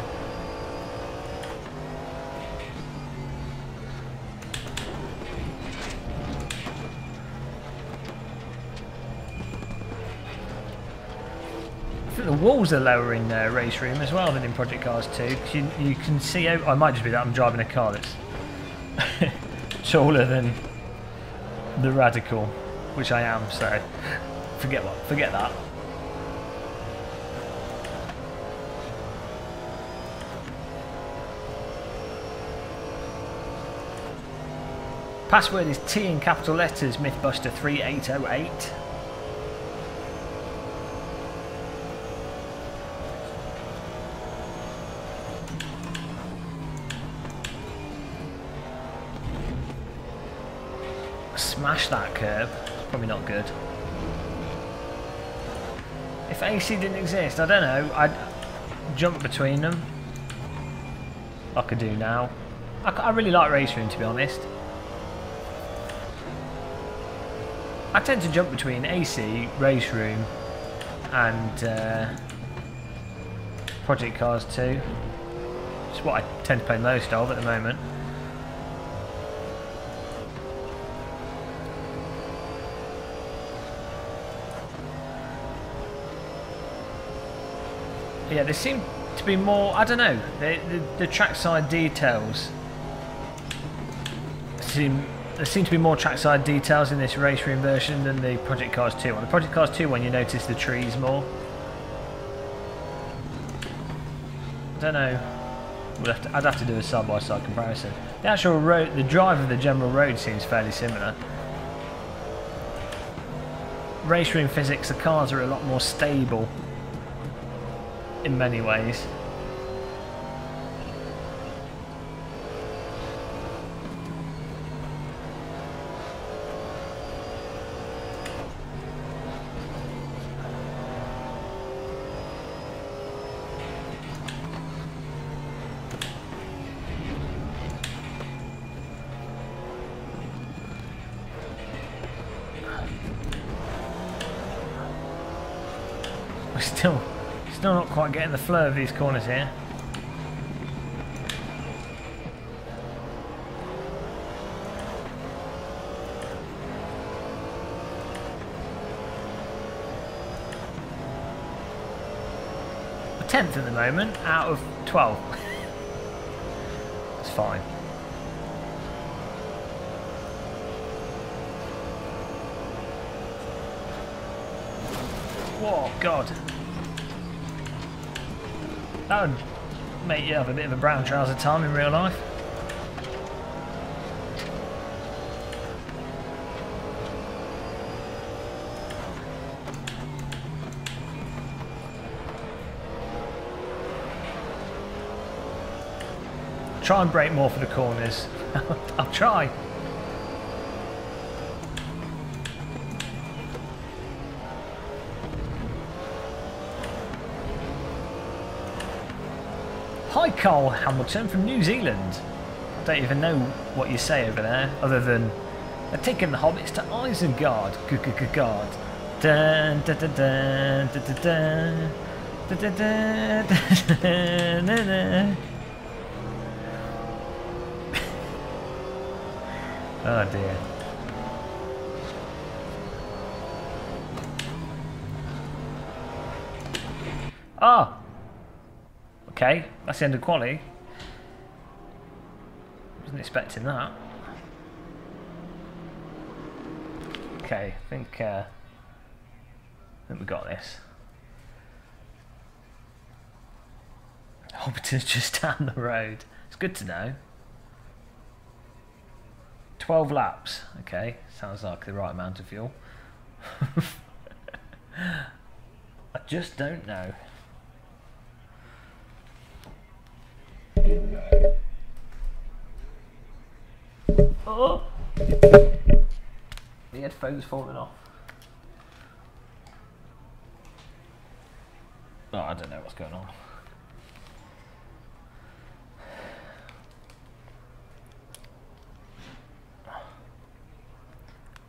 think the walls are lower in Race Room as well than in Project Cars 2. Cause you can see out. Oh, it might just be that I'm driving a car that's taller than the Radical, which I am. So forget that. Password is T in capital letters, Mythbuster 3808. Smash that curb. It's probably not good. If AC didn't exist, I don't know, I'd jump between them. Like I do now. I really like Race Room, to be honest. I tend to jump between AC, Race Room and Project Cars 2. It's what I tend to play most of at the moment. Yeah, there seem to be more, I don't know, the trackside details there seem to be more trackside details in this Race Room version than the Project Cars 2 one. The Project Cars 2 one, you notice the trees more. I don't know. I'd have to do a side-by-side comparison. The actual road, the drive of the general road seems fairly similar. Race Room physics, the cars are a lot more stable in many ways. We're still not quite getting the flow of these corners here. We're 10th at the moment out of 12. That's fine. Whoa, God. That would make you have a bit of a brown trouser time in real life. Try and brake more for the corners. I'll try. Hi Carl Hamilton from New Zealand. I don't even know what you say over there, other than they're taking the hobbits to Isengard. Guard. Dun dun dun dun dun dun dun dun dun dun. Oh dear. Ah! Okay, that's the end of quali. Wasn't expecting that. Okay, I think we got this. Hobbiton's just down the road. It's good to know. 12 laps. Okay, sounds like the right amount of fuel. I just don't know. Oh! The headphones falling off. Oh, I don't know what's going on.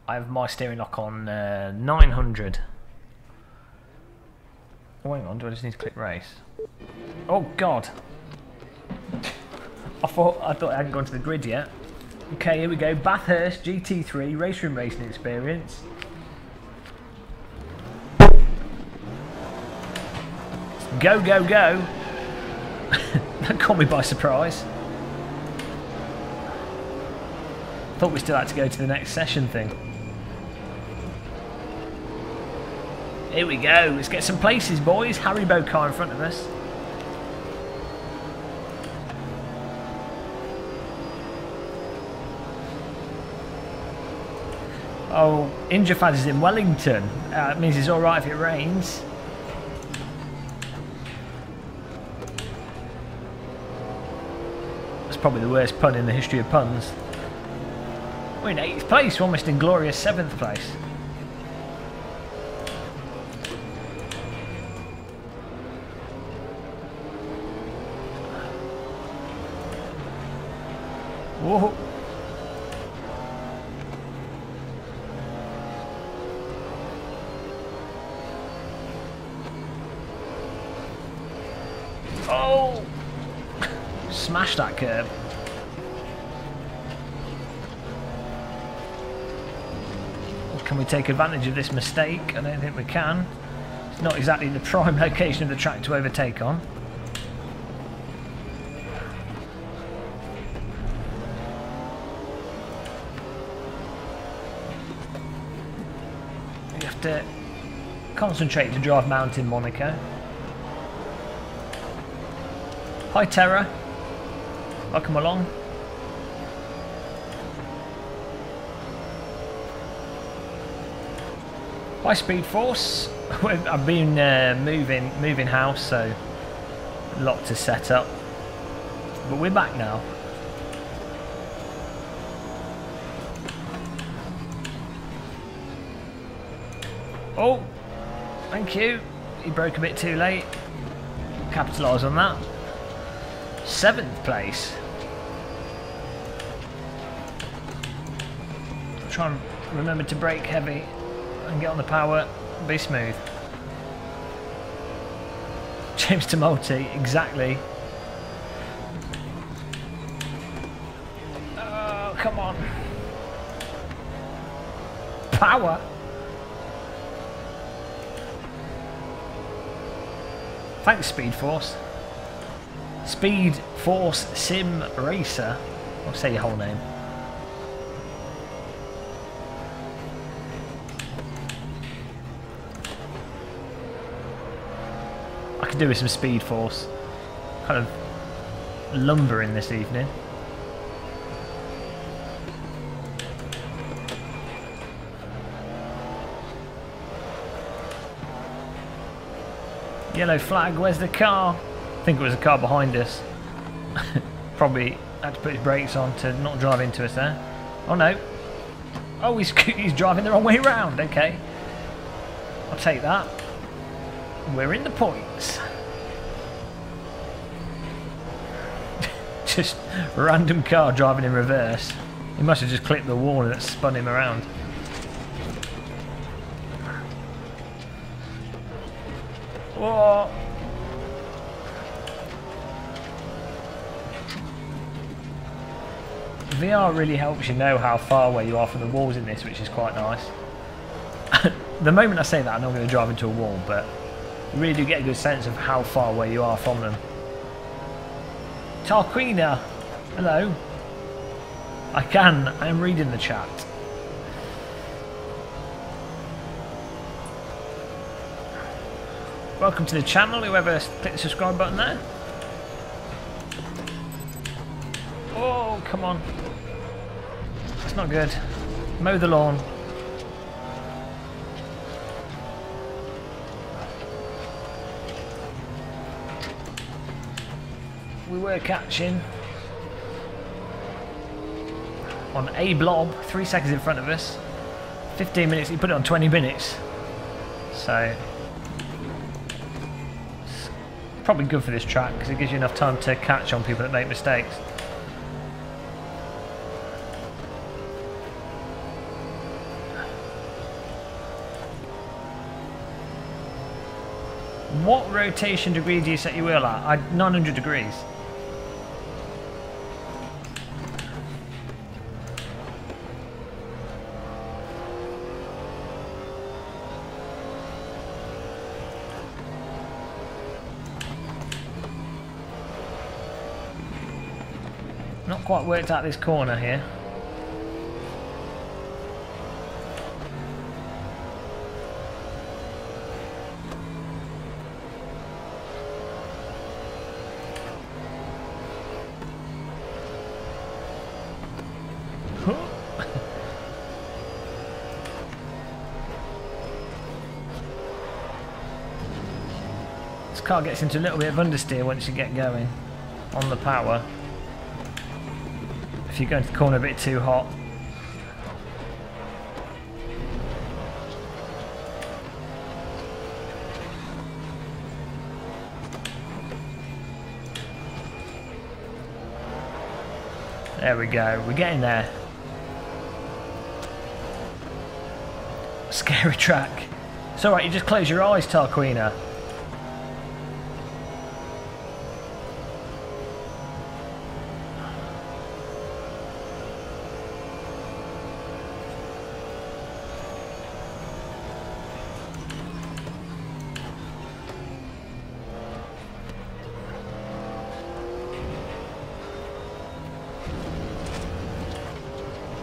I have my steering lock on 900. Oh, hang on, do I just need to click race? Oh God! I thought I hadn't gone to the grid yet. Okay, here we go. Bathurst GT3 race room racing experience. Go, go, go! That caught me by surprise. Thought we still had to go to the next session thing. Here we go. Let's get some places, boys. Haribo car in front of us. Oh, Injafad is in Wellington. It means it's alright if it rains. That's probably the worst pun in the history of puns. We're in 8th place, we're almost in glorious 7th place. Whoa. Oh! Smash that curb. Can we take advantage of this mistake? I don't think we can. It's not exactly the prime location of the track to overtake on. You have to concentrate to drive Mountain Monaco. Hi Terra, welcome along. Hi Speed Force. I've been moving house, so a lot to set up, but we're back now. Oh, thank you. He broke a bit too late. Capitalise on that. 7th place. Try and remember to brake heavy and get on the power, be smooth. James Tumulty, exactly. Oh, come on. Power. Thanks, Speed Force. Speed Force Sim Racer. I'll say your whole name. I could do with some Speed Force. Kind of lumbering this evening. Yellow flag, where's the car? I think it was a car behind us. Probably had to put his brakes on to not drive into us there. Oh no. Oh, he's driving the wrong way round. Okay. I'll take that. We're in the points. Just random car driving in reverse. He must have just clipped the wall and it spun him around. Whoa. VR really helps you know how far away you are from the walls in this, which is quite nice. The moment I say that, I'm not going to drive into a wall, but You really do get a good sense of how far away you are from them. Tarquina, hello. I am reading the chat. Welcome to the channel, whoever clicked the subscribe button there. Oh, come on. That's not good. Mow the lawn. We were catching on a blob, 3 seconds in front of us. 15 minutes, he put it on 20 minutes. So, it's probably good for this track because it gives you enough time to catch on people that make mistakes. What rotation degree do you set your wheel at? 900 degrees. Not quite worked out this corner here. This car gets into a little bit of understeer once you get going on the power. If you go into the corner a bit too hot. There we go, we're getting there. Scary track. It's alright, you just close your eyes, Tarquina.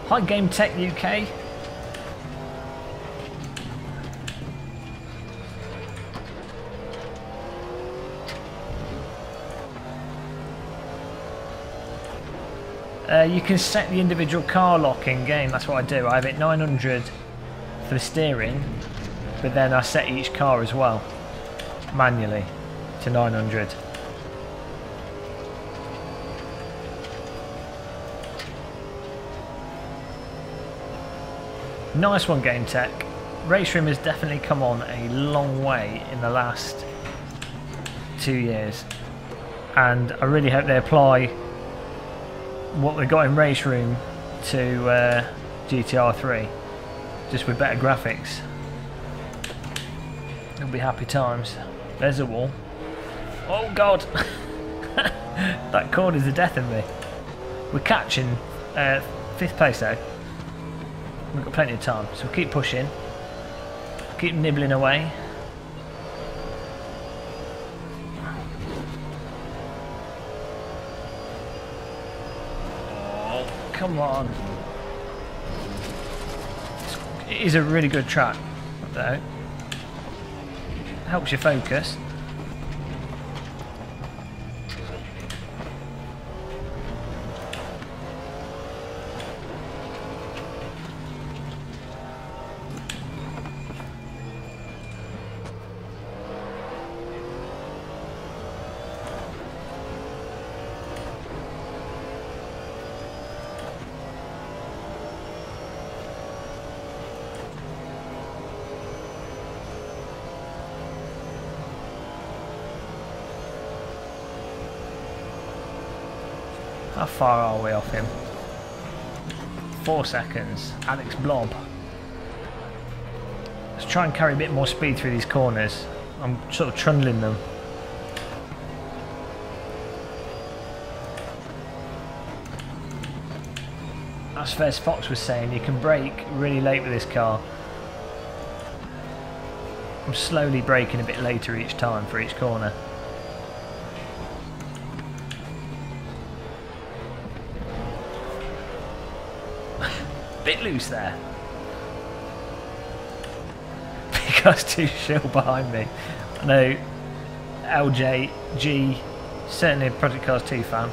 Hi Game Tech UK. You can set the individual car lock in game, that's what I do. I have it 900 for the steering, but then I set each car as well, manually, to 900. Nice one, Game Tech. Race Room has definitely come on a long way in the last 2 years, and I really hope they apply what we got in Race Room to GT R3, just with better graphics. It'll be happy times. There's a wall. Oh God! That corner's the death of me. We're catching 5th place though. We've got plenty of time, so we'll keep pushing, keep nibbling away. Oh, come on. It is a really good track, though. Helps you focus. How far are we off him? 4 seconds. Alex Blob. Let's try and carry a bit more speed through these corners. I'm sort of trundling them. As Fez Fox was saying, you can brake really late with this car. I'm slowly braking a bit later each time for each corner. Bit loose there. Big car's too shill behind me. I know LJG, certainly a Project Cars 2 fan.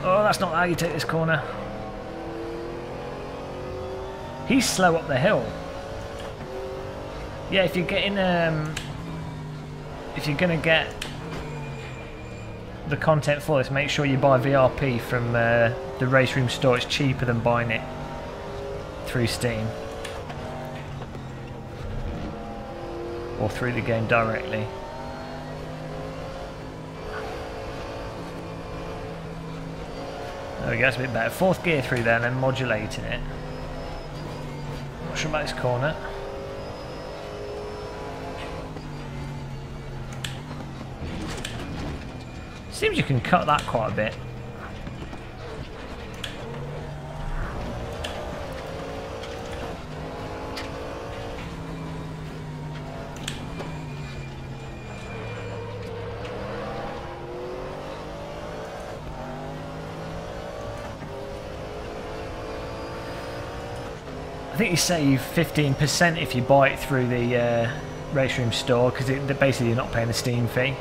Oh, that's not how you take this corner. He's slow up the hill. Yeah, if you're getting if you're gonna get the content for this, make sure you buy VRP from the Race Room store. It's cheaper than buying it through Steam or through the game directly. There we go, that's a bit better. Fourth gear through there and then modulating it. Not sure about this corner. Seems you can cut that quite a bit. I think you save 15% if you buy it through the Race Room store, because basically you're not paying the Steam fee.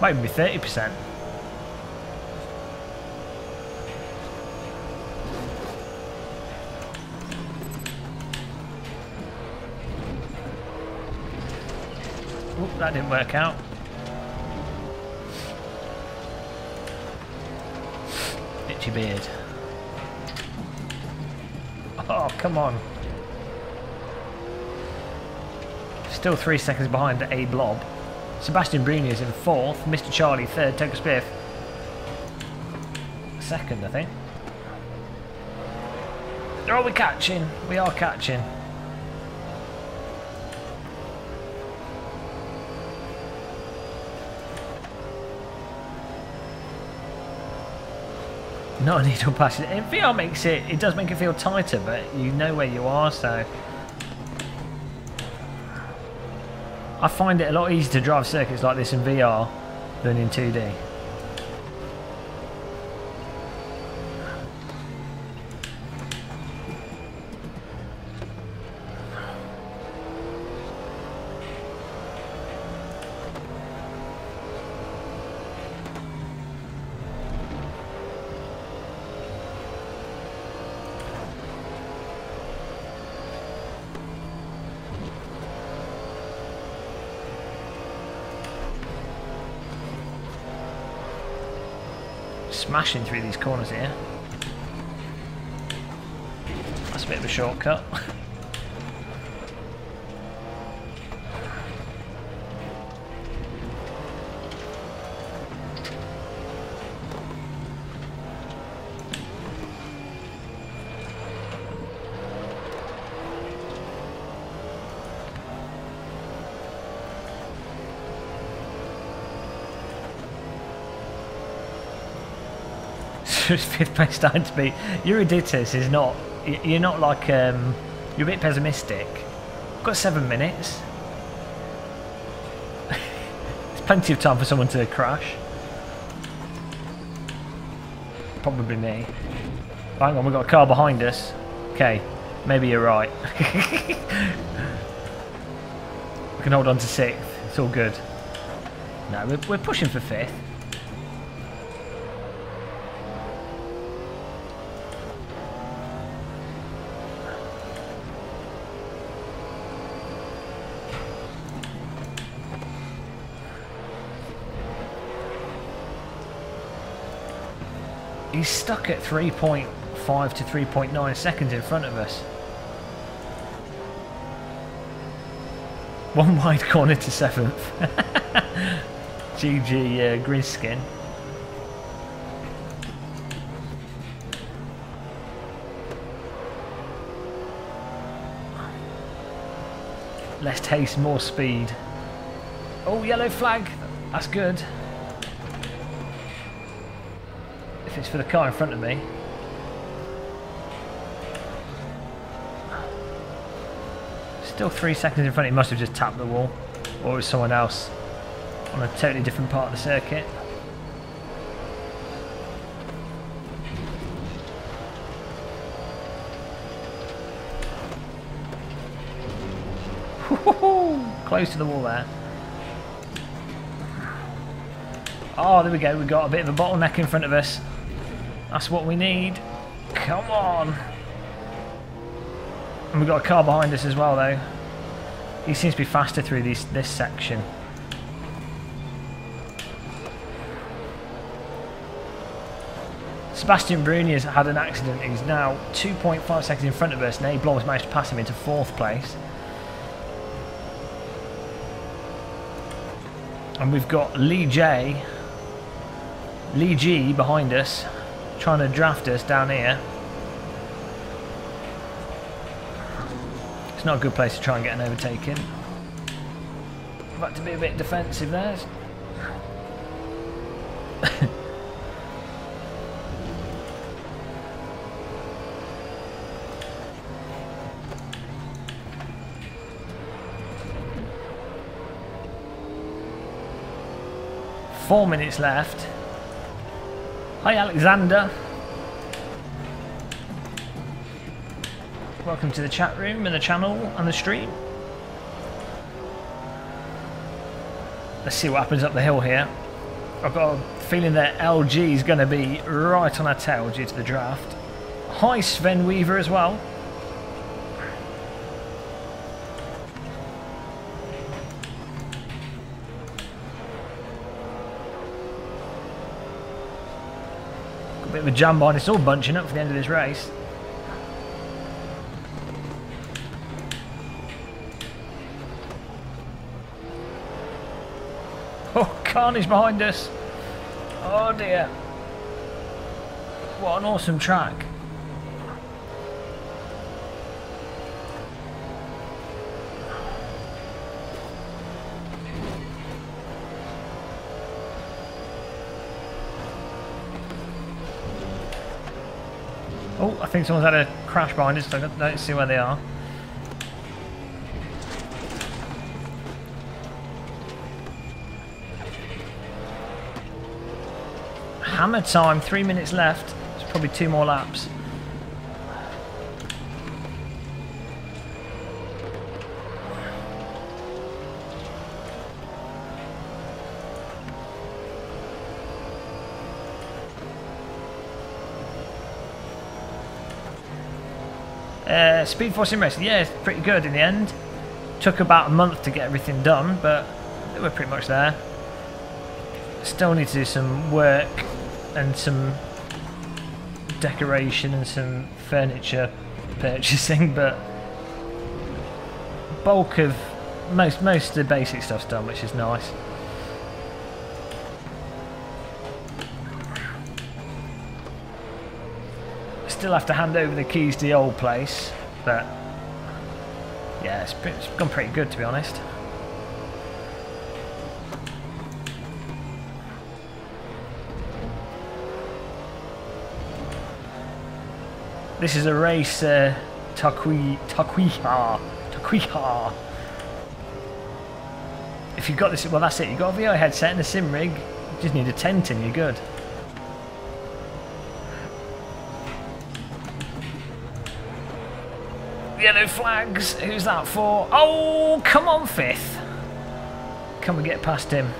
Might even be 30%. Oop, that didn't work out. Itchy beard. Oh, come on. Still 3 seconds behind A Blob. Sebastian Bruni is in 4th, Mr. Charlie 3rd, Toker Spiff 2nd, I think. Oh, we're catching. We are catching. Not a needle pass. VR makes it does make it feel tighter, but you know where you are, so I find it a lot easier to drive circuits like this in VR than in 2D. Smashing through these corners here. That's a bit of a shortcut. Fifth place starting to be. Euryditus is not. You're not like. You're a bit pessimistic. I've got 7 minutes. There's plenty of time for someone to crash. Probably me. Hang on, we've got a car behind us. Okay, maybe you're right. We can hold on to 6th. It's all good. No, we're pushing for 5th. He's stuck at 3.5 to 3.9 seconds in front of us. One wide corner to 7th. GG Griskin. Less haste, more speed. Oh, yellow flag. That's good. If it's for the car in front of me. Still 3 seconds in front. He must have just tapped the wall. Or it was someone else on a totally different part of the circuit. Close to the wall there. Oh, there we go. We've got a bit of a bottleneck in front of us. That's what we need. Come on. And we've got a car behind us as well, though. He seems to be faster through this section. Sebastian Bruni has had an accident. He's now 2.5 seconds in front of us. Nate Blom has managed to pass him into 4th place. And we've got Lee G behind us, trying to draft us down here. It's not a good place to try and get an overtaking. I've had to be a bit defensive there. Four minutes left. Hi Alexander. Welcome to the chat room and the channel and the stream. Let's see what happens up the hill here. I've got a feeling that LG is going to be right on our tail due to the draft. Hi Sven Weaver as well. Got a bit of a jam behind. It's all bunching up for the end of this race. Oh, carnage behind us. Oh dear. What an awesome track. Oh, I think someone's had a crash behind us, so I don't see where they are. Hammer time, 3 minutes left. There's probably 2 more laps. Speed Force Sim Racing, yeah, it's pretty good in the end. Took about a month to get everything done, but we're pretty much there. Still need to do some work and some decoration and some furniture purchasing, but bulk of most of the basic stuff's done, which is nice. Still have to hand over the keys to the old place, but yeah, it's gone pretty good, to be honest. This is a race, Taquiha. If you've got this, well that's it, you've got a VR headset and a sim rig, you just need a tent and you're good. Yellow flags, who's that for? Oh, come on 5th. Can we get past him?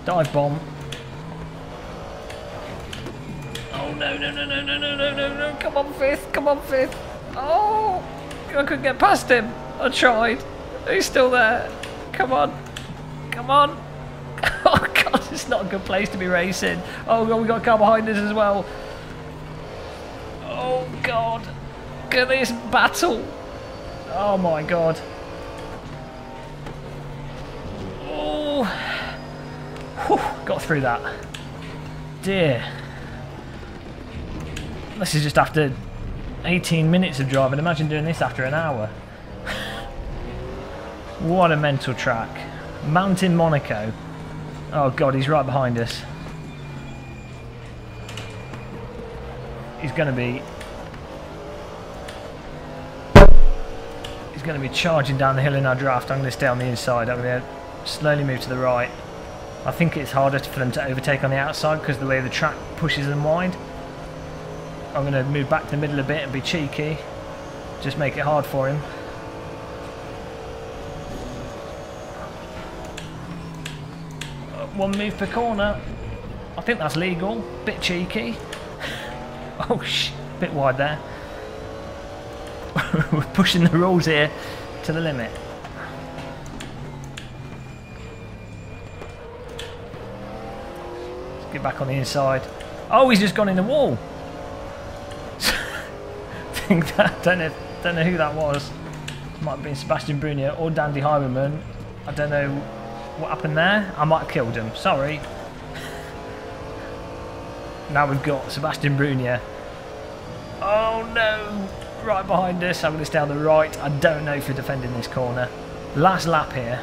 Dive bomb. Oh no, come on 5th, come on 5th. Oh, I couldn't get past him. I tried. He's still there. Come on. Come on. Oh god, it's not a good place to be racing. Oh god, we got a car behind us as well. Oh god. Look at this battle. Oh my god. Oh. Whew, got through that. Dear. This is just after 18 minutes of driving. Imagine doing this after an hour. What a mental track. Mountain Monaco. Oh god, he's right behind us. He's going to be he's going to be charging down the hill in our draft. I'm going to stay on the inside. I'm going to slowly move to the right. I think it's harder for them to overtake on the outside because of the way the track pushes them wide. I'm going to move back to the middle a bit and be cheeky. Just make it hard for him. One move per corner. I think that's legal. Bit cheeky. Oh, bit wide there. We're pushing the rules here to the limit. Let's get back on the inside. Oh, he's just gone in the wall. Don't know who that was. Might have been Sebastian Brunier or Dandy Highwayman. I don't know what happened there. I might have killed him. Sorry. Now we've got Sebastian Brunier. Oh no! Right behind us. I'm going to stay on the right. I don't know if we're defending this corner. Last lap here.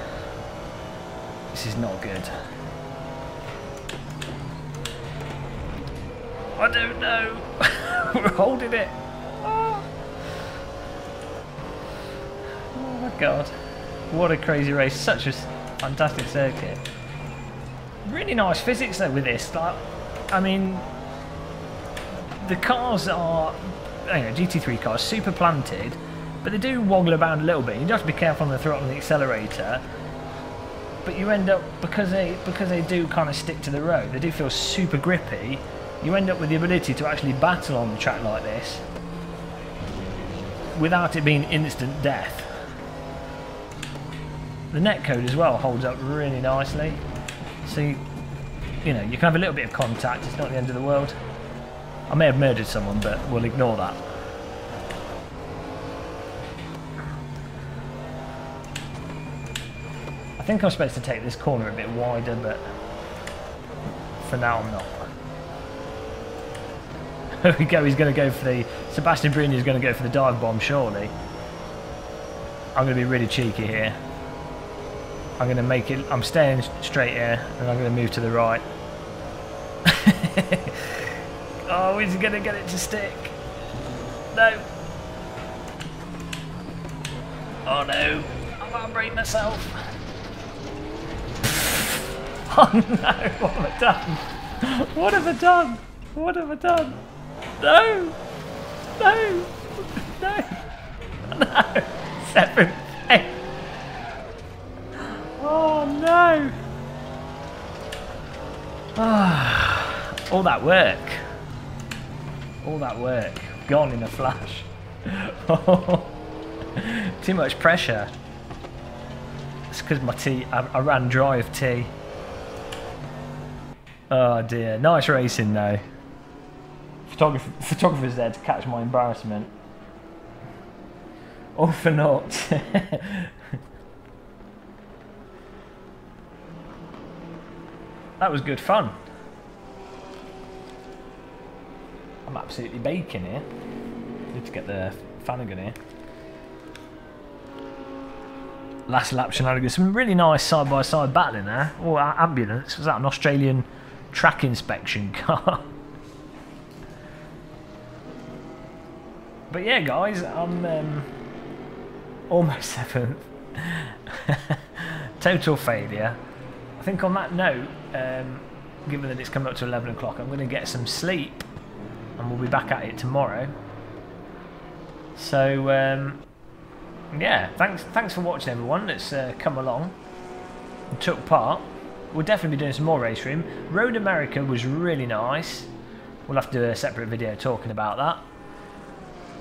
This is not good. I don't know. We're holding it. Oh my god. What a crazy race. Such a fantastic circuit. Really nice physics though with this. Like, I mean, the cars are, you know, GT3 cars, super planted, but they do woggle around a little bit. You do have to be careful on the throttle and the accelerator. But you end up, because they do kind of stick to the road, they do feel super grippy. You end up with the ability to actually battle on the track like this without it being instant death. The netcode as well holds up really nicely. So you know, you can have a little bit of contact, it's not the end of the world. I may have murdered someone, but we'll ignore that. I think I'm supposed to take this corner a bit wider, but for now I'm not. There we go, he's going to go for the... Sebastian Bruni is going to go for the dive bomb, surely. I'm going to be really cheeky here. I'm going to make it... I'm staying straight here, and I'm going to move to the right. Oh, he's going to get it to stick. No. Oh no. I'm going to break myself. Oh no, what have I done? What have I done? What have I done? No! No! No! No! 7, 8. Oh no! Ah, all that work. All that work. Gone in a flash. Too much pressure. It's because my tea, I ran dry of tea. Oh dear. Nice racing though. Photographer's there to catch my embarrassment. All for naught. That was good fun. I'm absolutely baking here. Need to get the Flanagan here. Last lap shenanigans. Some really nice side-by-side battling there. Oh, ambulance. Was that an Australian track inspection car? But yeah, guys, I'm almost 7th. Total failure. I think on that note, given that it's coming up to 11 o'clock, I'm going to get some sleep and we'll be back at it tomorrow. So, yeah, thanks for watching, everyone that's come along and took part. We'll definitely be doing some more race room. Road America was really nice. We'll have to do a separate video talking about that.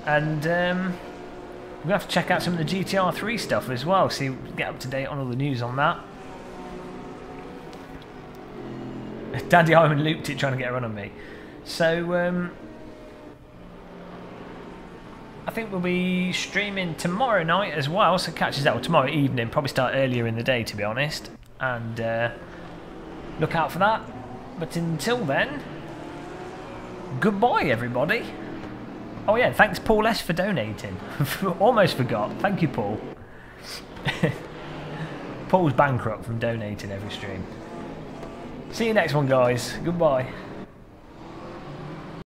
And we're going to have to check out some of the GTR3 stuff as well, see, get up to date on all the news on that. Daddy Ivan looped it trying to get a run on me. So, I think we'll be streaming tomorrow night as well, so catch us out tomorrow evening, probably start earlier in the day to be honest. And look out for that. But until then, goodbye everybody. Oh yeah, thanks Paul S for donating. Almost forgot. Thank you, Paul. Paul's bankrupt from donating every stream. See you next one, guys. Goodbye.